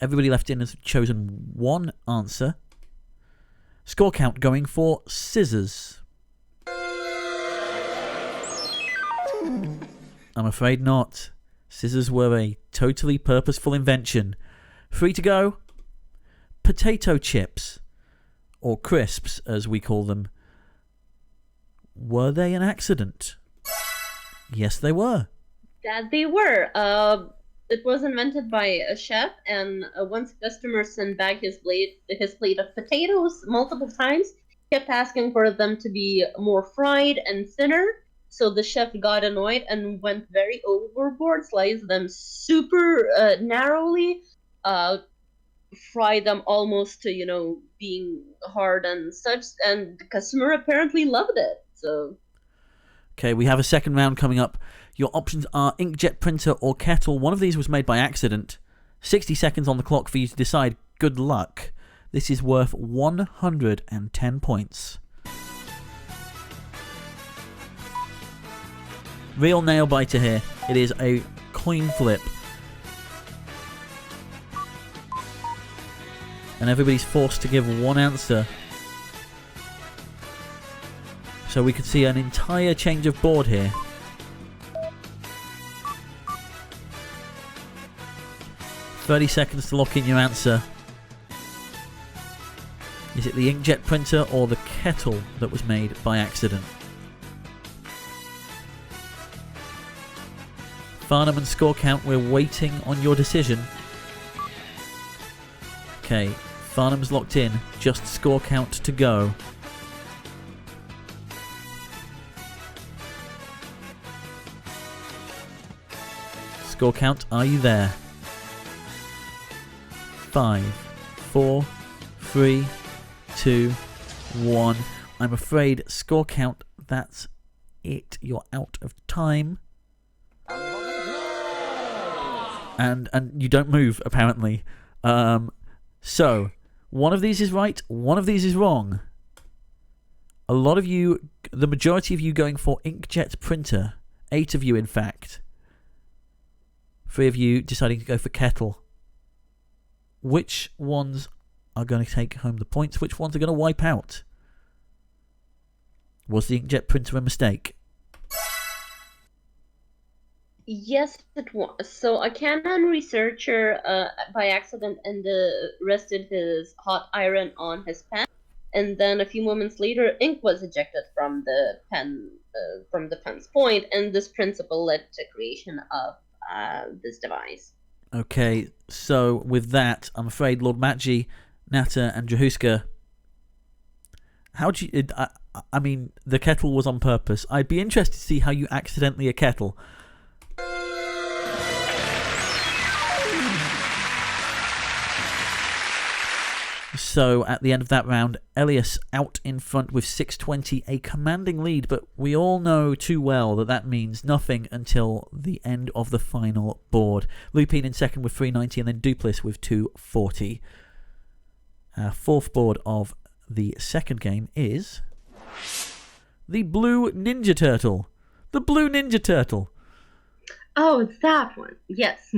Everybody left in has chosen 1 answer. Score count going for scissors. I'm afraid not. Scissors were a totally purposeful invention. 3 to go. Potato chips, or crisps as we call them. Were they an accident? Yes, they were. That they were. It was invented by a chef, and once a customer sent back his plate of potatoes multiple times, kept asking for them to be more fried and thinner. So the chef got annoyed and went very overboard, sliced them super narrowly, fried them almost to being hard and such, and the customer apparently loved it. So Okay, we have a second round coming up. Your options are inkjet printer or kettle. One of these was made by accident. 60 seconds on the clock for you to decide. Good luck. This is worth 110 points. Real nail biter here. It is a coin flip. And everybody's forced to give one answer. So we could see an entire change of board here. "30 seconds to lock in your answer. Is it the inkjet printer or the kettle that was made by accident?" Farnham and Score Count, we're waiting on your decision. Okay, Farnham's locked in. Just Score Count to go. Score Count, are you there? 5, 4, 3, 2, 1. I'm afraid, Score Count, that's it. You're out of time. And you don't move, apparently. So, one of these is right, one of these is wrong. A lot of you, the majority of you going for inkjet printer. 8 of you, in fact. 3 of you deciding to go for kettle. Which ones are going to take home the points? Which ones are going to wipe out? Was the inkjet printer a mistake? Yes, it was. So a Canon researcher by accident rested his hot iron on his pen, and then a few moments later, ink was ejected from the pen's point, and this principle led to creation of this device. Okay, so with that, I'm afraid Lord Matji, Nata, and Jahuska, how do you? I mean, the kettle was on purpose. I'd be interested to see how you accidentally a kettle. So at the end of that round, Elias out in front with 620, a commanding lead, but we all know too well that that means nothing until the end of the final board. Lupine in second with 390 and then Duplis with 240. Our fourth board of the second game is the Blue Ninja Turtle. The Blue Ninja Turtle. Oh, it's that one. Yes.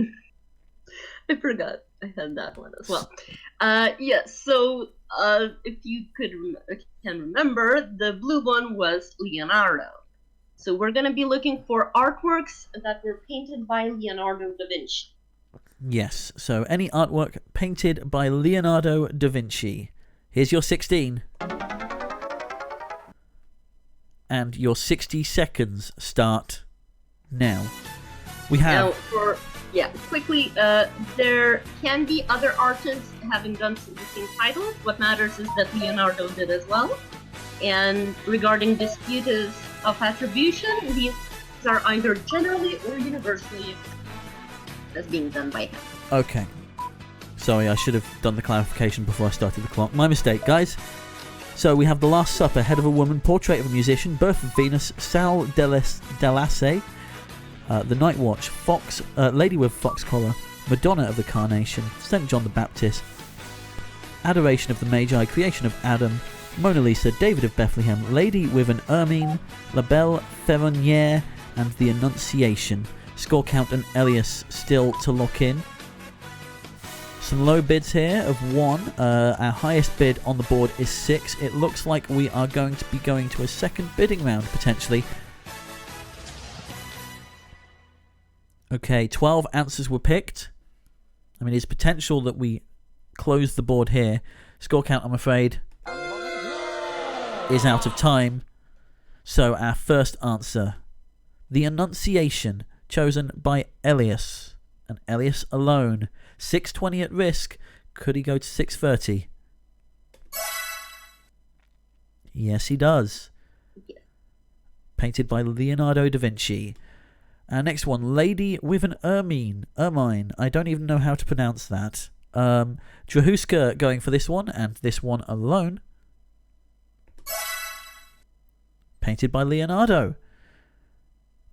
I forgot I had that one as well. Yes, so if you can remember, the blue one was Leonardo. So we're going to be looking for artworks that were painted by Leonardo da Vinci. Yes, so any artwork painted by Leonardo da Vinci. Here's your 16. And your 60 seconds start now. We have... Now, quickly, there can be other artists having done the same title. What matters is that Leonardo did as well. And regarding disputes of attribution, these are either generally or universally as being done by him. Okay. Sorry, I should have done the clarification before I started the clock. My mistake, guys. So we have The Last Supper, Head of a Woman, Portrait of a Musician, Birth of Venus, Sal Delasse, The Night Watch, Lady with Fox Collar, Madonna of the Carnation, St. John the Baptist, Adoration of the Magi, Creation of Adam, Mona Lisa, David of Bethlehem, Lady with an Ermine, La Belle Ferronnière, and The Annunciation. Score Count and Elias still to lock in. Some low bids here of 1. Our highest bid on the board is 6. It looks like we are going to be going to a second bidding round potentially. Okay, 12 answers were picked. I mean, it's potential that we close the board here. Score Count, I'm afraid, is out of time. So our first answer, The Annunciation, chosen by Elias. And Elias alone. 620 at risk. Could he go to 630? Yes, he does. Yeah. Painted by Leonardo da Vinci. Our next one, Lady with an Ermine. Ermine. I don't even know how to pronounce that. Drahuska going for this one, and this one alone. Painted by Leonardo.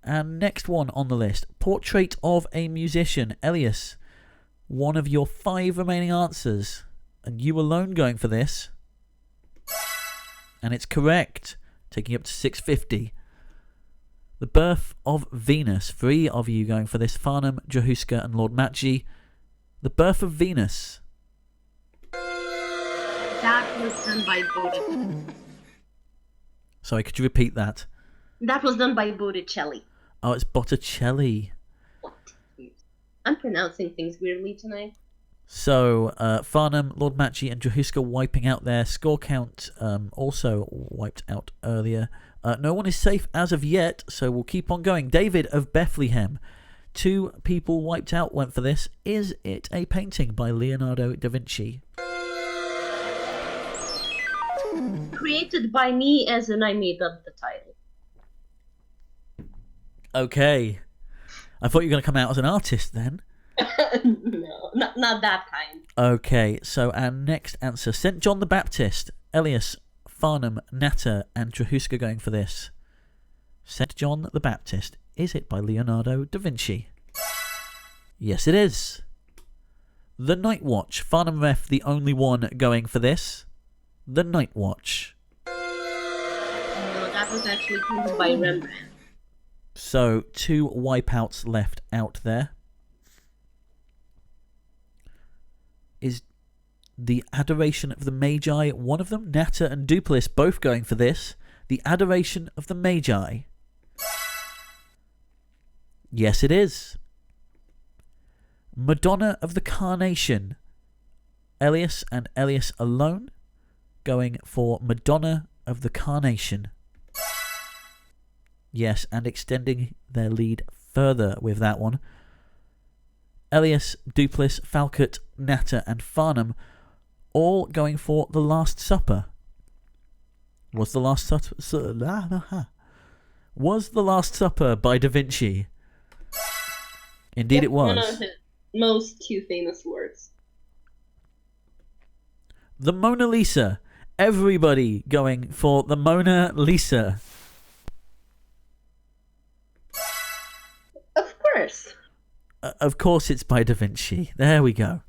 And next one on the list, portrait of a musician. Elias, one of your 5 remaining answers, and you alone going for this. And it's correct, taking you up to 650. The Birth of Venus. 3 of you going for this. Farnham, Jahuska and Lord Matji. The Birth of Venus. That was done by Botticelli. Sorry, could you repeat that? That was done by Botticelli. Oh, it's Botticelli. I'm pronouncing things weirdly tonight. So, Farnham, Lord Matji and Jahuska wiping out their score count, also wiped out earlier. No one is safe as of yet, so we'll keep on going. David of Bethlehem. 2 people wiped out went for this. Is it a painting by Leonardo da Vinci? Created by me, as in I made up the title. Okay. I thought you were going to come out as an artist then. No, not that kind. Okay, so our next answer. St. John the Baptist. Elias, Farnham, Natter and Jahuska going for this. St. John the Baptist. Is it by Leonardo da Vinci? Yes, it is. The Night Watch. Farnham Ref, the only one going for this. The Night Watch. No, that was actually painted by Rembrandt. So, 2 wipeouts left out there. Is the Adoration of the Magi one of them? Natter and Dupulis both going for this. The Adoration of the Magi. Yes, it is. Madonna of the Carnation. Elias and Elias alone going for Madonna of the Carnation. Yes, and extending their lead further with that one. Elias, Dupulis, Falcott, Natter and Farnham all going for The Last Supper. Was The Last Supper by Da Vinci? Indeed it was. One of his most 2 famous works. The Mona Lisa. Everybody going for the Mona Lisa. Of course. Of course it's by Da Vinci. There we go.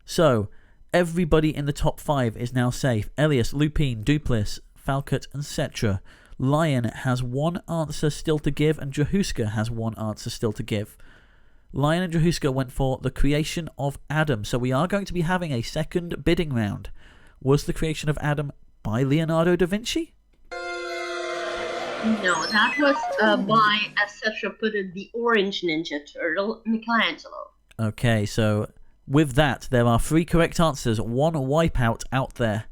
So, everybody in the top 5 is now safe. Elias, Lupine, Dupulis, Falcott and Cetra. Lion has 1 answer still to give and Jahuska has 1 answer still to give. Lion and Jahuska went for The Creation of Adam. So we are going to be having a second bidding round. Was The Creation of Adam by Leonardo da Vinci? No, that was by, as Cetra put it, the Orange Ninja Turtle, Michelangelo. Okay, so with that, there are 3 correct answers, 1 wipeout out there.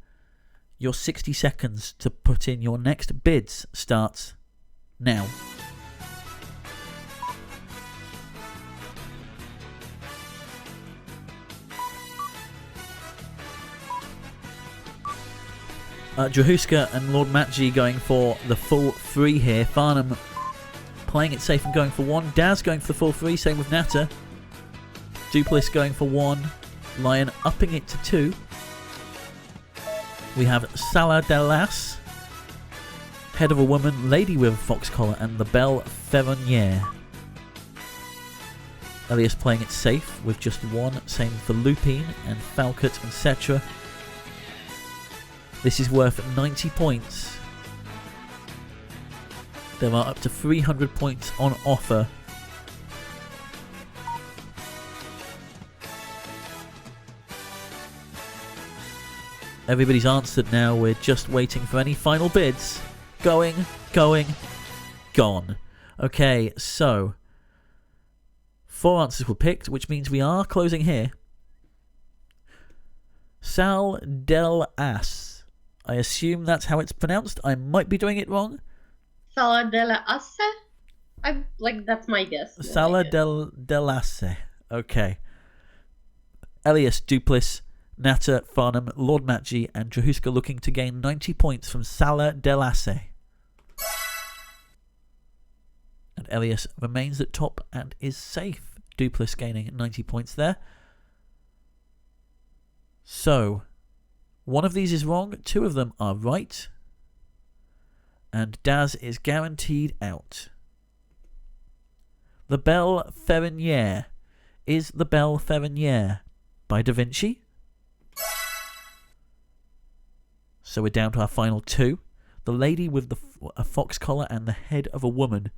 Your 60 seconds to put in your next bids starts now. Jahuska and Lord Matji going for the full 3 here. Farnham playing it safe and going for 1. Daz going for the full 3, same with Natter. Dupulis going for 1. Lion upping it to 2. We have Salah Delas, Head of a Woman, Lady with a Fox Collar and the Belle Ferronniere. Elias playing it safe with just 1, same for Lupine and Falcott and Cetra. This is worth 90 points. There are up to 300 points on offer. Everybody's answered now. We're just waiting for any final bids. Going, gone. Okay, so 4 answers were picked, which means we are closing here. Sal del As. I assume that's how it's pronounced. I might be doing it wrong. Sala della Asse? That's my guess. Sala del Asse. Okay. Elias, Dupulis, Natter, Farnham, Lord Matji and Jahuska looking to gain 90 points from Sala del Asse. And Elias remains at top and is safe. Dupulis gaining 90 points there. So, 1 of these is wrong, 2 of them are right. And Daz is guaranteed out. The Belle Ferronniere. Is the Belle Ferronniere by Da Vinci? So we're down to our final two. The lady with a fox collar and the head of a woman.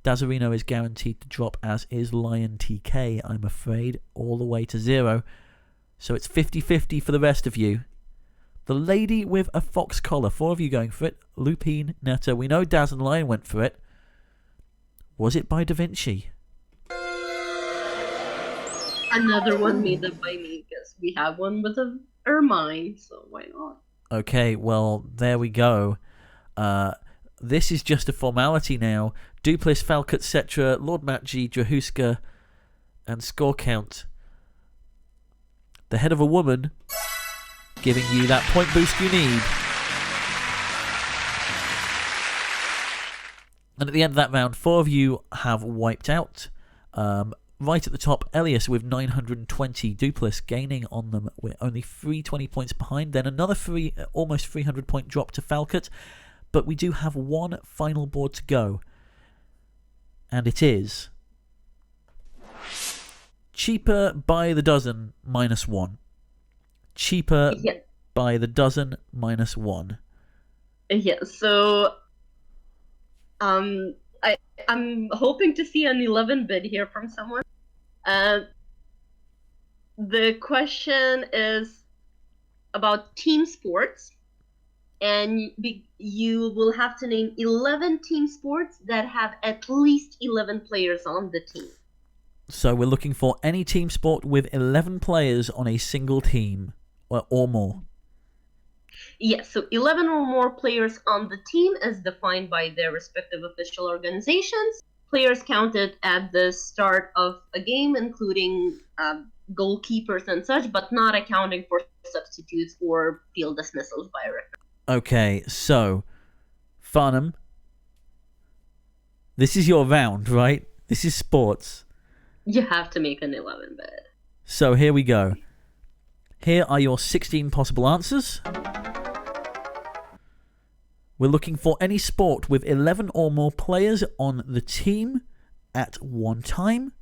Dazzarino is guaranteed to drop, as is Lion TK, I'm afraid, all the way to 0. So it's 50-50 for the rest of you. The lady with a fox collar. 4 of you going for it. Lupine, Netta. We know Daz and Lion went for it. Was it by Da Vinci? Another one made up by me, because we have one with a ermine, so why not? Okay, well, there we go. This is just a formality now. Duplis, Falcott, Cetra, Lord Matji, Drahuska, and score count. The head of a woman, giving you that point boost you need. And at the end of that round, 4 of you have wiped out. Right at the top, Elias with 920, Duplis gaining on them. We're only 320 points behind. Then another almost 300 point drop to Falcott. But we do have one final board to go. And it is cheaper by the dozen -1. Cheaper by the dozen -1. Yeah, so I'm hoping to see an 11 bid here from someone. The question is about team sports, and you will have to name 11 team sports that have at least 11 players on the team. So we're looking for any team sport with 11 players on a single team, or more. Yes, so 11 or more players on the team as defined by their respective official organizations. Players counted at the start of a game, including goalkeepers and such, but not accounting for substitutes or field dismissals by a referee. Okay, so, Farnham, this is your round, right? This is sports. You have to make an 11 bid. So here we go. Here are your 16 possible answers. We're looking for any sport with 11 or more players on the team at one time.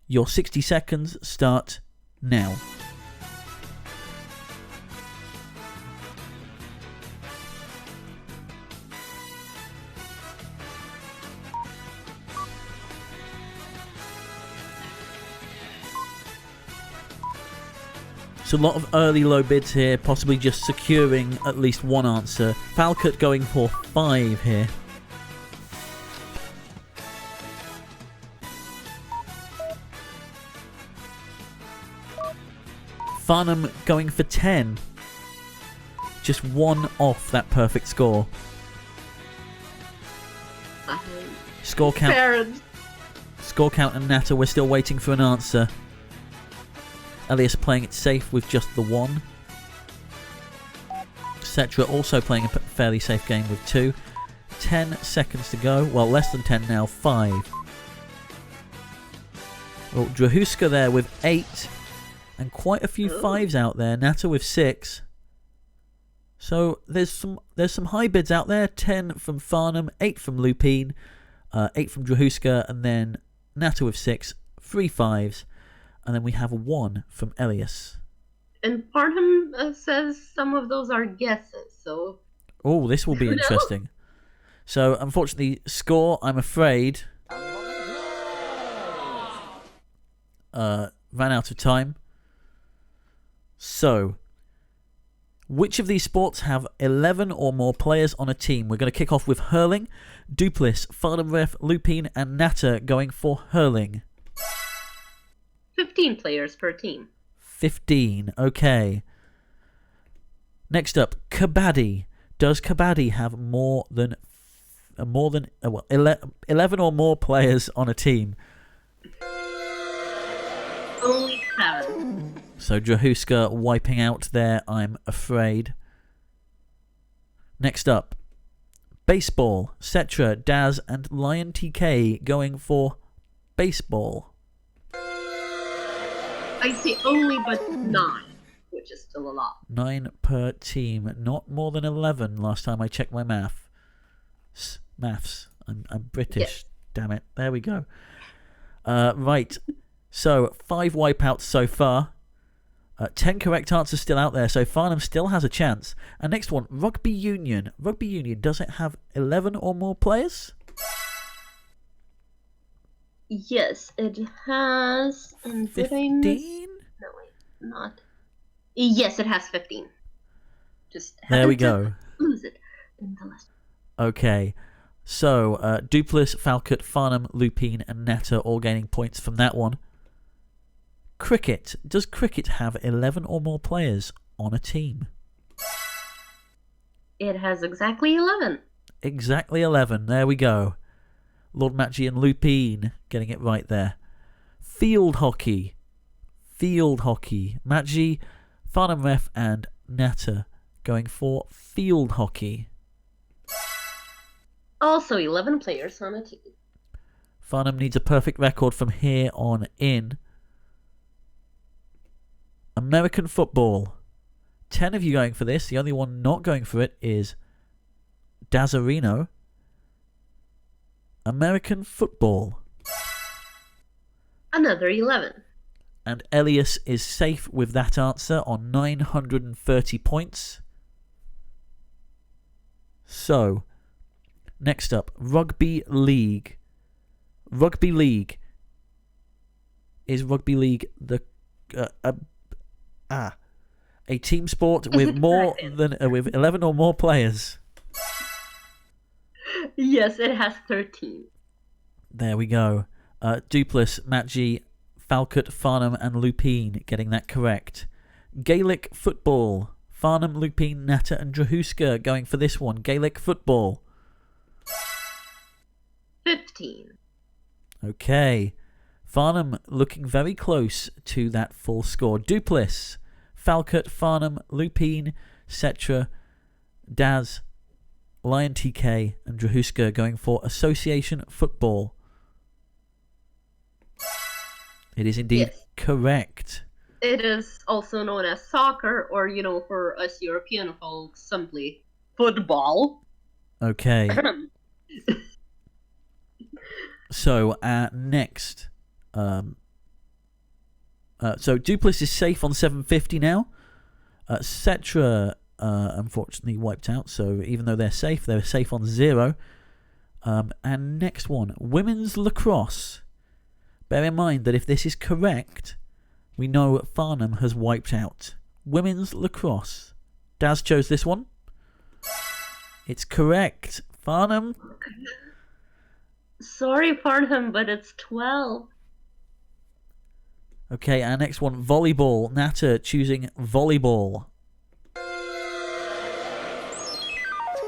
Your 60 seconds start now. So a lot of early low bids here, possibly just securing at least one answer. Falcott going for 5 here. Farnham going for 10. Just 1 off that perfect score. Score count. Parents. Score count and Natta, we're still waiting for an answer. Elias playing it safe with just the 1. Cetra also playing a fairly safe game with 2. 10 seconds to go. Well, less than 10 now. 5. Well, Drahuska there with 8. And quite a few 5s out there. Natta with 6. So there's some high bids out there. 10 from Farnham, 8 from Lupine, 8 from Drahuska, and then Natta with 6. 3 5s. And then we have 1 from Elias. And Farnham says some of those are guesses, so... Oh, this will be interesting. So, unfortunately, score, I'm afraid, ran out of time. So, which of these sports have 11 or more players on a team? We're going to kick off with hurling. Duplis, Farnham Ref, Lupine, and Natta going for hurling. 15 players per team. 15, okay. Next up, kabaddi. Does kabaddi have more than 11 or more players on a team? Only 7. So Drahuska wiping out there, I'm afraid. Next up, baseball. Cetra, Daz, and Lion TK going for baseball. I say only, but 9, which is still a lot. 9 per team, not more than 11 last time I checked my maths. I'm British. Yes. Damn it. There we go. Right. So, 5 wipeouts so far. 10 correct answers still out there, so Farnham still has a chance. And next one, Rugby Union. Rugby Union, does it have 11 or more players? Yes, it has. And 15? No, wait, not. Yes, it has 15. Just there we go. Lose it in the last. Okay. So, Duplis, Falcott, Farnham, Lupine, and Netta all gaining points from that one. Cricket. Does cricket have 11 or more players on a team? It has exactly 11. Exactly 11. There we go. Lord Matchy and Lupine getting it right there. Field hockey. Field hockey. Matchy, Farnham Ref, and Netta going for field hockey. Also 11 players on a team. Farnham needs a perfect record from here on in. American football. 10 of you going for this. The only one not going for it is Dazarino. American football. Another 11. And Elias is safe with that answer on 930 points. So, next up, Rugby League. Rugby League. Is Rugby League the a team sport with more than with 11 or more players? Yes, it has 13. There we go. Duplis, Matchy, Falcott, Farnham, and Lupine getting that correct. Gaelic football. Farnham, Lupine, Netta, and Drahuska going for this one. Gaelic football. 15. Okay. Farnham looking very close to that full score. Duplis, Falcott, Farnham, Lupine, Cetra, Daz, Lion TK, and Drahuska going for association football. It is indeed correct. It is also known as soccer, or, for us European folks, simply football. Okay. So, next. So, Duplis is safe on 750 now. Cetra, unfortunately, wiped out. So, even though they're safe on 0. And next one, women's lacrosse. Bear in mind that if this is correct, we know Farnham has wiped out. Women's lacrosse. Daz chose this one. It's correct. Farnham. Sorry, Farnham, but it's 12. Okay, our next one, volleyball. Nata choosing volleyball.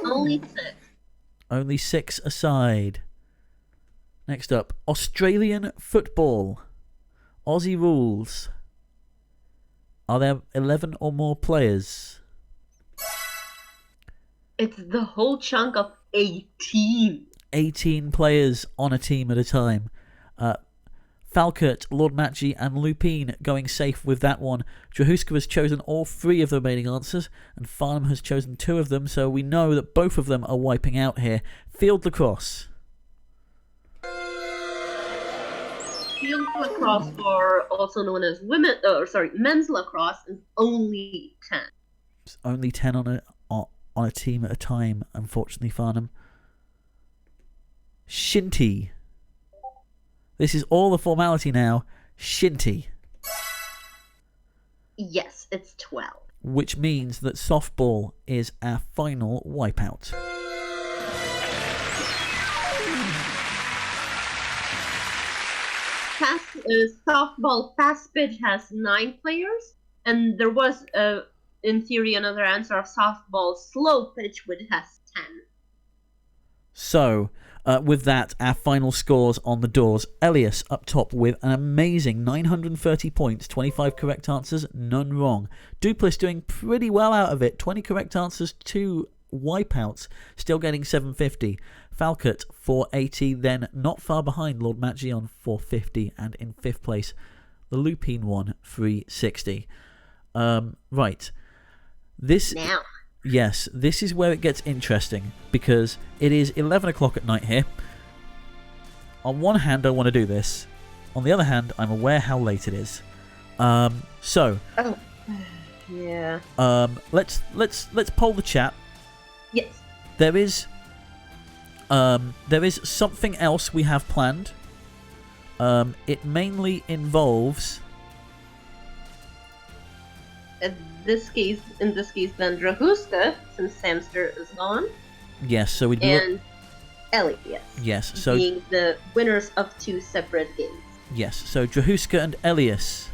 Only 6. Only 6 aside. Next up, Australian football. Aussie rules. Are there 11 or more players? It's the whole chunk of 18. 18 players on a team at a time. Falcott, Lord Matchy, and Lupine going safe with that one. Drahuska has chosen all 3 of the remaining answers, and Farnham has chosen 2 of them, so we know that both of them are wiping out here. Field lacrosse. Field lacrosse, or also known as men's lacrosse, is only 10. It's only 10 on a team at a time, unfortunately, Farnham. Shinty. This is all the formality now. Shinty. Yes, it's 12. Which means that softball is our final wipeout. Softball fast pitch has 9 players, and there was, in theory, another answer of softball slow pitch, which has 10. So, with that, our final scores on the doors. Elias up top with an amazing 930 points, 25 correct answers, none wrong. Duplis doing pretty well out of it, 20 correct answers, 2 wipeouts, still getting 750. Falcott 480, then not far behind Lord Matchy on 450, and in 5th place, the Lupine one 360. Right. Yes, this is where it gets interesting, because it is 11 o'clock at night here. on one hand, I want to do this. On the other hand, I'm aware how late it is. So. Oh. Yeah. Let's poll the chat. Yes. There is something else we have planned. It mainly involves. In this case, then Drahuska, since Samster is gone. Yes, so we'd be. And Elias. Yes, so being the winners of 2 separate games. Yes, so Drahuska and Elias.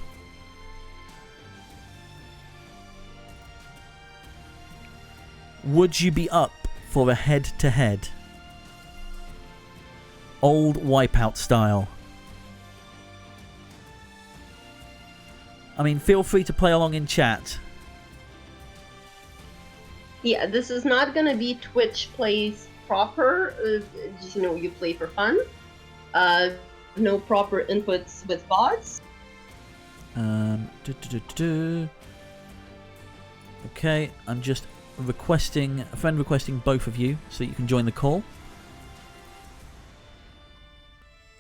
Would you be up for a head-to-head? Old Wipeout style. I mean, feel free to play along in chat. Yeah, this is not gonna be Twitch plays proper. Just, you play for fun. No proper inputs with bots. Okay, I'm just requesting both of you so you can join the call.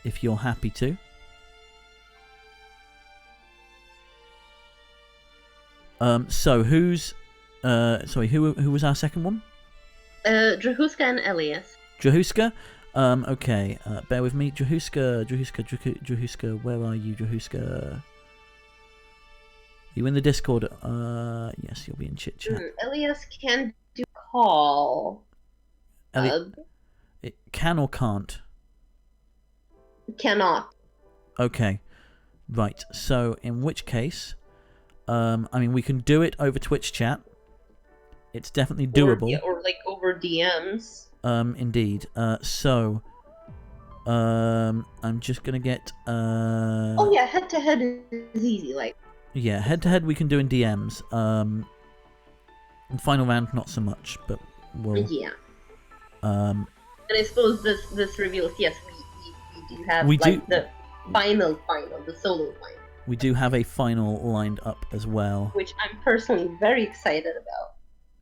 If you're happy to. So who's who was our second one? Drahuska and Elias. Drahuska? Okay, bear with me. Drahuska, where are you, Drahuska? Are you in the Discord? Yes, you'll be in chit chat. Elias can do call. It can or can't? Cannot. Okay, right. So in which case, I mean, we can do it over Twitch chat. It's definitely doable. Or like over DMs. Indeed. So, I'm just gonna get. Oh yeah, head to head is easy. Like. Yeah, head to head we can do in DMs. In final round, not so much, but we'll. Yeah. And I suppose this reveals, yes, we do have the final, the solo final. We do have a final lined up as well, which I'm personally very excited about.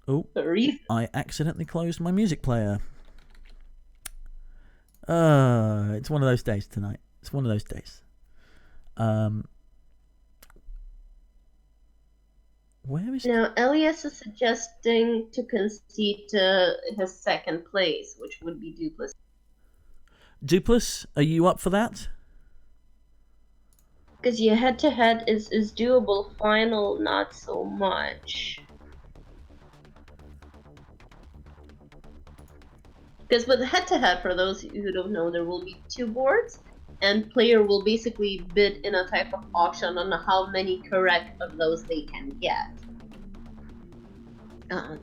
Oh, the reason I accidentally closed my music player. It's one of those days tonight. It's one of those days. Where is now? Elias is suggesting to concede to his second place, which would be Dupless. Dupless, are you up for that? Because your head-to-head is doable. Final, not so much. Because with head-to-head, for those who don't know, there will be 2 boards, and player will basically bid in a type of auction on how many correct of those they can get.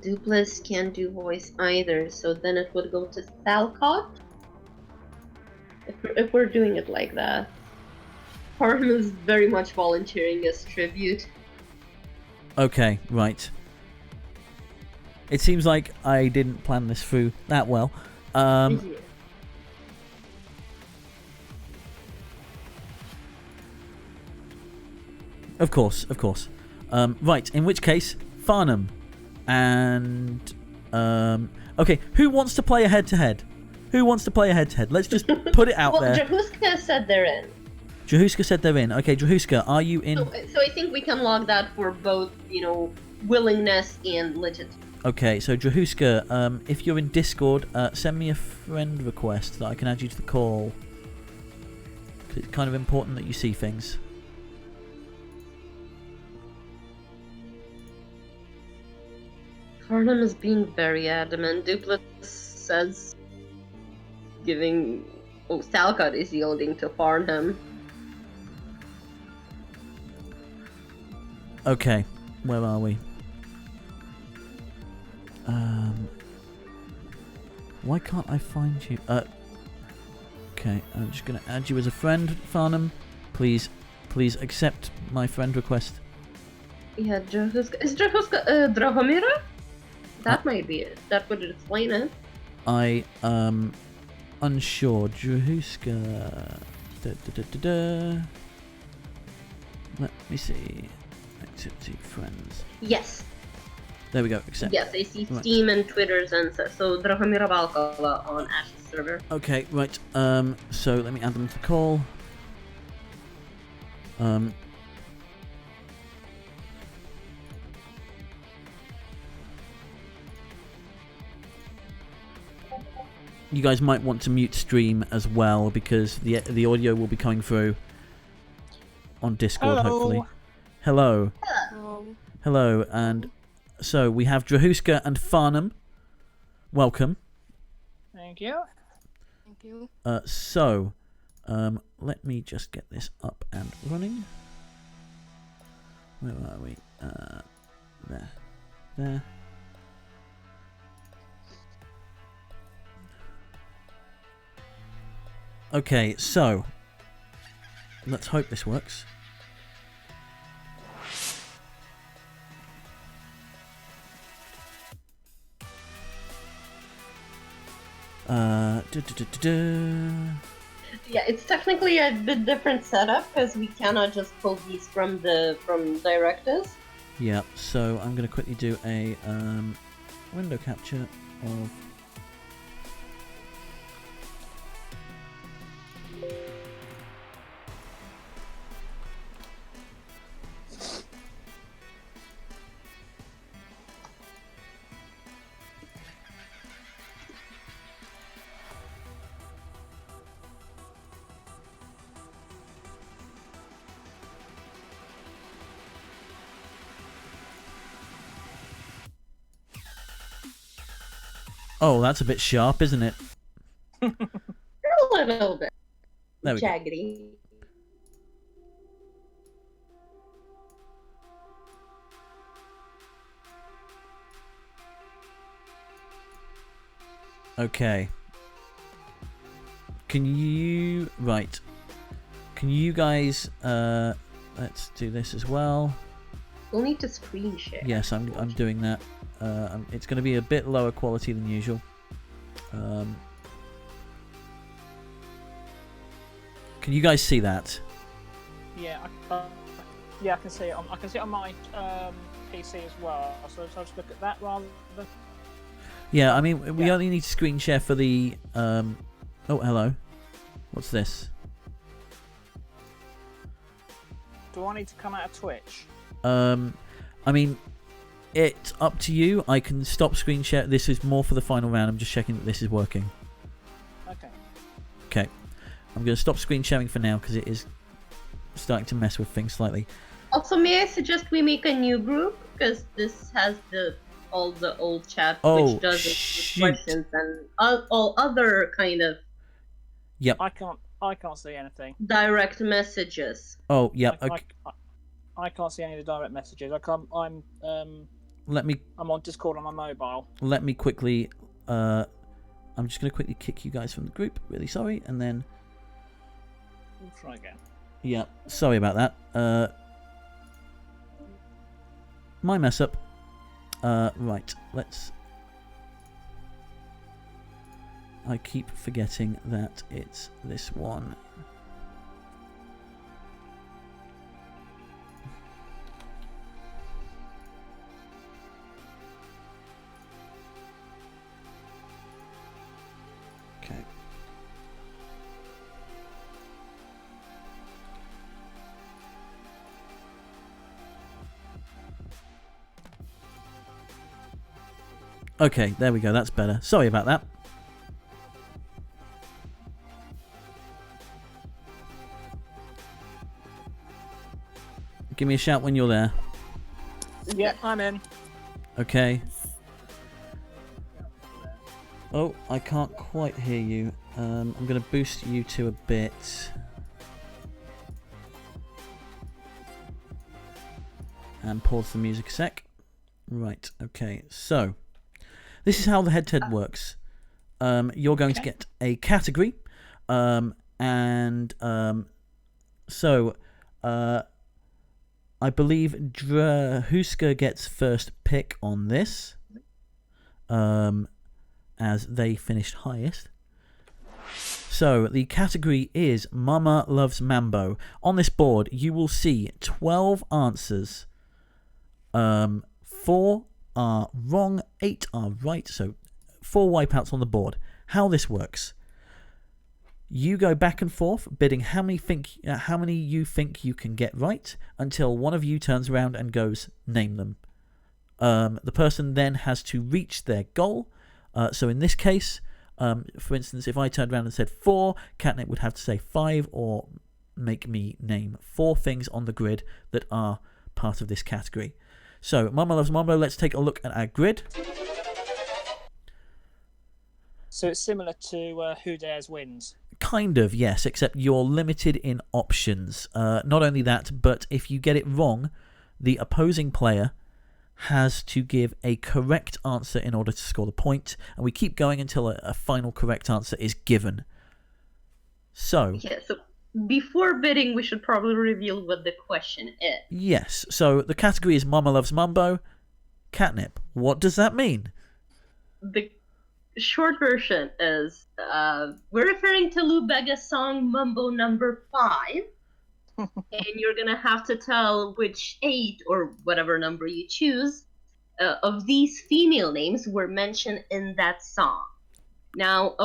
Dupless can't do voice either, so then it would go to Thalcott. If we're doing it like that. Harm is very much volunteering as tribute. Okay, right. It seems like I didn't plan this through that well. Yeah. Of course. Right, in which case, Farnham. And, okay, who wants to play a head-to-head? Who wants to play a head-to-head? Let's just put it out there. Drahuska said they're in. Drahuska said they're in. Okay, Drahuska, are you in? So I think we can log that for both, willingness and legitimacy. Okay, so Drahuska, if you're in Discord, send me a friend request that I can add you to the call. 'Cause it's kind of important that you see things. Farnham is being very adamant. Dupless says giving... Oh, Thalcott is yielding to Farnham. Okay, where are we? Why can't I find you? Okay, I'm just gonna add you as a friend, Farnham. Please accept my friend request. Yeah, Drahuska. Is Drahuska Drahomira? That might be it. That would explain it. I unsure. Drahuska. Let me see. Activity friends. Yes. There we go. Accept. Yes, I see Right. Steam and Twitter's and so Dragomir Valkova on Ash's server. Okay, right. So let me add them to the call. You guys might want to mute stream as well because the audio will be coming through on Discord. Hello. Hopefully. Hello. Hello. Hello, and so we have Drahuska and Farnham. Welcome. Thank you. Thank you. Let me just get this up and running. Where are we? There. Okay, so let's hope this works. Yeah, it's technically a bit different setup because we cannot just pull these from directives. Yeah, so I'm going to quickly do a window capture of. Oh, that's a bit sharp, isn't it? A little bit. There we go. Jaggedy. Okay. Can you guys let's do this as well. We'll need to screen share. Yes, I'm doing that. It's going to be a bit lower quality than usual. Can you guys see that? Yeah, I can see it. I can see it on my PC as well. So I'll just look at that rather than. Yeah, I mean we Yeah. only need to screen share for the. Oh, hello. What's this? Do I need to come out of Twitch? I mean, it's up to you. I can stop screen share. This is more for the final round. I'm just checking that this is working. Okay. Okay. I'm going to stop screen sharing for now because it is starting to mess with things slightly. Also, may I suggest we make a new group because this has all the old chat, Oh, which does it shoot. with questions and all other kind of Yep. I can't see anything. direct messages. Oh, yep. Okay. I can't see any of the direct messages. I'm Let me on Discord on my mobile. quickly. I'm just going to quickly kick you guys from the group. Really sorry, and then. We'll try again. Yeah, sorry about that. My mess up. Right, let's. I keep forgetting that it's this one. Okay. Okay, there we go. That's better. Sorry about that. Give me a shout when you're there. Yeah, I'm in. Okay. Oh, I can't quite hear you. I'm going to boost you to a bit. And pause the music a sec. Right, okay. So, this is how the head-to-head works. You're going to get a category. I believe Drahuska gets first pick on this, as they finished highest. So the category is Mama Loves Mambo. On this board, you will see 12 answers. 4 are wrong, 8 are right, so 4 wipeouts on the board. How this works: you go back and forth, bidding how many you think you can get right, until one of you turns around and goes, name them. The person then has to reach their goal. So in this case, for instance, if I turned around and said 4, Catnip would have to say 5 or make me name 4 things on the grid that are part of this category. So, Mama Loves Mambo, let's take a look at our grid. So it's similar to Who Dares Wins. Kind of, yes, except you're limited in options. Not only that, but if you get it wrong, the opposing player has to give a correct answer in order to score the point, and we keep going until a final correct answer is given. So before bidding, we should probably reveal what the question is. Yes, so the category is Mama Loves Mambo. Catnip, what does that mean? The short version is we're referring to Lou Bega's song Mambo number 5. And you're gonna have to tell which 8 or whatever number you choose of these female names were mentioned in that song. Now,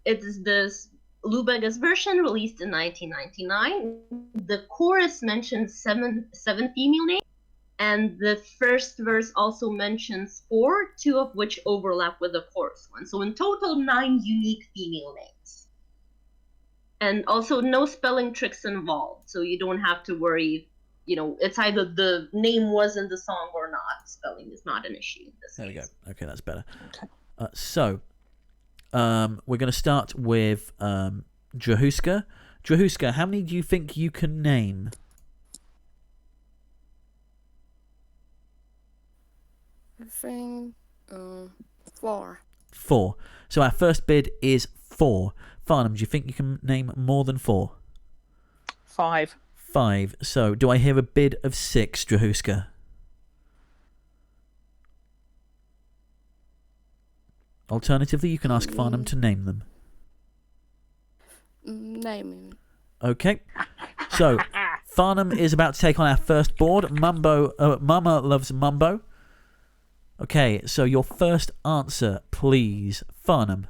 it is this Lou Bega's version released in 1999. The chorus mentions seven female names, and the first verse also mentions 4, 2 of which overlap with the chorus one. So in total, 9 unique female names. And also no spelling tricks involved, so you don't have to worry. It's either the name was in the song or not. Spelling is not an issue in this case. There we go. Okay, that's better. Okay. We're going to start with Drahuska. Drahuska, how many do you think you can name? I think 4. 4. So our first bid is 4. Farnham, do you think you can name more than 4? 5. 5. So do I hear a bid of 6, Drahuska? Alternatively, you can ask Farnham to name them. Name. Okay. So Farnham is about to take on our first board. Mama Loves Mambo. Okay, so your first answer, please, Farnham.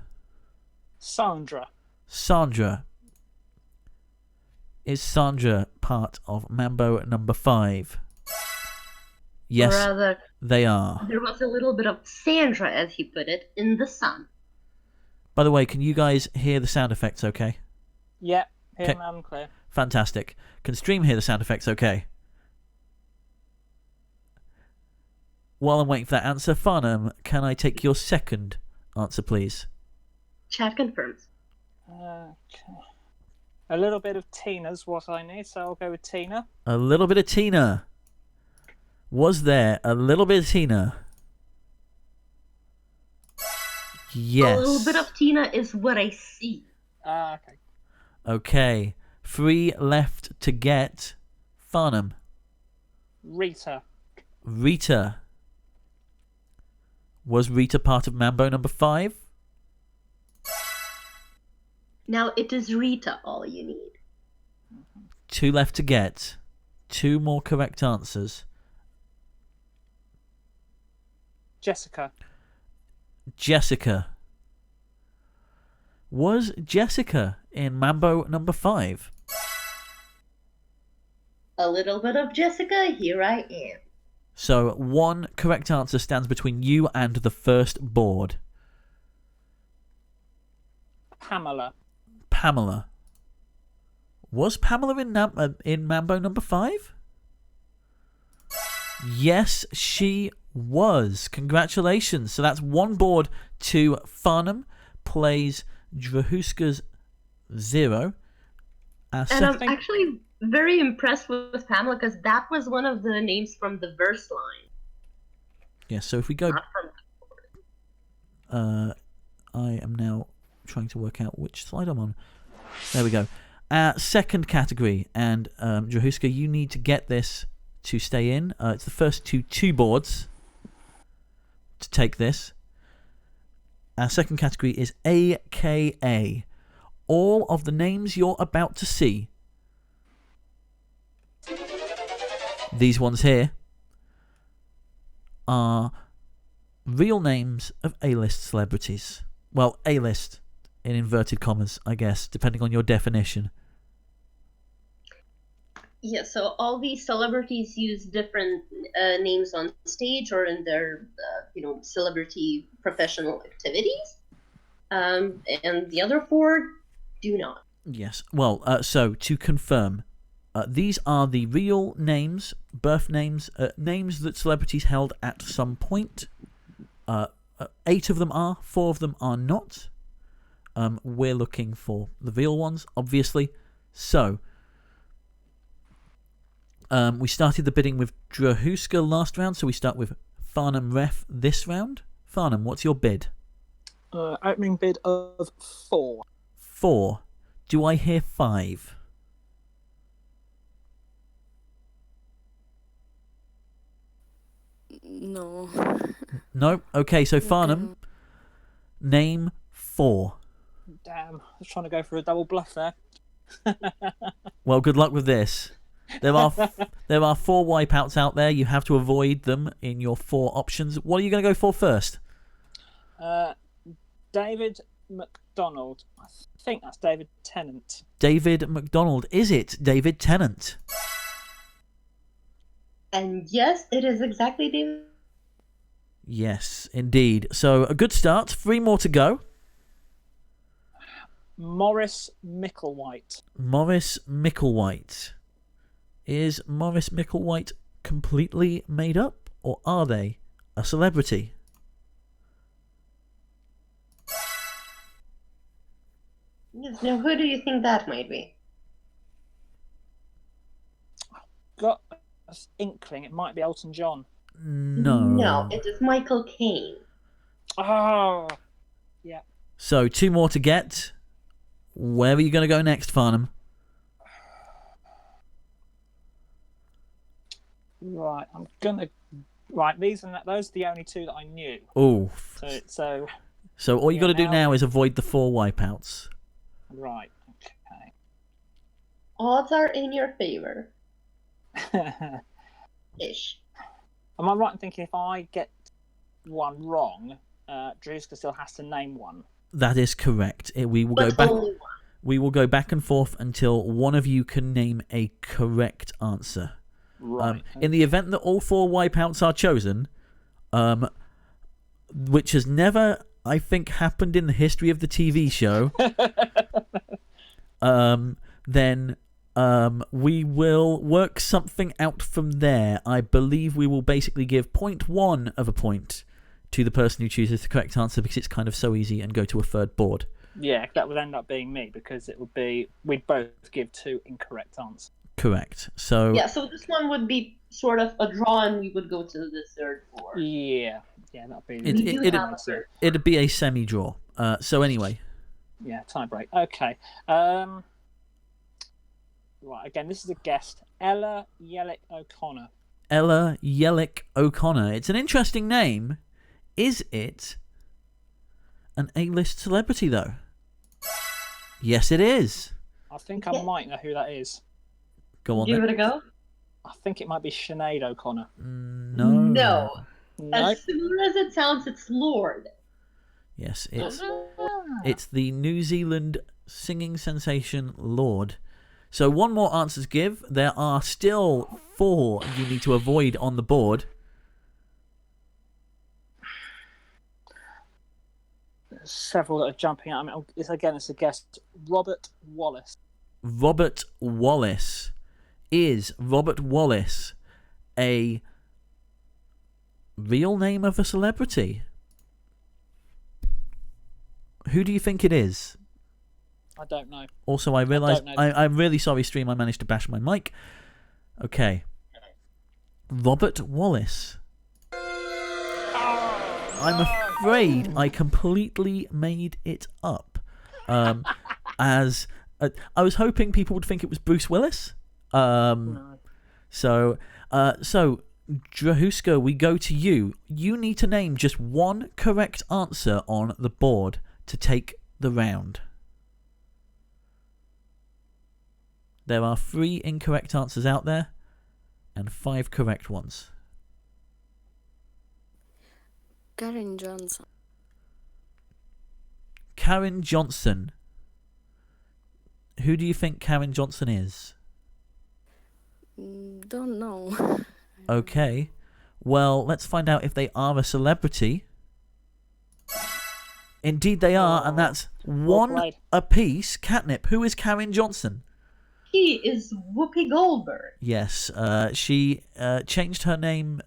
Sandra. Sandra. Is Sandra part of Mambo number 5? Yes, Rather, they are. there was a little bit of Sandra, as he put it, in the sun. By the way, can you guys hear the sound effects okay? Yep, hear Okay. loud and clear. Fantastic. Can Stream hear the sound effects okay? While I'm waiting for that answer, Farnham, can I take your second answer, please? Chat confirms. Okay. A little bit of Tina's what I need, so I'll go with Tina. A little bit of Tina. Was there a little bit of Tina? Yes. A little bit of Tina is what I see. Okay. Okay. 3 left to get. Farnham. Rita. Rita. Was Rita part of Mambo number 5? Now it is Rita all you need. 2 left to get. 2 more correct answers. Jessica. Jessica. Was Jessica in Mambo number 5? A little bit of Jessica, here I am. So 1 correct answer stands between you and the first board. Pamela. Pamela. Was Pamela in Mambo number 5? Yes, she was. Congratulations. So that's 1 board to Farnham. Plays Drahuska's 0. And I'm actually very impressed with Pamela because that was one of the names from the verse line. Yeah, so if we go... Not from I am now trying to work out which slide I'm on. There we go. Second category, and Drahuska, you need to get this to stay in. It's the first two boards to take this. Our second category is AKA. All of the names you're about to see. These ones here are real names of A-list celebrities. Well, A-list in inverted commas, I guess, depending on your definition. Yeah, so all these celebrities use different names on stage or in their, celebrity professional activities. And the other four do not. Yes. Well, so to confirm, these are the real names, birth names, names that celebrities held at some point. 8 of them are, 4 of them are not. We're looking for the real ones, obviously. So, we started the bidding with Drahuska last round, so we start with Farnham Ref this round. Farnham, what's your bid? Opening bid of 4. 4. Do I hear 5? No. No? Okay, so Farnham, name 4. Damn, I was trying to go for a double bluff there. Well, good luck with this. There are 4 wipeouts out there. You have to avoid them in your 4 options. What are you going to go for first? David McDonald. I think that's David Tennant. David McDonald. Is it David Tennant? And yes, it is exactly David. Yes, indeed. So a good start. 3 more to go. Maurice Micklewhite. Maurice Micklewhite. Is Maurice Micklewhite completely made up, or are they a celebrity? Yes, now who do you think that might be? Got an inkling it might be Elton John. No. No, it is Michael Caine. Oh, yeah. So 2 more to get. Where are you going to go next, Farnham? Right, I'm gonna. Right, those are the only 2 that I knew. Oh. So all you got to do now is avoid the 4 wipeouts. Right. Okay. Odds are in your favor. Ish. Am I right in thinking if I get one wrong, Drewska still has to name one? That is correct. We will But go back. only one. We will go back and forth until one of you can name a correct answer. Right. In the event that all 4 wipeouts are chosen, which has never, I think, happened in the history of the TV show, then we will work something out from there. I believe we will basically give 0.1 of a point to the person who chooses the correct answer because it's kind of so easy, and go to a third board. Yeah, that would end up being me because it would be we'd both give 2 incorrect answers. Correct. So Yeah, so this one would be sort of a draw, and we would go to the third board. Yeah, that'd be. it'd be a semi-draw. So anyway. Yeah, tie break. Okay. Right, again, this is a guest. Ella Yellick O'Connor. Ella Yellick O'Connor. It's an interesting name. Is it an A-list celebrity, though? Yes, it is. I think I might know who that is. Go on Give then. it a go? I think it might be Sinead O'Connor. No. No. No. As similar as it sounds, it's Lord. Yes, it's the New Zealand singing sensation Lord. So 1 more answer to give. There are still 4 you need to avoid on the board. There's several that are jumping out. I mean, it's a guest. Robert Wallace. Robert Wallace. Is Robert Wallace a real name of a celebrity? Who do you think it is? I don't know. Also, I realise I'm really sorry, stream. I managed to bash my mic. Okay. Robert Wallace. I'm afraid I completely made it up. As I was hoping people would think it was Bruce Willis. No. So Drahuska, we go to you. You need to name just 1 correct answer on the board to take the round. There are 3 incorrect answers out there and 5 correct ones. Karen Johnson. Karen Johnson. Who do you think Karen Johnson is? Don't know. Okay. Well, let's find out if they are a celebrity. Indeed they are, and that's one played. apiece. Catnip, who is Karen Johnson? He is Whoopi Goldberg. Yes, she changed her name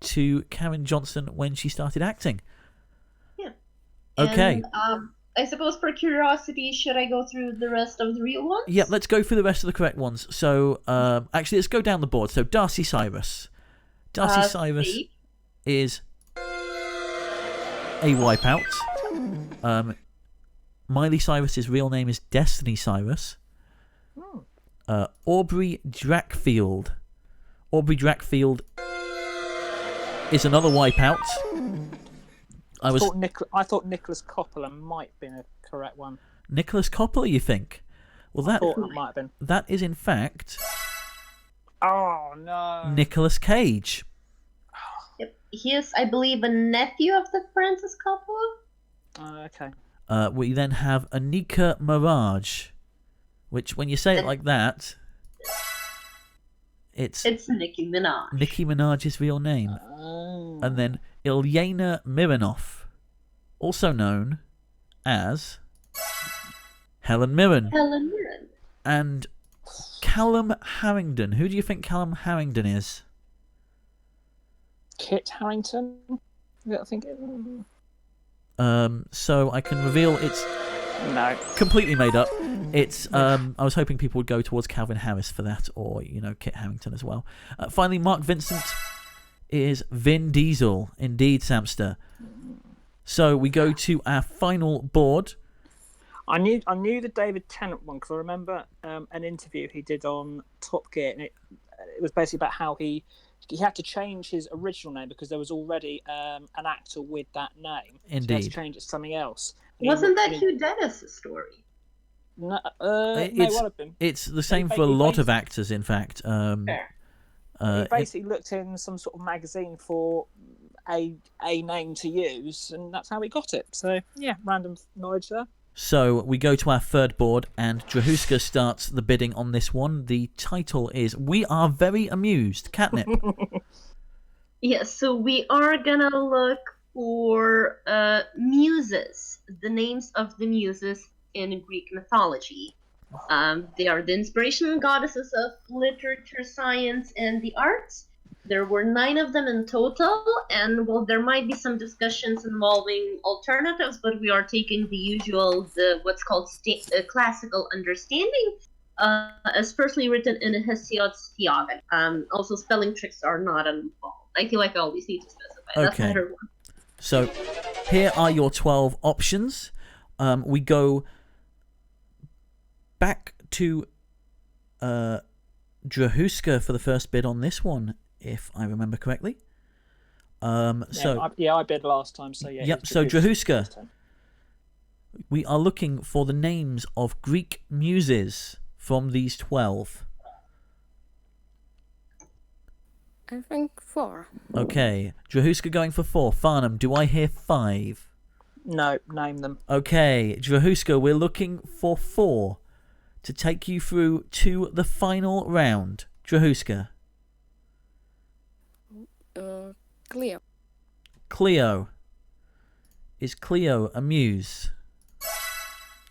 to Karen Johnson when she started acting. Yeah. Okay. And, I suppose for curiosity, should I go through the rest of the real ones? Yeah, let's go through the rest of the correct ones. So, actually, let's go down the board. So, Darcy Cyrus. Darcy Cyrus Steve. is a wipeout. Miley Cyrus's real name is Destiny Cyrus. Aubrey Drackfield. Aubrey Drackfield is another wipeout. I thought Nicholas Coppola might have been a correct one. Nicholas Coppola, you think? Well, I thought that might have been. That is in fact Oh no. Nicolas Cage. Yep. He is, I believe, a nephew of the Francis Coppola. Okay. We then have Anika Mirage, which, when you say it like that, it's Nicki Minaj. Nicki Minaj's real name. Oh. And then Ilyana Mironov, also known as Helen Mirren. Helen Mirren. And Callum Harrington. Who do you think Callum Harrington is? Kit Harington? I think. So I can reveal it's No. completely made up. It's I was hoping people would go towards Calvin Harris for that, or Kit Harington as well. Finally, Mark Vincent is Vin Diesel. Indeed, Samster. So we go to our final board. I knew the David Tennant one because I remember an interview he did on Top Gear, and it was basically about how he had to change his original name because there was already an actor with that name. Indeed. So he had to change it to something else. Wasn't that Hugh Dennis' story? No, may well have been. It's the same for a lot of actors, in fact. Fair. He basically looked in some sort of magazine for a name to use, and that's how he got it. So, yeah, random knowledge there. So we go to our third board, and Drahuska starts the bidding on this one. The title is We Are Very Amused. Catnip. Yeah, so we are gonna look for muses, the names of the muses in Greek mythology. They are the inspirational goddesses of literature, science, and the arts. There were 9 of them in total, and well, there might be some discussions involving alternatives, but we are taking the usual, what's called classical understanding, as firstly written in Hesiod's Theogony. Also, spelling tricks are not involved. I feel like I always need to specify. That's Okay. better one. So here are your 12 options. We go back to Drahuska for the first bid on this one, if I remember correctly. I bid last time, so yeah. Yep, so Drahuska, we are looking for the names of Greek muses from these 12. I think 4. Okay, Drahuska going for 4. Farnham, do I hear 5? No, name them. Okay, Drahuska, we're looking for 4 to take you through to the final round. Drahuska. Cleo. Cleo. Is Cleo a muse?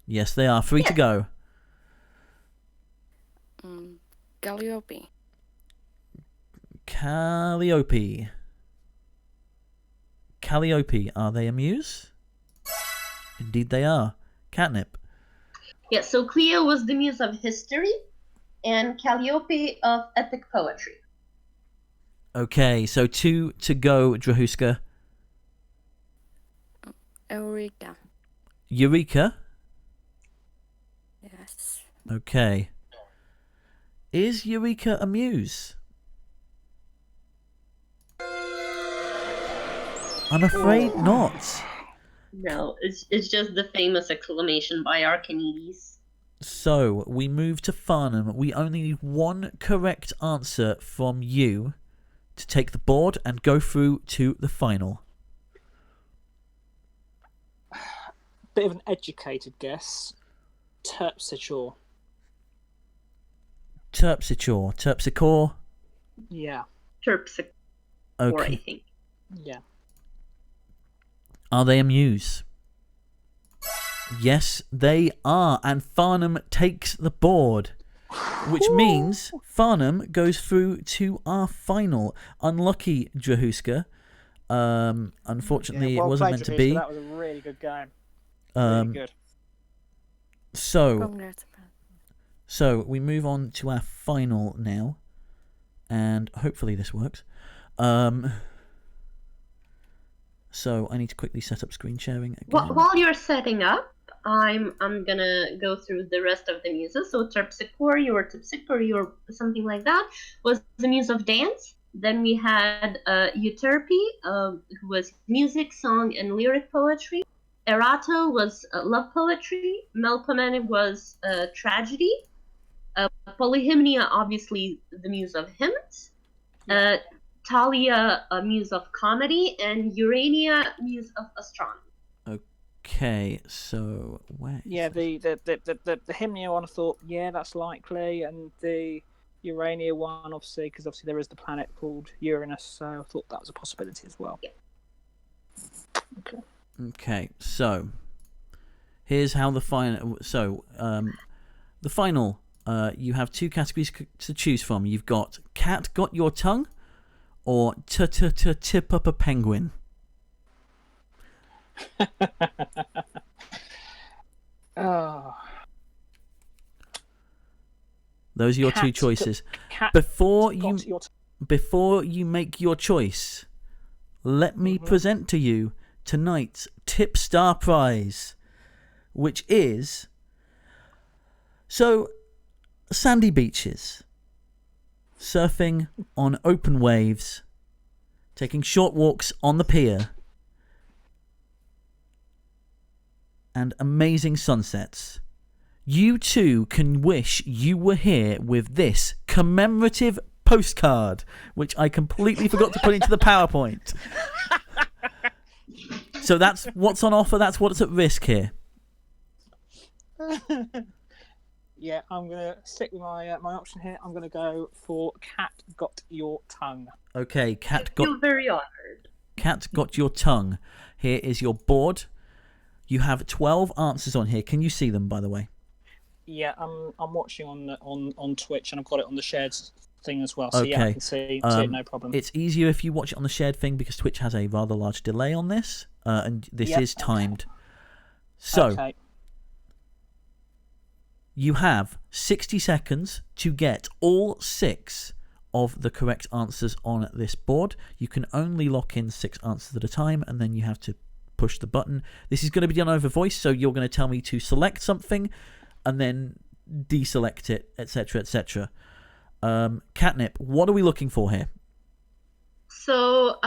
Yes, they are. 3 to go. Calliope. Calliope. Calliope, are they a muse? Indeed they are. Catnip. Yeah, so Cleo was the muse of history, and Calliope of epic poetry. Okay, so 2 to go, Drahuska. Eureka. Eureka. Yes. Okay. Is Eureka a muse? I'm afraid not. No, it's just the famous exclamation by Archimedes. So, we move to Farnham. We only need 1 correct answer from you to take the board and go through to the final. bit of an educated guess. Terpsichore. Terpsichore. Yeah. Terpsichore, I Okay. think. Yeah. Are they a muse? Yes, they are, and Farnham takes the board, which means Farnham goes through to our final. Unlucky, Drahuska. Unfortunately, well it wasn't played, meant to Drahuska. be. That was a really good game. Really good. So Congrats. So we move on to our final now, and hopefully this works. So I need to quickly set up screen sharing again. While you're setting up, I'm gonna go through the rest of the muses. So Terpsichore or something like that was the muse of dance. Then we had Euterpe, who was music, song, and lyric poetry. Erato was love poetry. Melpomene was tragedy. Polyhymnia, obviously, the muse of hymns. Thalia, a muse of comedy, and Urania, muse of astronomy. Okay, so where? Yeah, the Hymnia one, I thought, yeah, that's likely, and the Urania one, obviously, because obviously there is the planet called Uranus, so I thought that was a possibility as well. Yeah. Okay, so here's how the final. So the final. You have two categories to choose from. You've got cat got your tongue, or tip up a penguin. Oh. Those are your two choices. Before you make your choice, let me present to you tonight's Tip Star Prize, which is sandy beaches, surfing on open waves, taking short walks on the pier, and amazing sunsets. You too can wish you were here with this commemorative postcard, which I completely forgot to put into the PowerPoint. So that's what's on offer, that's what's at risk here. Yeah, I'm going to stick with my option here. I'm going to go for cat got your tongue. Okay, I feel very honored. Cat got your tongue. Here is your board. You have 12 answers on here. Can you see them, by the way? Yeah, I'm watching on Twitch, and I've got it on the shared thing as well. So okay. yeah, I can see it, no problem. It's easier if you watch it on the shared thing because Twitch has a rather large delay on this, and this is timed. Okay. So you have 60 seconds to get all 6 of the correct answers on this board. You can only lock in 6 answers at a time, and then you have to push the button. This is going to be done over voice, so you're going to tell me to select something and then deselect it, etc., etc. Catnip, what are we looking for here? So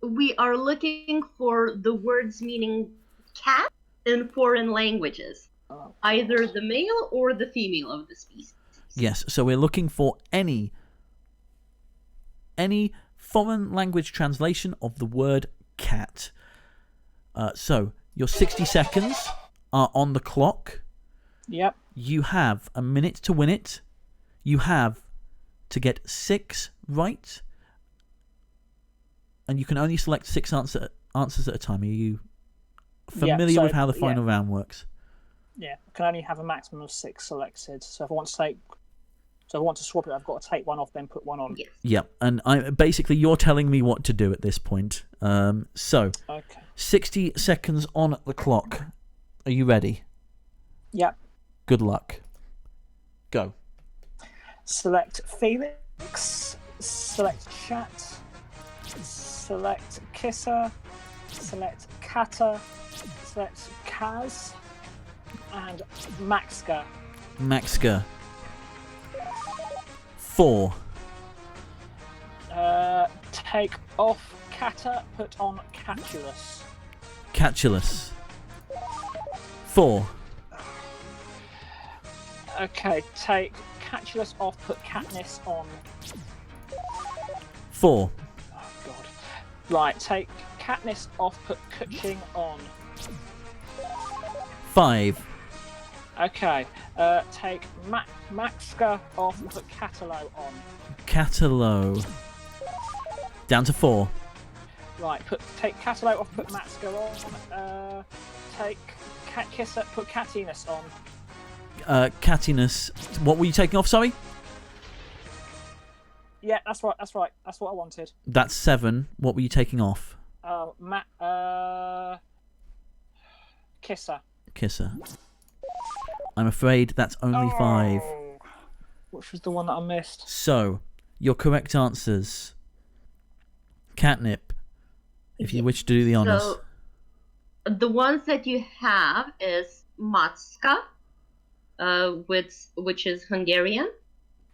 we are looking for the words meaning cat in foreign languages, either the male or the female of the species. Yes, so we're looking for any foreign language translation of the word cat. So your 60 seconds are on the clock. Yep. You have a minute to win it. You have to get 6 right. And you can only select 6 answers at a time. Are you familiar with how the final round works? Yeah, I can only have a maximum of 6 selected. So if I want to swap it, I've got to take one off, then put one on. Yes. Yeah, and basically you're telling me what to do at this point. So, 60 seconds on the clock. Are you ready? Yep. Good luck. Go. Select Felix. Select Chat. Select Kisser. Select Kata. Select Kaz. And Maxka. Maxka. 4. Take off Kata, put on Catulus. Catulus. 4. Okay, take Catulus off, put Katniss on. 4. Oh god. Right, take Katniss off, put Kuching on. 5. Okay. Take Maxka off and put Catalo on. Catalo. Down to 4. Right. Take Catalo off. Put Maxka on. Take Kisser. Put Catinus on. Catinus. What were you taking off, sorry? Yeah, that's right. That's what I wanted. That's 7. What were you taking off? Kisser. Kisser. I'm afraid that's only 5. Which was the one that I missed? So, your correct answers. Catnip, if you wish to do the honours. So, the ones that you have is Matska, which is Hungarian.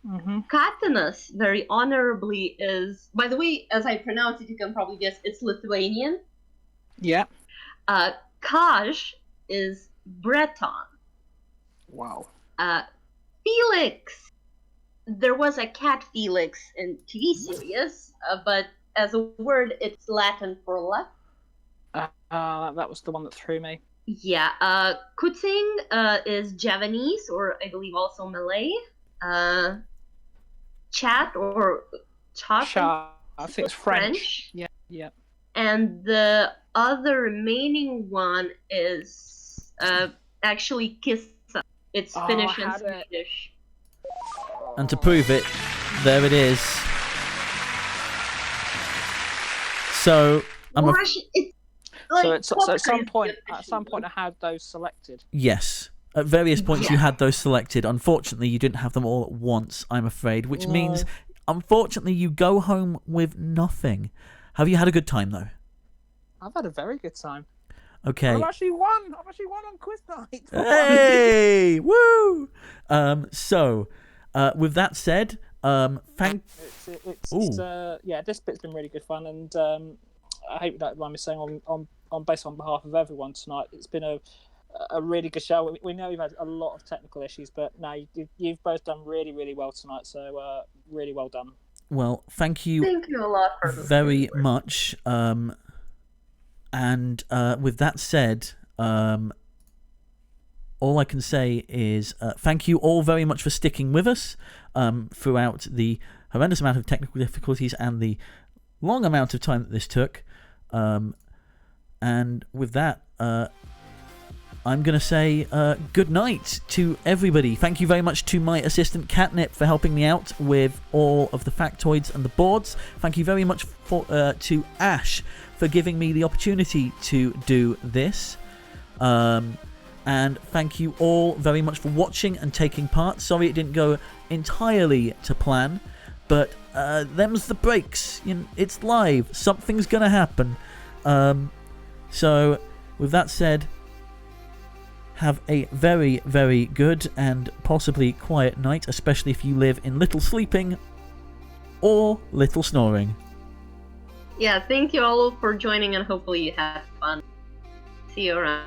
Mm-hmm. Katinas, very honorably, is... By the way, as I pronounce it, you can probably guess it's Lithuanian. Yeah. Kaj is Breton. Wow. Felix. There was a cat Felix in TV series, but as a word, it's Latin for left. That was the one that threw me. Yeah. Kuting is Javanese, or I believe also Malay. Chat or Chat. I think it's French. Yeah. Yeah. And the other remaining one is actually Kissa. It's Finnish and Swedish. And to prove it, there it is. So so at some point I had those selected. Yes. At various points you had those selected. Unfortunately, you didn't have them all at once, I'm afraid, which means, unfortunately, you go home with nothing. Have you had a good time, though? I've had a very good time. Okay. I've actually won on quiz night. Hey! Woo! So, with that said, this bit's been really good fun, and I hope you don't mind me saying on behalf of everyone tonight, it's been a really good show. We know you've had a lot of technical issues, but no, you've both done really, really well tonight. So really well done. Well, thank you a lot for very much. And with that said, all I can say is thank you all very much for sticking with us throughout the horrendous amount of technical difficulties and the long amount of time that this took. And with that, I'm going to say good night to everybody. Thank you very much to my assistant Catnip for helping me out with all of the factoids and the boards. Thank you very much to Ash for giving me the opportunity to do this. And thank you all very much for watching and taking part. Sorry it didn't go entirely to plan, but them's the breaks. It's live. Something's going to happen. So, with that said, have a very, very good and possibly quiet night, especially if you live in little sleeping or little snoring. Yeah, thank you all for joining, and hopefully you had fun. See you around.